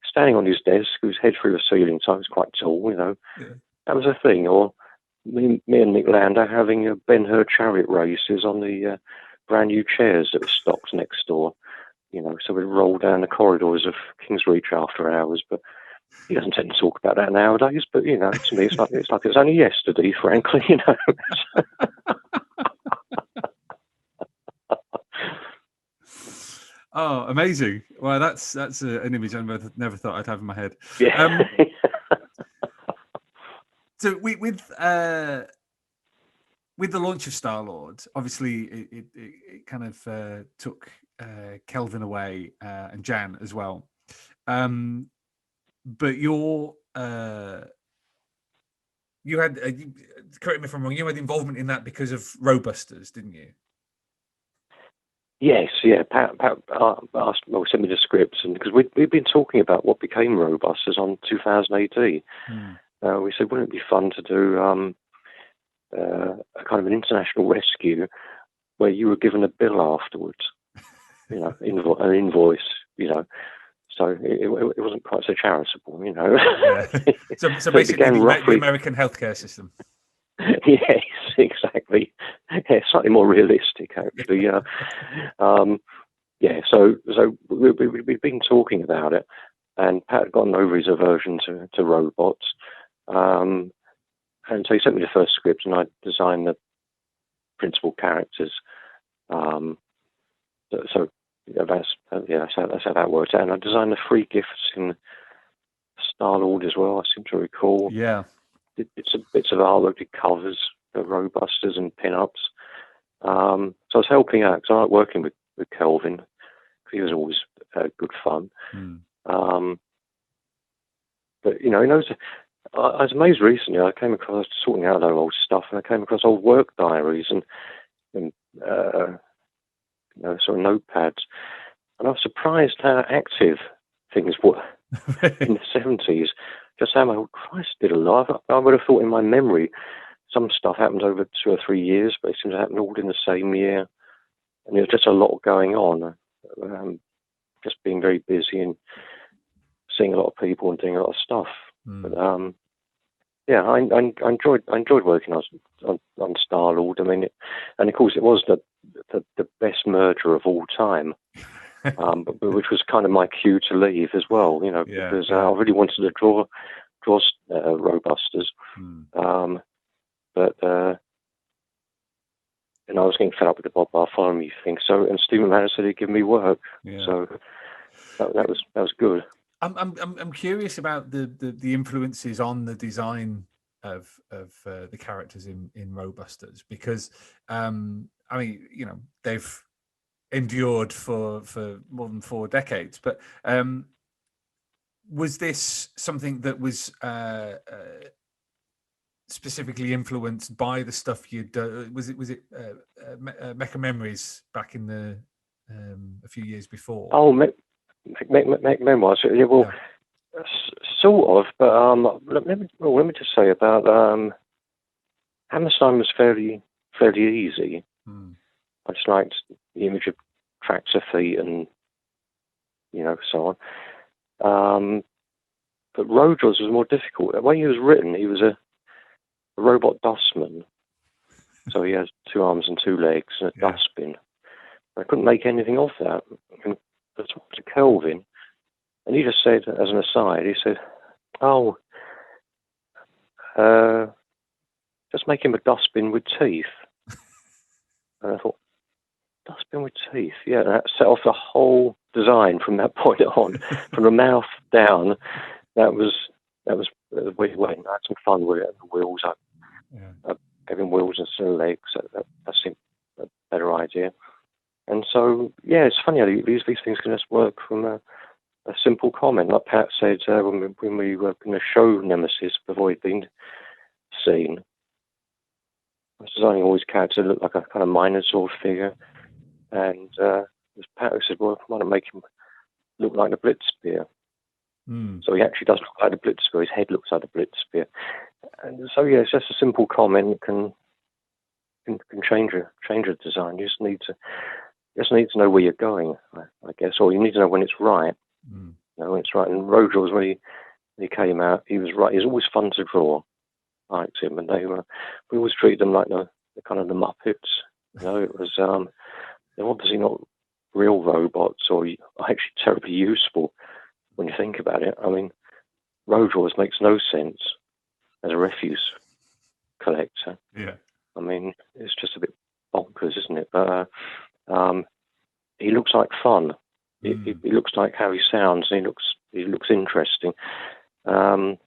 standing on his desk with his head through the ceiling tile, was quite tall, That was a thing. Or me and Nick Lander having Ben-Hur chariot races on the brand new chairs that were stocked next door, so we'd roll down the corridors of King's Reach after hours. But he doesn't tend to talk about that nowadays. But to me, it's like it was only yesterday, frankly. Oh, amazing! Well, that's an image I never thought I'd have in my head. Yeah. So with the launch of Star-Lord, obviously it kind of took Kelvin away and Jan as well. But you had, correct me if I'm wrong, you had involvement in that because of Robusters, didn't you? Yes, yeah. Pat sent me the scripts, and because we'd been talking about what became Robusters on 2000 AD. We said, wouldn't it be fun to do a kind of an international rescue where you were given a bill afterwards, an invoice, So it wasn't quite so charitable, Yeah. So basically, the American healthcare system. Yes, exactly. Yeah, slightly more realistic, actually. So we've been talking about it, and Pat had gotten over his aversion to robots, and so he sent me the first script, and I designed the principal characters. That's how that worked out. And I designed the free gifts in Star-Lord as well, I seem to recall. Yeah. Bits of artwork, did covers, Robusters and pin-ups. So I was helping out, because I like working with Kelvin, because he was always good fun. But, he knows, I was amazed recently, I came across, sorting out their old stuff, and I came across old work diaries and sort of notepads. And I was surprised how active things were in the 70s. Just how, oh Christ, did a lot. I would have thought in my memory, some stuff happened over 2 or 3 years, but it seems to happen all in the same year. And there's just a lot going on. Just being very busy and seeing a lot of people and doing a lot of stuff. But yeah, I enjoyed working on Star-Lord. I mean, and of course it was the best merger of all time, but which was kind of my cue to leave as well. You know, because I really wanted to draw Robusters, but and I was getting fed up with the Bob Bartholomew thing. So, and Stephen Mann said he'd give me work. So that was good. I'm curious about the influences on the design of the characters in Robusters, because I mean, you know, they've endured for more than 4 decades, but was this something that was specifically influenced by the stuff you'd done? Was it Mecha Memories back in the a few years before? Oh, memoirs. Yeah, well, sort of. But let me just say about Hammerstein was fairly easy. I just liked the image of tractor feet and so on. But Rojo's was more difficult. The way he was written, he was a robot dustman. So he has 2 arms and 2 legs and a dustbin. I couldn't make anything of that. And I talked to Kelvin, and he just said, as an aside, he said, "Oh, just make him a dustbin with teeth." And I thought, dustbin with teeth? Yeah, and that set off the whole design from that point on, from the mouth down. That was where he went. I had some fun with it. The wheels, I gave him wheels instead of legs. That seemed a better idea. And so, yeah, it's funny how these things can just work from a simple comment. Like Pat said, when we were going to show Nemesis before he'd been seen, I was designing all his characters to look like a kind of Minotaur figure. And it was Pat who said, "Well, why not make him look like the Blitzspear?" So he actually does look like the Blitzspear. His head looks like the Blitzspear. And so, yeah, it's just a simple comment can change a design. You just need to know where you're going, I guess, or you need to know when it's right. You know, when it's right. And Rojo, when he came out, he was right. He was always fun to draw. I liked him, and we always treated them like the kind of the Muppets. You know, it was they're obviously not real robots, or actually terribly useful when you think about it. I mean, Rojo makes no sense as a refuse collector. Yeah. I mean, it's just a bit bonkers, isn't it? But he looks like fun. He looks like how he sounds, and he looks interesting. And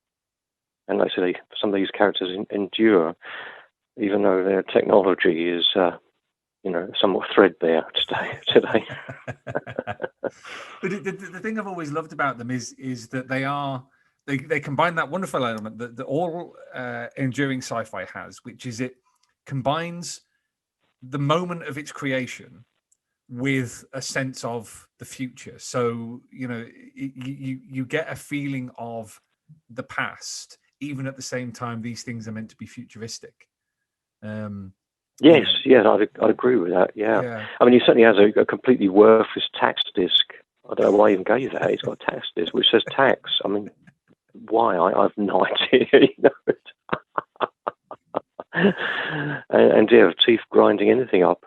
like I say, some of these characters endure, even though their technology is, somewhat threadbare today. But the thing I've always loved about them is that they combine that wonderful element that all enduring sci-fi has, which is it combines the moment of its creation with a sense of the future. So, you get a feeling of the past, even at the same time these things are meant to be futuristic. Yes, I'd agree with that. Yeah. I mean, he certainly has a completely worthless tax disc. I don't know why he even gave that. He's got a tax disc which says tax. I mean, why? I have no idea. And teeth grinding anything up.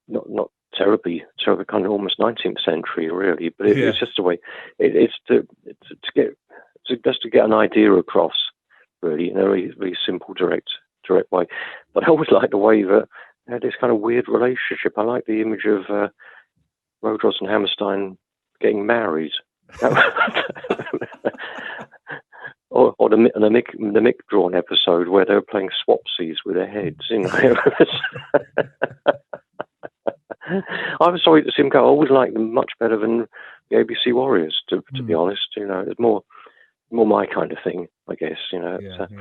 Not terribly kind of almost 19th century, really. But it's just a way. It's to get an idea across, really, in a really, really simple, direct way. But I always like the way that they had this kind of weird relationship. I like the image of Rojo and Hammerstein getting married. Or the Mick drawn episode where they were playing swapsies with their heads. I was sorry to see him go. I always liked them much better than the ABC Warriors, to be honest. It's more my kind of thing, I guess. It's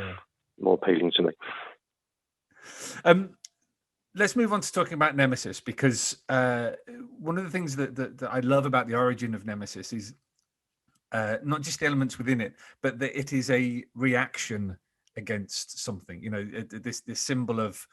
more appealing to me. Let's move on to talking about Nemesis, because one of the things that I love about the origin of Nemesis is not just the elements within it, but that it is a reaction against something. You know, this symbol of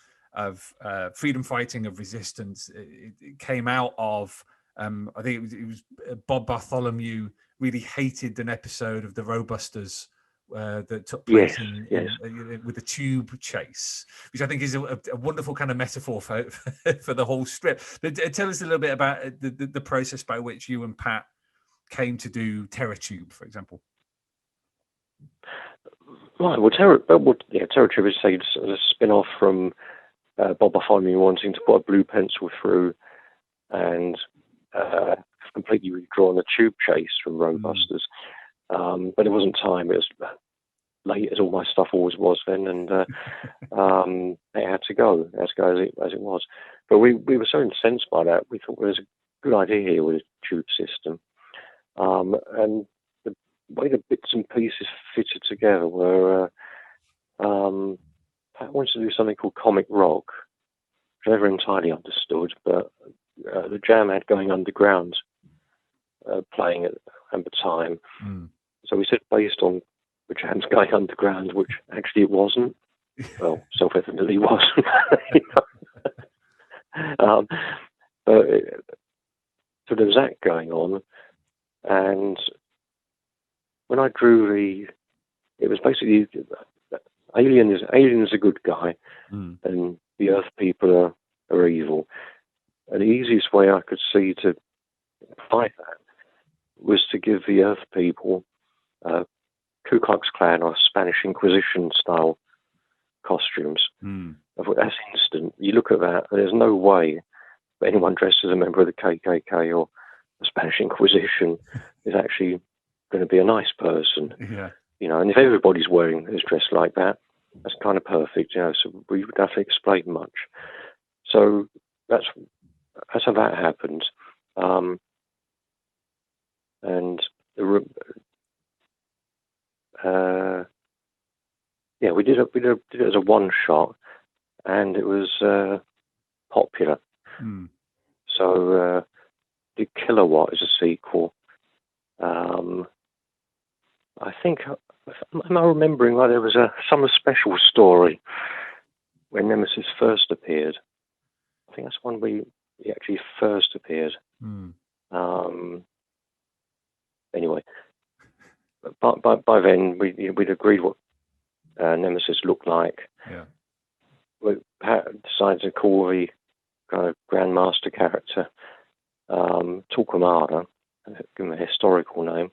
freedom fighting, of resistance. It came out of I think it was Bob Bartholomew really hated an episode of the Robusters that took place with the tube chase, which I think is a wonderful kind of metaphor for the whole strip. But tell us a little bit about the process by which you and Pat came to do Terror Tube, for example. Right. Well, Terror Tube is a spin-off from Bob Bartholomew wanting to put a blue pencil through and completely redrawn the tube chase from Robusters. But it wasn't time. It was late, as all my stuff always was then, and it had to go. It had to go as it was. But we were so incensed by that. We thought there was a good idea here with a tube system. And the way the bits and pieces fitted together were, I wanted to do something called comic rock, which I never entirely understood, but the Jam had Going Underground playing at the time. So we said based on the Jam's Going Underground, which actually it wasn't. Well, self-evidently wasn't. So there was that going on, and when I drew it was basically Alien is a good guy, and the Earth people are evil. And the easiest way I could see to fight that was to give the Earth people Ku Klux Klan or Spanish Inquisition style costumes. I thought that's instant. You look at that, and there's no way that anyone dressed as a member of the KKK or the Spanish Inquisition is actually going to be a nice person. Yeah. You know, and if everybody's is dressed like that, that's kind of perfect. You know, so we would have to explain much. So that's how that happened. And we did it as a one shot, and it was popular. So did Kilowatt as a sequel. I think, am I remembering right, there was a summer special story when Nemesis first appeared. I think that's one where he actually first appeared. Anyway, by then we'd agreed what Nemesis looked like. Yeah. We decided to call the kind of Grandmaster character Torquemada, give him a historical name,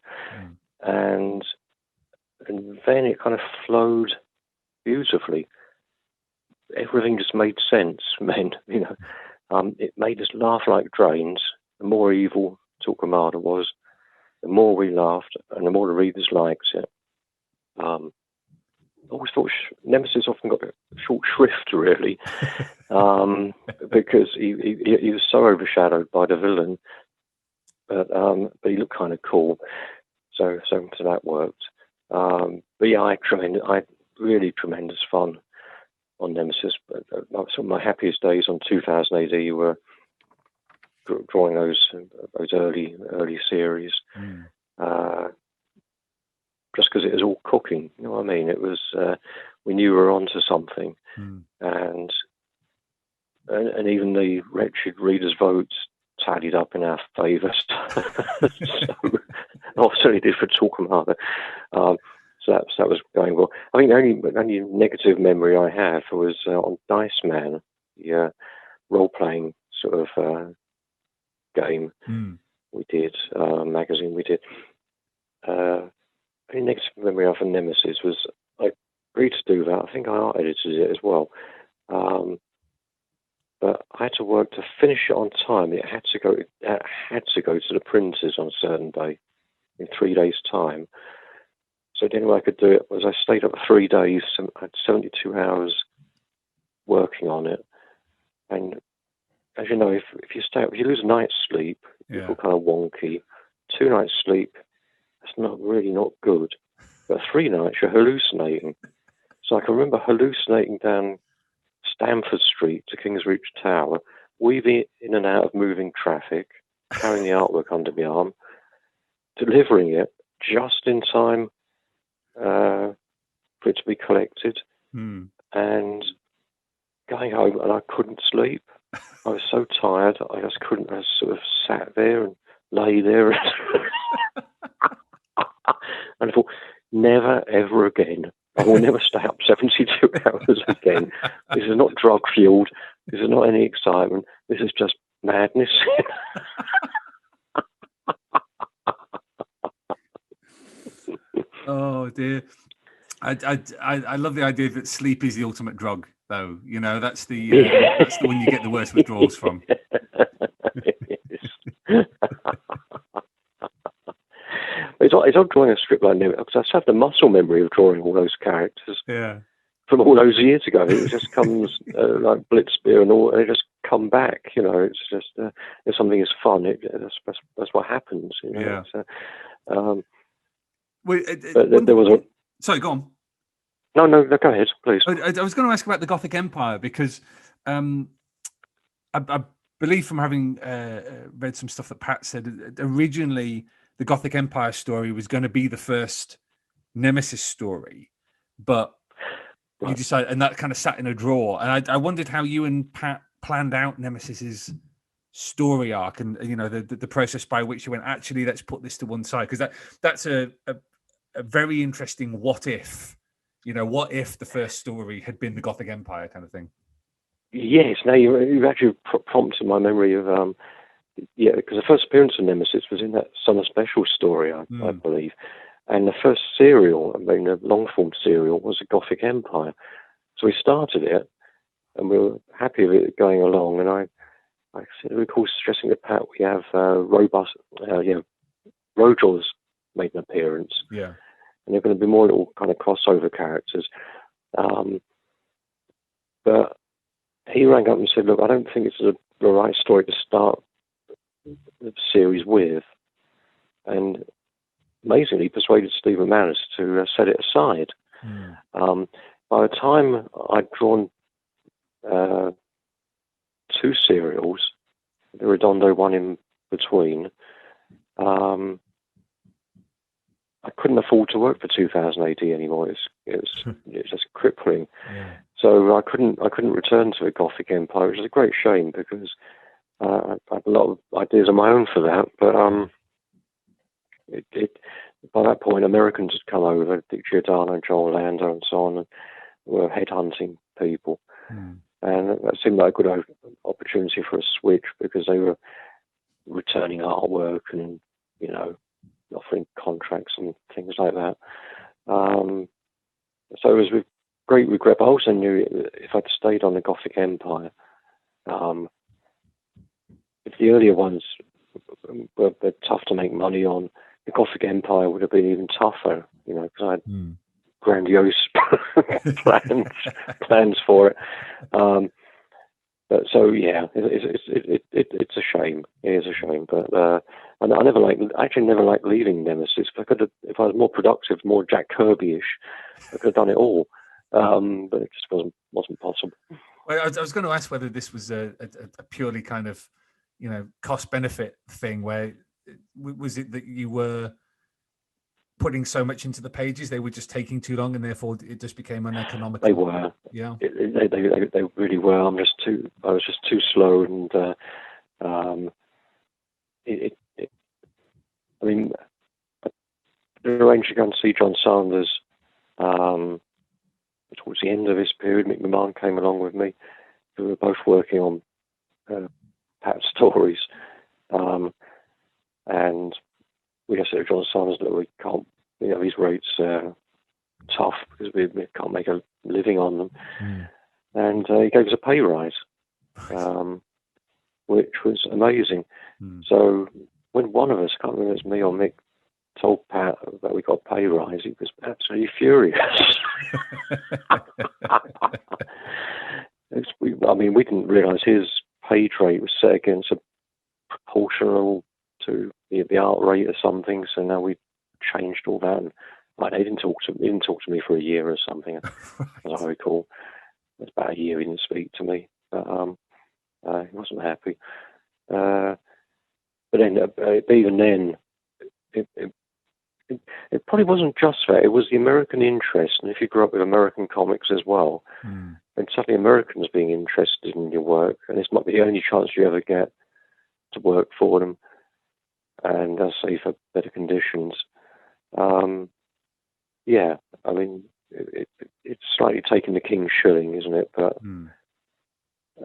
and then it kind of flowed beautifully. Everything just made sense, man. You know, it made us laugh like drains. The more evil Torquemada was, the more we laughed, and the more the readers liked it. I always thought Nemesis often got a short shrift, really, because he was so overshadowed by the villain. But he looked kind of cool, so that worked. But yeah, I had really tremendous fun on Nemesis. But some of my happiest days on 2000 AD were drawing those early series. Just because it was all cooking, you know what I mean? It was we knew we were onto something, and even the wretched readers' votes tallied up in our favour. So obviously did for Torquemada. So that was going well. I think the only negative memory I have was on Dice Man, the role-playing sort of game we did, magazine we did. The next memory of Nemesis was I agreed to do that. I think I art edited it as well. But I had to work to finish it on time. It had to go to the printers on a certain day, in 3 days' time. So the only way I could do it was I stayed up 3 days. I had 72 hours working on it. And as you know, if you lose a night's sleep, you feel kind of wonky. 2 nights' sleep, that's not good. But 3 nights, you're hallucinating. So I can remember hallucinating down Stamford Street to Kingsreach Tower, weaving in and out of moving traffic, carrying the artwork under my arm, delivering it just in time for it to be collected. Hmm. And going home, and I couldn't sleep. I was so tired, I just couldn't. I sort of sat there and lay there. And I thought, never, ever again. I will never stay up 72 hours again. This is not drug-fueled. This is not any excitement. This is just madness. Oh dear. I love the idea that sleep is the ultimate drug, though. You know, that's the one you get the worst withdrawals from. It's odd drawing a strip like Nemesis, because I just have the muscle memory of drawing all those characters from all those years ago. It just comes like Blitzbeer and all, and they just come back. You know, it's just if something is fun, that's what happens. You know? Yeah. But there was a. Sorry, go on. No, go ahead, please. I was going to ask about the Gothic Empire because I believe from having read some stuff that Pat said, originally the Gothic Empire story was going to be the first Nemesis story, but you decided, and that kind of sat in a drawer. And I wondered how you and Pat planned out Nemesis's story arc, and you know the process by which you went, actually, let's put this to one side, because that's a very interesting what if. You know, what if the first story had been the Gothic Empire kind of thing? Yes, now you've actually prompted my memory of, because the first appearance of Nemesis was in that Summer Special story, I believe. And the first serial, I mean, the long-form serial, was the Gothic Empire. So we started it, and we were happy with it going along. And I recall stressing to Pat, we have Roadjaws made an appearance. Yeah. And they're going to be more little kind of crossover characters. But he rang up and said, look, I don't think it's the right story to start the series with. And amazingly persuaded Stephen Manis to set it aside. By the time I'd drawn 2 serials, the Redondo one in between, I couldn't afford to work for 2000 AD anymore. It's just crippling. Yeah. So I couldn't return to the Gothic Empire, which is a great shame because I had a lot of ideas of my own for that. But by that point, Americans had come over, Dick Giordano, Joel Lando, and so on, and were headhunting people. And that seemed like a good opportunity for a switch because they were returning artwork and, you know, offering contracts and things like that. So it was with great regret, but I also knew if I'd stayed on the Gothic Empire, if the earlier ones were tough to make money on, the Gothic Empire would have been even tougher, you know, because I had grandiose plans for it. But so yeah, it's a shame. It is a shame, but I never liked leaving Nemesis. If I was more productive, more Jack Kirby-ish, I could have done it all. But it just wasn't possible. Well, I was going to ask whether this was a purely kind of, you know, cost benefit thing. Where was it that you were putting so much into the pages, they were just taking too long, and therefore it just became uneconomical? They were. Yeah. They really were. I was just too slow, and I mean, I arranged to go and see John Sanders towards the end of his period. Mick McMahon came along with me. We were both working on Pat's stories, and we just said to John Sanders that we can't, you know, these rates are tough because we can't make a living on them. And he gave us a pay rise, which was amazing. So when one of us, I can't remember if it was me or Mick, told Pat that we got a pay rise, he was absolutely furious. We didn't realise his page rate was set against a proportional to the art rate or something. So now we changed all that. And he didn't talk to me for a year or something, as I recall. It was about a year he didn't speak to me. But he wasn't happy. But then, even then, it it probably wasn't just that. It was the American interest, and if you grew up with American comics as well, then suddenly Americans being interested in your work, and this might be the only chance you ever get to work for them, and say for better conditions. Yeah, I mean, it's slightly taking the king's shilling, isn't it? But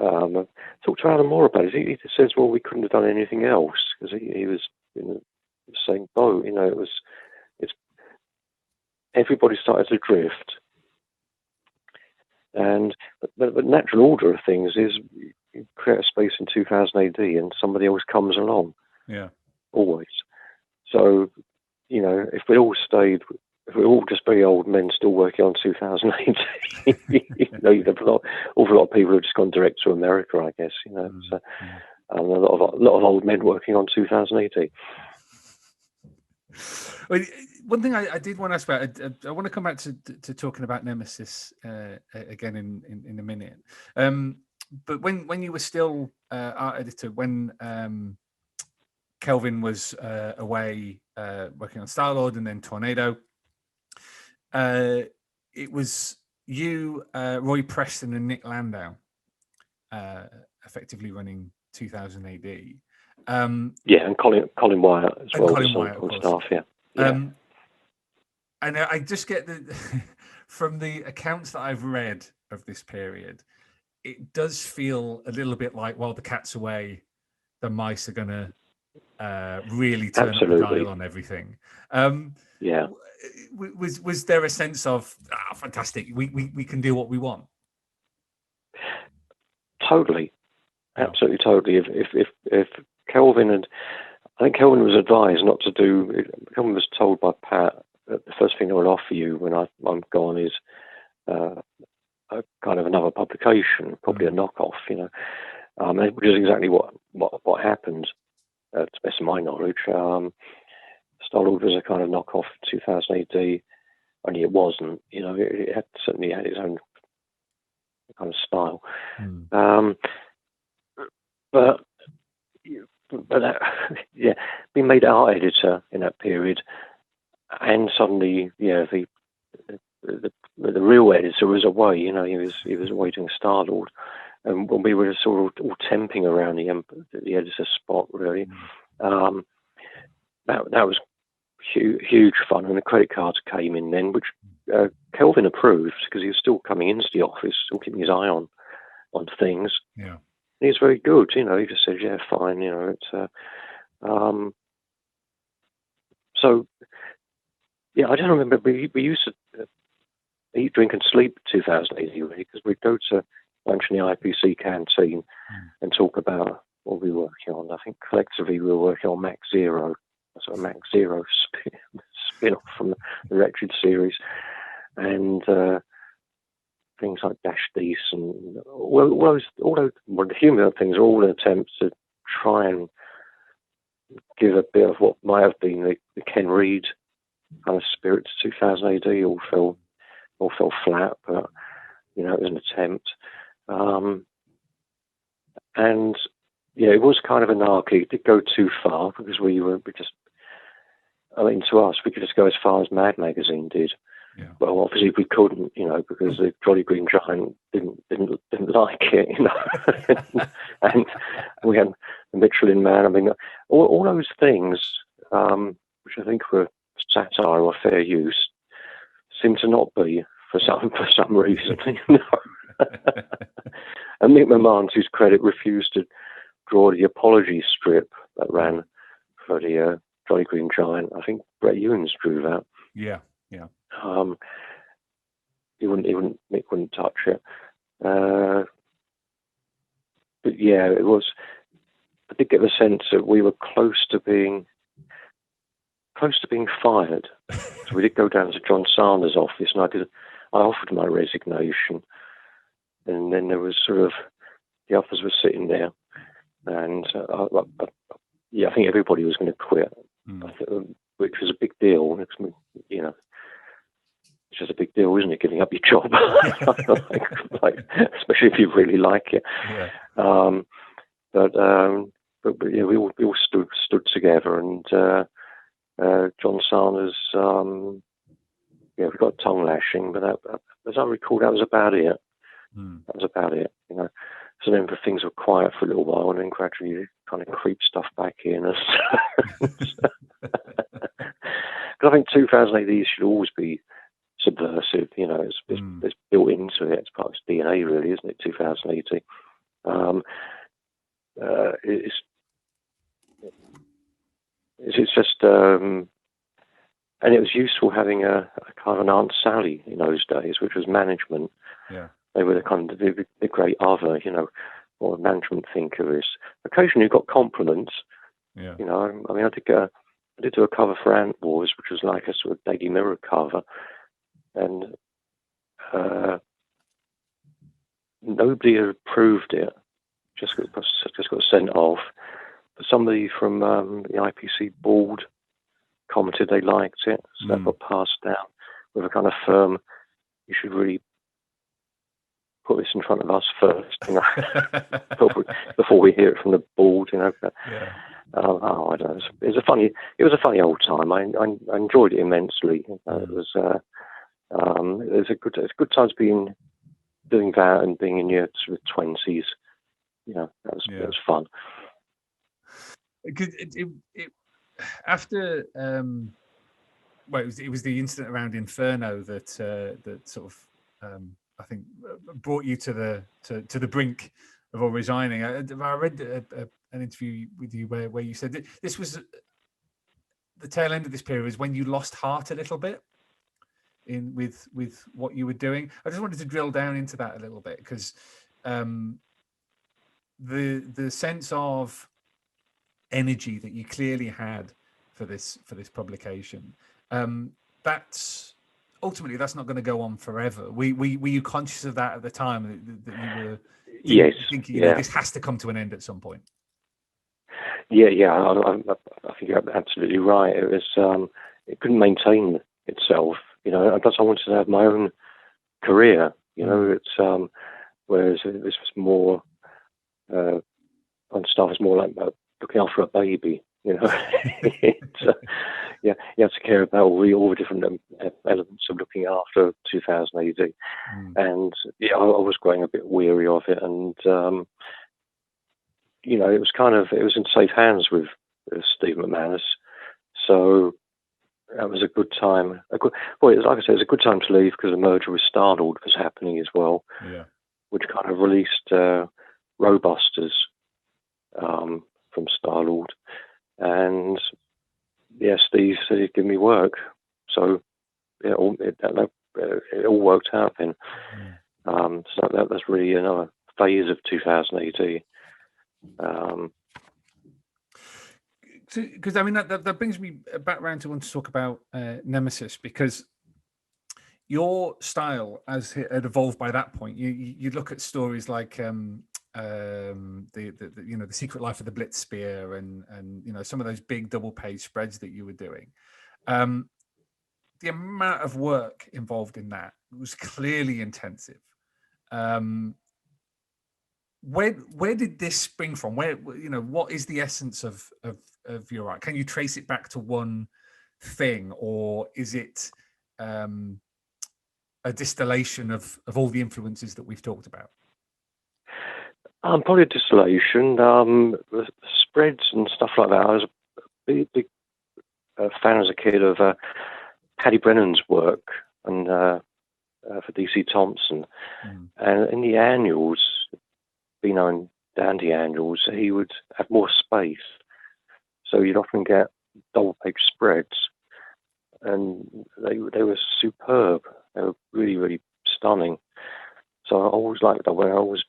I talked to Alan Moore about it. He says, well, we couldn't have done anything else, because he was in the same boat. You know, everybody started to drift, and but the natural order of things is you create a space in 2000 AD, and somebody else comes along. Yeah, always. So, you know, if we all just very old men still working on 2000 AD, you know, you'd have awful lot of people who have just gone direct to America, I guess. You know, so, a lot of old men working on 2000 AD. Well, one thing I did want to ask about, I want to come back to talking about Nemesis again in a minute. But when you were still art editor, when Kelvin was away working on Star-Lord and then Tornado, it was you, Roy Preston and Nick Landau effectively running 2000 AD. Yeah, and Colin Wyatt as well. Colin Wyatt, of course. Staff, And I just get from the accounts that I've read of this period, it does feel a little bit like, while the cat's away, the mice are going to really turn up the dial on everything. Yeah. Was there a sense of, fantastic, we can do what we want? Totally. Absolutely, totally. If Kelvin I think Kelvin was advised not to do. Kelvin was told by Pat that the first thing they will offer you when I'm gone is a kind of another publication, probably a knockoff, you know, which is exactly what happened. To the best of my knowledge, Star-Lord was a kind of knockoff 2000 AD, only it wasn't. You know, it certainly had its own kind of style. But being made art editor in that period, and suddenly, the real editor was away. You know, he was away doing Star-Lord, and when we were sort of all temping around the editor spot, really, that was huge fun. And the credit cards came in then, which Kelvin approved, because he was still coming into the office, still keeping his eye on things. Yeah. He's very good, you know. He just says, "Yeah, fine," you know. It's so yeah. I just remember we used to eat, drink, and sleep 2000 AD, really, because we'd go to lunch in the IPC canteen and talk about what we were working on. I think collectively we were working on Max Zero, sort of Max Zero spin-off from the Wretched series, and things like Dash Deece and all those the humour things are all attempts to try and give a bit of what might have been the Ken Reed kind of spirit to 2000 AD. All fell flat, but you know, it was an attempt. And yeah, it was kind of anarchy. It did go too far, because to us, we could just go as far as Mad Magazine did. Yeah. Well, obviously we couldn't, you know, because the Jolly Green Giant didn't like it, you know, and we had the Michelin Man. I mean, all those things, which I think were satire or fair use, seem to not be for some reason, you know. And Mick McMahon, to his credit, refused to draw the apology strip that ran for the Jolly Green Giant. I think Brett Ewins drew that. Yeah. Mick wouldn't touch it. But yeah, it was. I did get the sense that we were close to being fired. So we did go down to John Sanders' office, and I offered my resignation, and then there was sort of the others were sitting there, and I think everybody was going to quit, which was a big deal. You know, it's just a big deal, isn't it? Giving up your job, like, especially if you really like it. Yeah. But yeah, we all stood together, and John Sarner's, we got tongue lashing, but that, as I recall, that was about it. That was about it, So then things were quiet for a little while, and then gradually you kind of creep stuff back in. Because I think 2000 AD should always be subversive. It's built into it. It's part of its DNA, really, isn't it? 2000 AD. It's just, and it was useful having a kind of an Aunt Sally in those days, which was management. Yeah. They were the kind of the great other, what a management thinker is. Occasionally you got compliments. Yeah. I did do a cover for Ant Wars, which was like a sort of Daily Mirror cover, and nobody had approved it. Just got sent off. But somebody from the IPC board commented they liked it, so that got passed down with a kind of firm. You should really put this in front of us first, before we hear it from the board, But, yeah. I don't know. It was a funny old time. I enjoyed it immensely. It was a good time to be doing that and being in your sort of 20s. It was fun. After it was the incident around Inferno that sort of I think brought you to the brink of all resigning. I read an interview with you where you said that this was the tail end of this period was when you lost heart a little bit with what you were doing. I just wanted to drill down into that a little bit because the sense of energy that you clearly had for this publication, that's ultimately that's not going to go on forever. Were you conscious of that at the time that you were thinking this has to come to an end at some point? Yeah. I think you're absolutely right. It was it couldn't maintain itself. Plus I wanted to have my own career. It's whereas this was more on stuff was more like looking after a baby. You have to care about all the different elements of looking after 2000 AD. And I was growing a bit weary of it, and it was in safe hands with Steve McManus, so that was a good time. Like I said, it was a good time to leave because the merger with Star-Lord was happening as well, which kind of released Robusters from Star-Lord. And Steve said he'd give me work, so it all worked out then. So that's really another phase of 2000 AD. Because that brings me back around to want to talk about Nemesis, because your style as it had evolved by that point. You look at stories like the Secret Life of the Blitz Spear and some of those big double page spreads that you were doing. The amount of work involved in that was clearly intensive. Where did this spring from? What is the essence of your art? Can you trace it back to one thing, or is it a distillation of all the influences that we've talked about? Probably a distillation. The spreads and stuff like that. I was a big fan as a kid of Paddy Brennan's work and for DC Thompson. And in the annuals, Beano and Dandy annuals, he would have more space. So you'd often get double-page spreads. And they were superb. They were really, really stunning. So I always liked that way. I always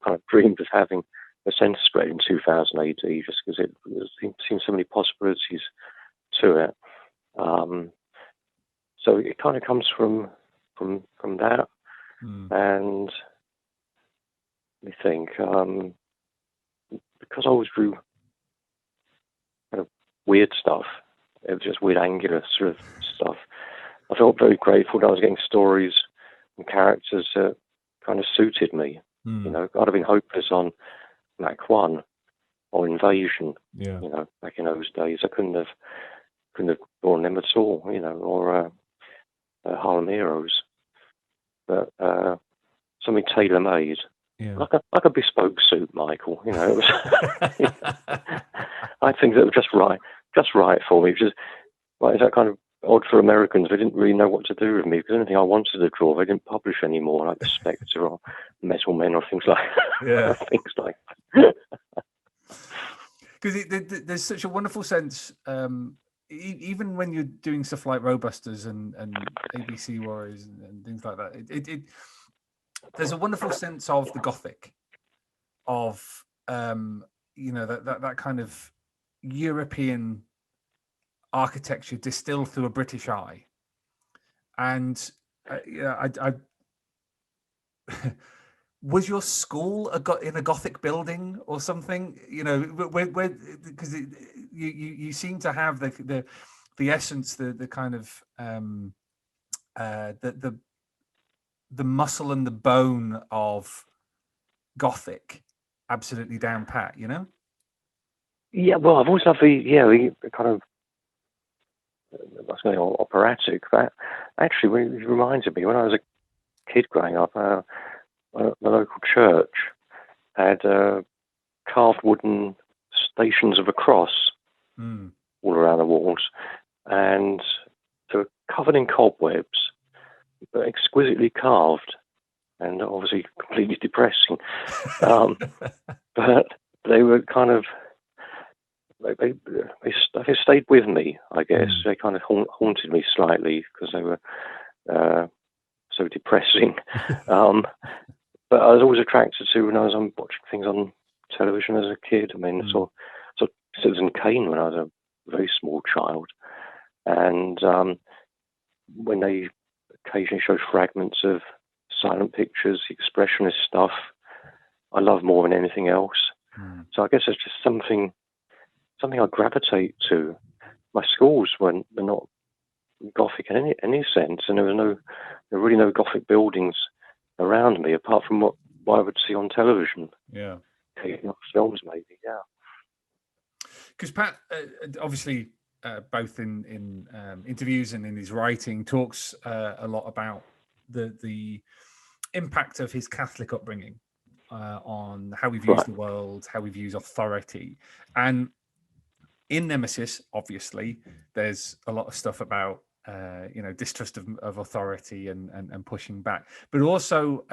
kind of dreamed of having a centre spread in 2000 AD just because it seemed so many possibilities to it. So it kind of comes from that. And I think because I always drew kind of weird stuff, it was just weird angular sort of stuff, I felt very grateful that I was getting stories and characters that kind of suited me. I'd have been hopeless on Mac 1 or Invasion, back in those days. I couldn't have couldn't have drawn them at all, or Harlem Heroes, but something tailor-made, like a bespoke suit, Michael. It was, I think that was just right for me. Just like, is that kind of odd for Americans? They didn't really know what to do with me because anything I wanted to draw, they didn't publish anymore, like the Spectre or Metal Men or things like things like that. Because there's such a wonderful sense, even when you're doing stuff like Robusters and ABC Warriors and things like that, there's a wonderful sense of the Gothic, of that kind of European architecture distilled through a British eye, and I was your school in a Gothic building or something? Where because you seem to have the essence, the kind of the muscle and the bone of Gothic absolutely down pat. Yeah, well, I've always loved the kind of, I was going operatic. That actually it reminded me when I was a kid growing up. The local church had carved wooden stations of a cross all around the walls, and they were covered in cobwebs, but exquisitely carved, and obviously completely depressing. But they were kind of, they stayed with me, I guess. They kind of haunted me slightly because they were so depressing. But I was always attracted to when I was watching things on television as a kid. I mean, I saw Citizen Kane when I was a very small child, and when they occasionally showed fragments of silent pictures, expressionist stuff, I love more than anything else. So I guess it's just something I gravitate to. My schools were not Gothic in any sense, and there were really no Gothic buildings around me apart from what I would see on television. Yeah, films maybe. Yeah. Because Pat, obviously, both in interviews and in his writing, talks a lot about the impact of his Catholic upbringing on how he views the world, how he views authority, and in Nemesis, obviously, there's a lot of stuff about distrust of authority and pushing back, but also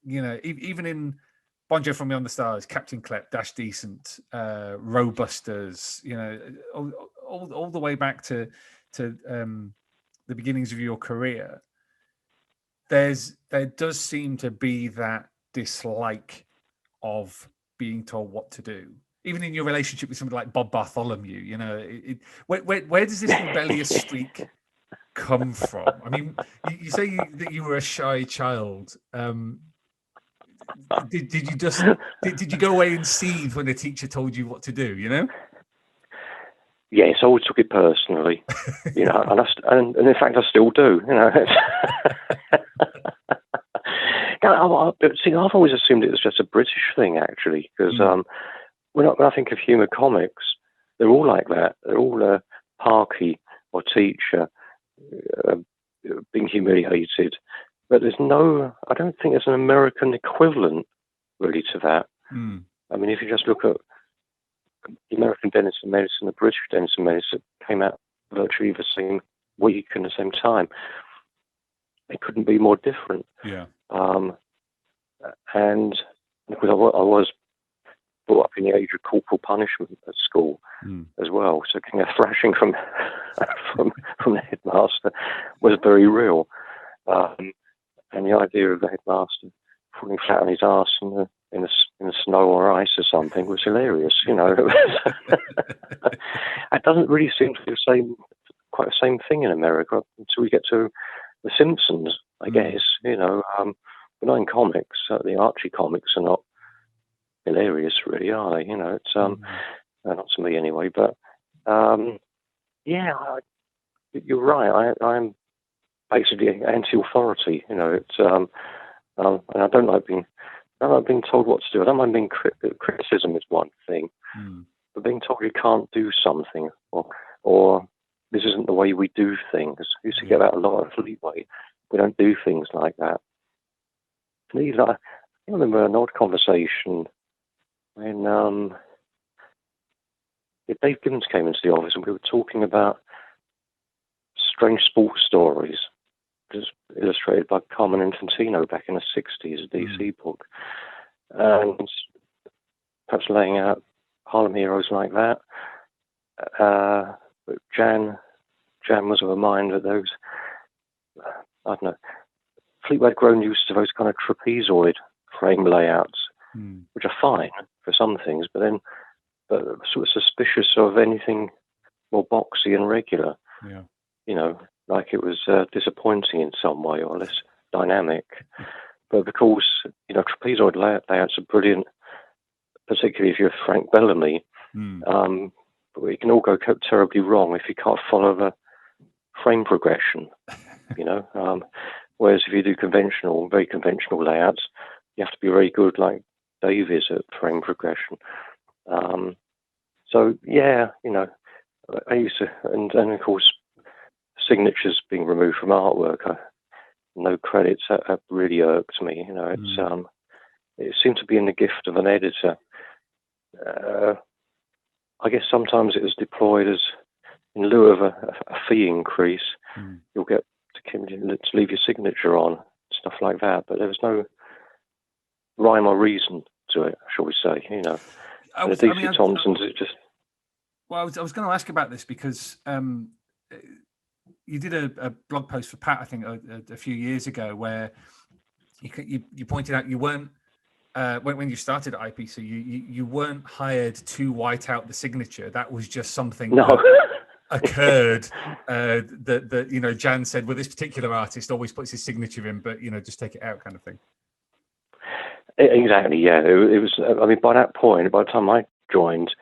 even in Bonjour from Beyond the Stars, Captain Klep, Dash Decent, Robusters, all the way back to the beginnings of your career, there does seem to be that dislike of being told what to do. Even in your relationship with somebody like Bob Bartholomew, where does this rebellious streak come from? I mean, you say that you were a shy child. Did you go away and seethe when the teacher told you what to do? Yes, I always took it personally, and in fact I still do. See, I've always assumed it was just a British thing, actually, because when I think of humour comics, they're all like that. They're all Parky or Teacher being humiliated. But I don't think there's an American equivalent really to that. I mean, if you just look at the American Dennis and Menace and the British Dennis and Menace that came out virtually the same week and the same time, they couldn't be more different. Yeah. And because I was brought up in the age of corporal punishment at school as well, so getting a thrashing from the headmaster was very real. And the idea of the headmaster falling flat on his arse in the snow or ice or something was hilarious. It doesn't really seem to be quite the same thing in America until we get to The Simpsons, I guess. But not in comics. The Archie comics are not hilarious, really, are they? It's not to me anyway. But you're right. I'm basically anti-authority. It's and I don't like being told what to do. I don't mind being criticism is one thing, but being told you can't do something or this isn't the way we do things. I used to get that a lot at Fleetway. We don't do things like that. I remember an odd conversation when Dave Gibbons came into the office and we were talking about strange sports stories, just illustrated by Carmen Infantino back in the 60s, a DC book. And perhaps laying out Harlem heroes like that. But Jan was of a mind that those, I don't know, Fleetway had grown used to those kind of trapezoid frame layouts, which are fine for some things, but sort of suspicious of anything more boxy and regular. Yeah. You know, like it was disappointing in some way or less dynamic. But of course, you know, trapezoid layouts are brilliant, particularly if you're Frank Bellamy. But it can all go terribly wrong if you can't follow the frame progression, you know. Whereas if you do very conventional layouts, you have to be very good, like Dave is, at frame progression. So yeah, you know, I used to, and of course, signatures being removed from artwork, no credits. That really irked me. You know, it's it seemed to be in the gift of an editor. I guess sometimes it was deployed as in lieu of a fee increase. You'll get to leave your signature on, stuff like that. But there was no rhyme or reason to it, shall we say? You know, DC Thompson's. It just. Well, I was going to ask about this because you did a blog post for Pat, I think, a few years ago, where you pointed out you weren't when you started at IPC, you weren't hired to white out the signature. That was just something that occurred. That you know, Jan said, well, this particular artist always puts his signature in, but you know, just take it out, kind of thing. Exactly. Yeah. It was. I mean, by that point, by the time I joined,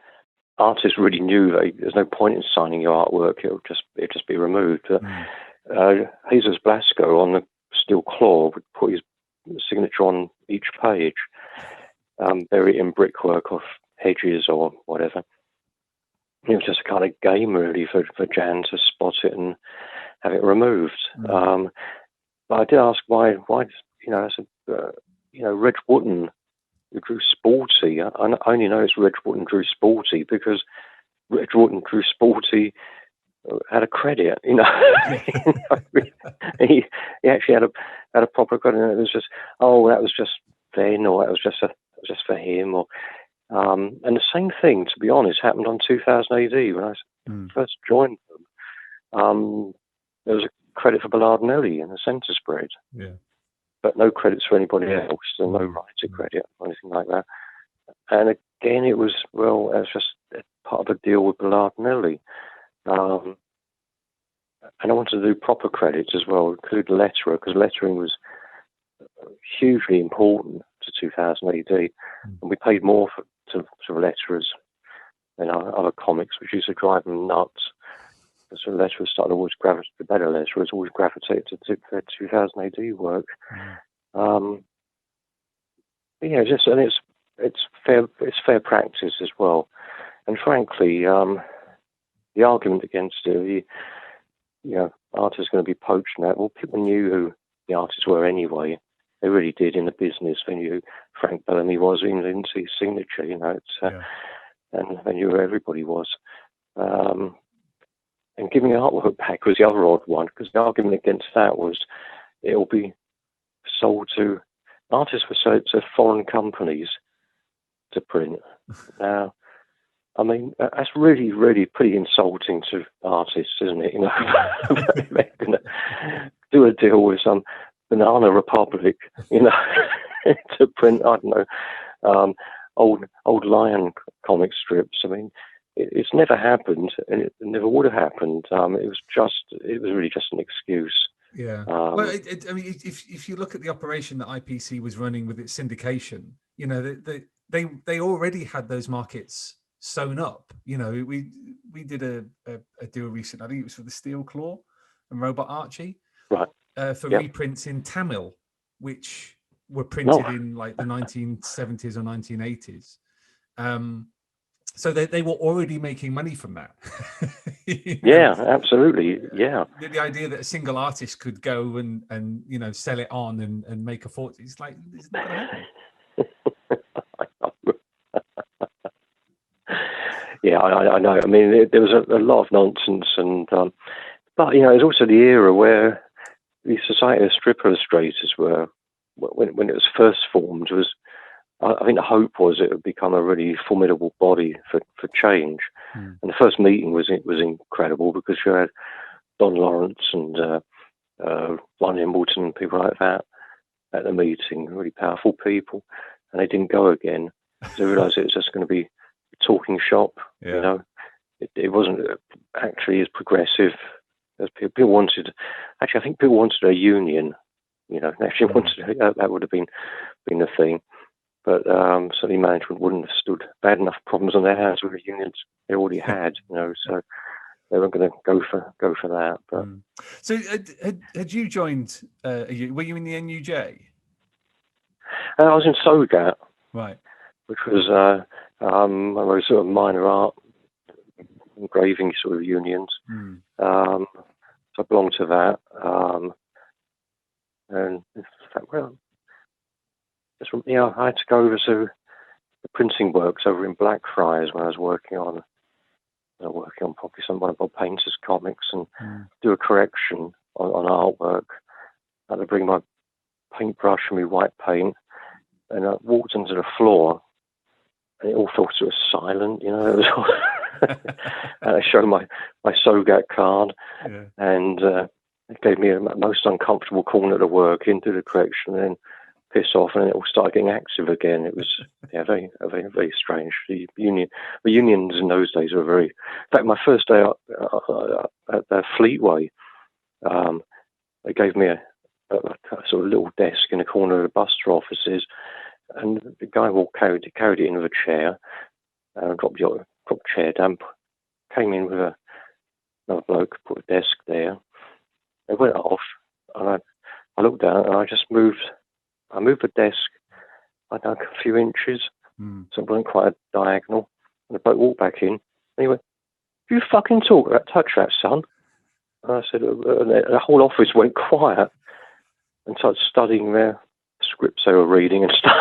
artists really knew that there's no point in signing your artwork. It'll just be removed. Jesus Blasco on the steel claw would put his signature on each page, bury it in brickwork or hedges or whatever. It was just a kind of game really for Jan to spot it and have it removed. But I did ask why you know, I said, you know, Reg Wootton, who drew Sporty. I only know it's Reg Wootton drew Sporty because Reg Wootton drew Sporty had a credit, you know. he actually had a proper credit. And it was just, that was just then, or that was just for him, or and the same thing, to be honest, happened on 2000 AD when I first joined them. There was a credit for Bellardinelli in the centre spread. Yeah. But no credits for anybody else, and no writer credit or anything like that. And again, it was just part of a deal with Bellardinelli. And I wanted to do proper credits as well, include letterer, because lettering was hugely important to 2000 AD, and we paid more to letterers than other comics, which used to drive them nuts. So letterers started always the better letterers always gravitated to their 2000 AD work. Yeah, it's fair practice as well. And frankly, the argument against it, you know, artists are going to be poached and that. Well, people knew who the artists were anyway. They really did in the business. They knew who Frank Bellamy was in Lindsay's signature, you know, and they knew who everybody was. And giving an artwork back was the other odd one, because the argument against that was it'll be sold to artists, were sold to foreign companies to print. Now, I mean, that's really, really pretty insulting to artists, isn't it? You know, they're going to do a deal with some Banana Republic, you know, to print, I don't know, old Lion comic strips. I mean, it's never happened, and it never would have happened. It was really just an excuse. Yeah. Well, I mean, if you look at the operation that IPC was running with its syndication, you know, they already had those markets sewn up. You know, we did a deal recent. I think it was for the Steel Claw and Robot Archie, right? For reprints in Tamil, which were printed in like the 1970s or 1980s. So they were already making money from that. Yeah, absolutely. Yeah. The idea that a single artist could go and sell it on and make a fortune, it's like, it's not going to happen. Yeah, I know. I mean, there was a lot of nonsense, and but it was also the era where the Society of Strip Illustrators were, when it was first formed, I think the hope was it would become a really formidable body for change. And the first meeting was incredible, because you had Don Lawrence and Ron Embleton and people like that at the meeting, really powerful people, and they didn't go again. So they realised it was just going to be a talking shop. Yeah. It wasn't actually as progressive as people wanted. Actually, I think people wanted a union. They actually wanted that would have been the thing. But certainly management wouldn't have stood bad enough problems on their hands with the unions they already had. So they weren't going to go for that. But so had you joined? Were you in the NUJ? I was in SOGAT, right, which was a sort of minor art engraving sort of unions. So I belonged to that, and in fact, I had to go over to the printing works over in Blackfriars when I was working on probably one of Bob Painter's comics, and do a correction on artwork. I had to bring my paintbrush and my white paint, and I walked onto the floor, and it all felt sort of silent, It was all and I showed my SOGAT card, and it gave me a most uncomfortable corner to work into the correction, and then piss off, and it all started getting active again. It was very, very, very strange. The unions in those days were very. In fact, my first day at the Fleetway, they gave me a sort of little desk in the corner of the Buster offices, and the guy carried it in with a chair, dropped the chair down, came in with another bloke, put a desk there. They went off, and I looked down, and I moved the desk, a few inches, so it wasn't quite a diagonal. And the bloke walked back in, and he went, "Do you fucking touch that, son?" And I said, the whole office went quiet and started studying their scripts they were reading and stuff.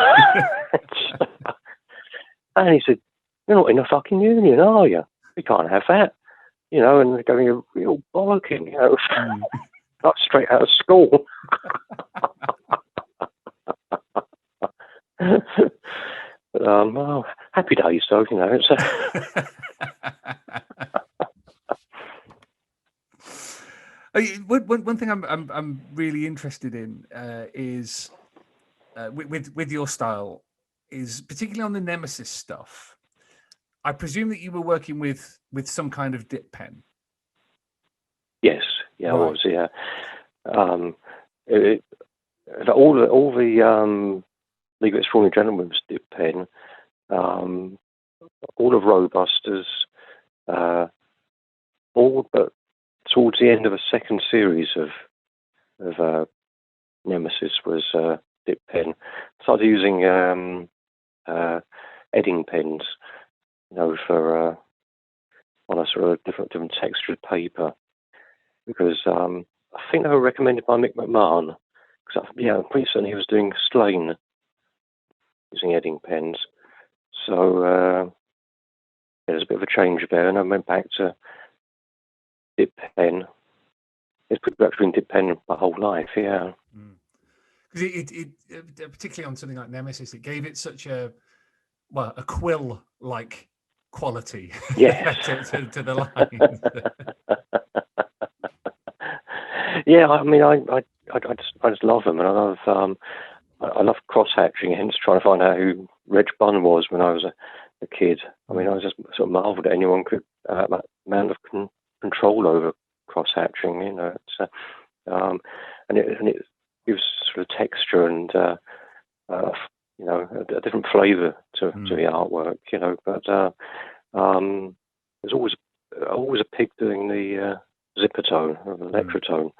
And he said, "You're not in a fucking union, are you? You can't have that." And they're going a real bollocking, like straight out of school. But happy days though, It's one thing I'm really interested in is with your style, is particularly on the Nemesis stuff. I presume that you were working with some kind of dip pen. Yes, yeah, right. I was. Yeah, all the League of Extraordinary Gentlemen was dip pen. All of Robusters, all but towards the end of a second series of Nemesis was dip pen. Started using edding pens, for on a sort of different textured paper, because I think they were recommended by Mick McMahon, because I'm pretty certain he was doing Slane using edding pens. So there's a bit of a change there, and I went back to dip pen. It's pretty much been dip pen my whole life, yeah. Because it particularly on something like Nemesis, it gave it such a quill-like quality. Yes. to the lines. Yeah, I mean, I just love them, and I love cross-hatching, hence trying to find out who Reg Bunn was when I was a kid. I mean, I was just sort of marvelled that anyone could have that amount of control over cross-hatching, and it gives sort of texture and a different flavour to the artwork, But there's always a pig doing the zipper-tone or the electrotone.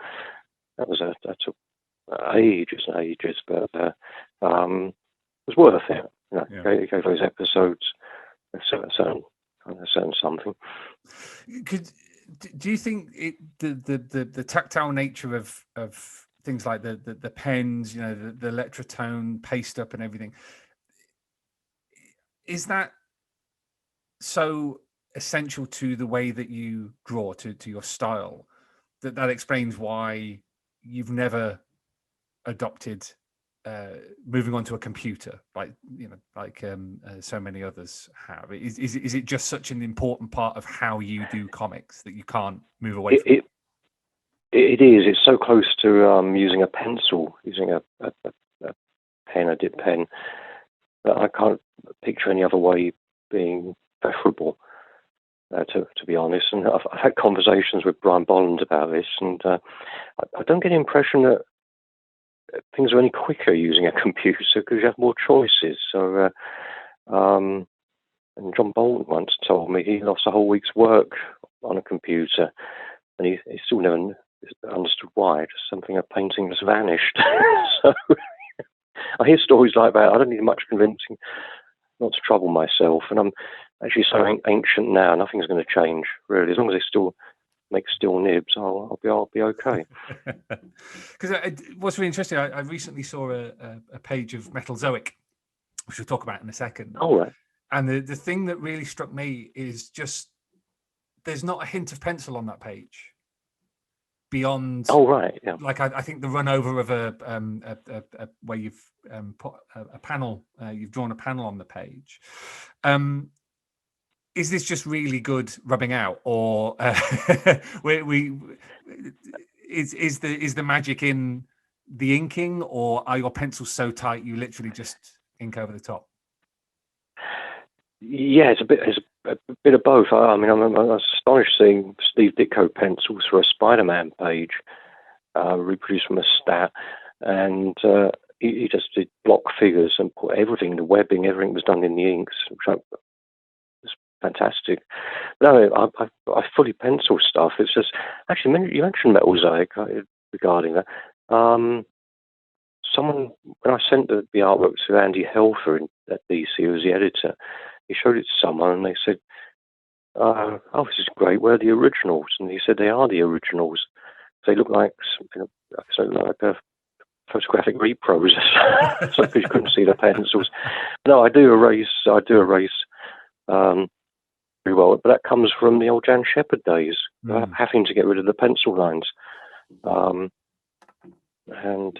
That took ages and ages, but it was worth it. It gave those episodes a certain certain something. Do you think the tactile nature of things like the pens, you know, the electrotone, paste up, and everything, is that so essential to the way that you draw, to your style, that explains why you've never adopted moving on to a computer, like so many others have? Is it just such an important part of how you do comics that you can't move away from it? It is. It's so close to using a pencil, using a pen, a dip pen, that I can't picture any other way being preferable, to be honest. And I've had conversations with Brian Bolland about this, and I don't get the impression that things are any quicker using a computer because you have more choices. So, and John Bolton once told me he lost a whole week's work on a computer, and he still never understood why. Just something, a painting just vanished. So I hear stories like that. I don't need much convincing not to trouble myself, and I'm actually so ancient now. Nothing's going to change really, as long as they still make steel nibs. I'll be okay. Because what's really interesting, I recently saw a page of Metalzoic, which we'll talk about in a second. All right. And the thing that really struck me is just there's not a hint of pencil on that page. Beyond, oh right, yeah. Like I think the run over of a where you've put a panel, you've drawn a panel on the page. Is this just really good rubbing out, or is the magic in the inking, or are your pencils so tight you literally just ink over the top? Yeah, it's a bit of both. I mean, I'm astonished seeing Steve Ditko pencils for a Spider-Man page reproduced from a stat, and he just did block figures and put everything, the webbing, everything was done in the inks, which was fantastic. No, I fully pencil stuff. It's just, actually, you mentioned Metalzoic regarding that. Someone, when I sent the artwork to Andy Helfer at DC, who was the editor, he showed it to someone and they said, oh, this is great, where are the originals? And he said, they are the originals. They look like something like a photographic repros, so you couldn't see the pencils. No, I do erase very well, but that comes from the old Jan Shepherd days, having to get rid of the pencil lines. And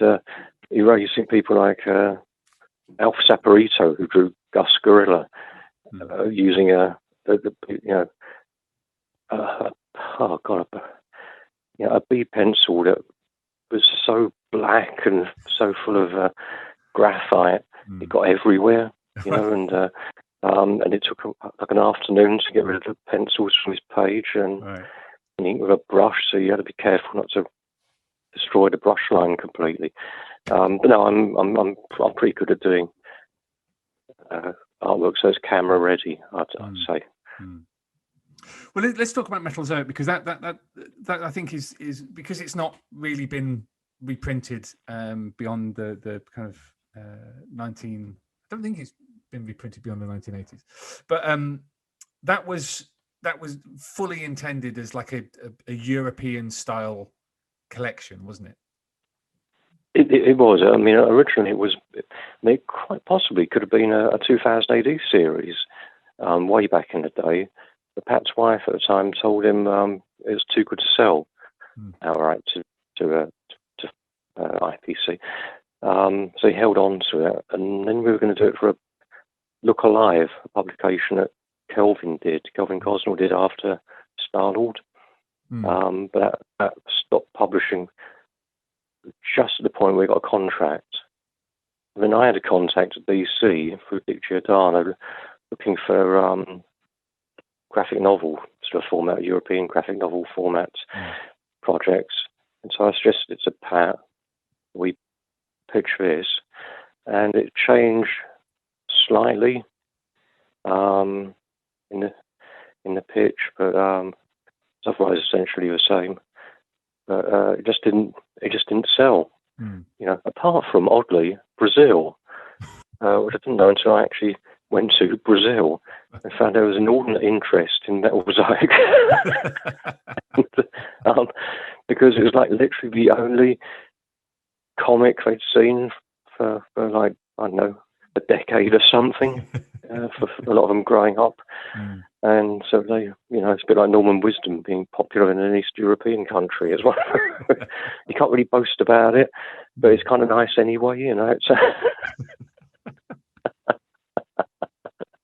erasing people like Alf Saporito, who drew Gus Gorilla, using a B pencil that was so black and so full of graphite, it got everywhere, and it took like an afternoon to get rid of the pencils from his page, and ink with a brush, so you had to be careful not to destroy the brush line completely. But no, I'm pretty good at doing artwork, so it's camera ready, I'd say. Well, let's talk about Metalzoic, because that I think is because it's not really been reprinted beyond the kind of 19. I don't think it's been reprinted beyond the 1980s, but that was fully intended as like a European style collection, wasn't it? It was. I mean, originally it quite possibly could have been a 2000 AD series way back in the day. But Pat's wife at the time told him it was too good to sell outright to IPC. So he held on to it, and then we were going to do it for a Look Alive, a publication that Kelvin Cosnell did after Star-Lord. But that stopped publishing just at the point where we got a contract. And then I had a contact at DC through Dick Giordano looking for graphic novel sort of format, European graphic novel format projects. And so I suggested it to Pat. We pitched this, and it changed slightly in the pitch, but otherwise essentially the same. But it just didn't sell. Apart from, oddly, Brazil, which I didn't know until I actually went to Brazil and found there was an inordinate interest in Metalzoic. Because it was like literally the only comic they'd seen for like, I don't know, a decade or something, for a lot of them growing up. And so they, it's a bit like Norman Wisdom being popular in an East European country as well. You can't really boast about it, but it's kind of nice anyway,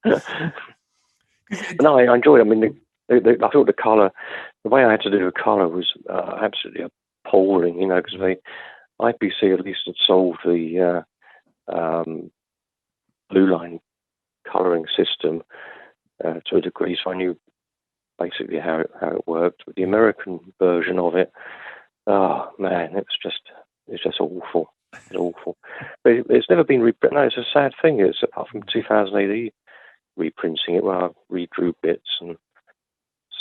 It's no, I enjoyed it. I mean, I thought the colour, the way I had to do the colour was absolutely appalling, because the IPC at least had solved the blue line colouring system to a degree, so I knew basically how it worked. But the American version of it, oh man, it's just awful. It's awful. But it's never been reprinted. No, it's a sad thing. It's apart from 2000 AD reprinting it, where I redrew bits and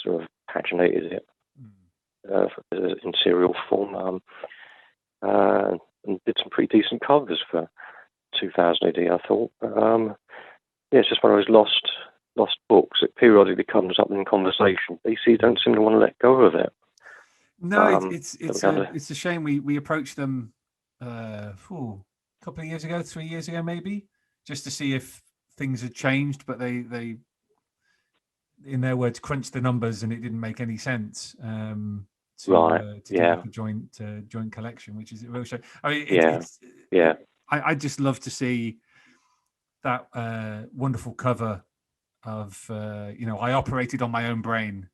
sort of paginated it in serial form, and did some pretty decent covers for 2000 AD, I thought. It's just one of those lost books that periodically comes up in conversation. DC don't seem to want to let go of it. No, it's a shame. We approached them a couple of years ago, 3 years ago maybe, just to see if things had changed, but they in their words crunched the numbers and it didn't make any sense to do like a joint collection, which is a real shame. I mean, I just love to see that wonderful cover of I operated on my own brain,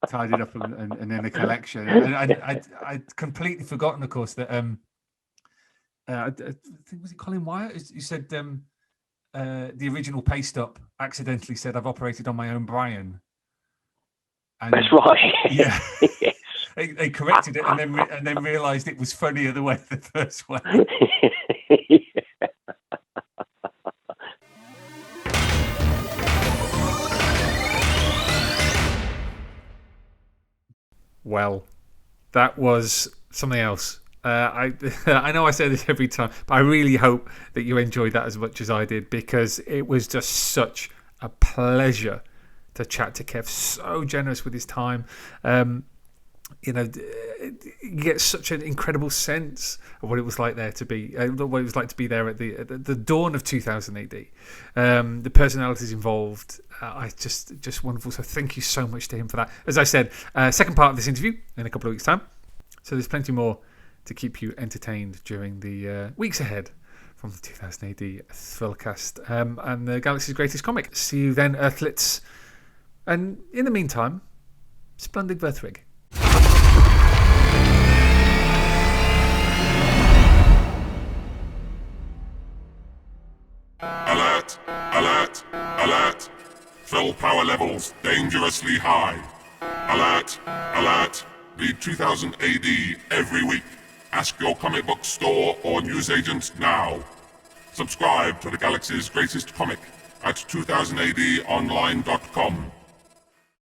tied it up and in a collection. And I'd completely forgotten, of course, that I think, was it Colin Wyatt? He said the original paste up accidentally said, "I've operated on my own Brian." And, that's right. Yeah. Yes. They corrected it and then realised it was funnier the first way. Well, that was something else. I know I say this every time, but I really hope that you enjoyed that as much as I did, because it was just such a pleasure to chat to Kev. So generous with his time. You get such an incredible sense of what it was like there to be, what it was like to be there at the dawn of 2000 AD. The personalities involved, just wonderful. So thank you so much to him for that. As I said, second part of this interview in a couple of weeks' time. So there's plenty more to keep you entertained during the weeks ahead from the 2000 AD thrillcast and the Galaxy's Greatest Comic. See you then, Earthlets. And in the meantime, Splendid Verthrig. Alert! Alert! Alert! Fill power levels dangerously high. Alert! Alert! Read 2000 AD every week. Ask your comic book store or newsagent now. Subscribe to the Galaxy's Greatest Comic at 2000ADonline.com.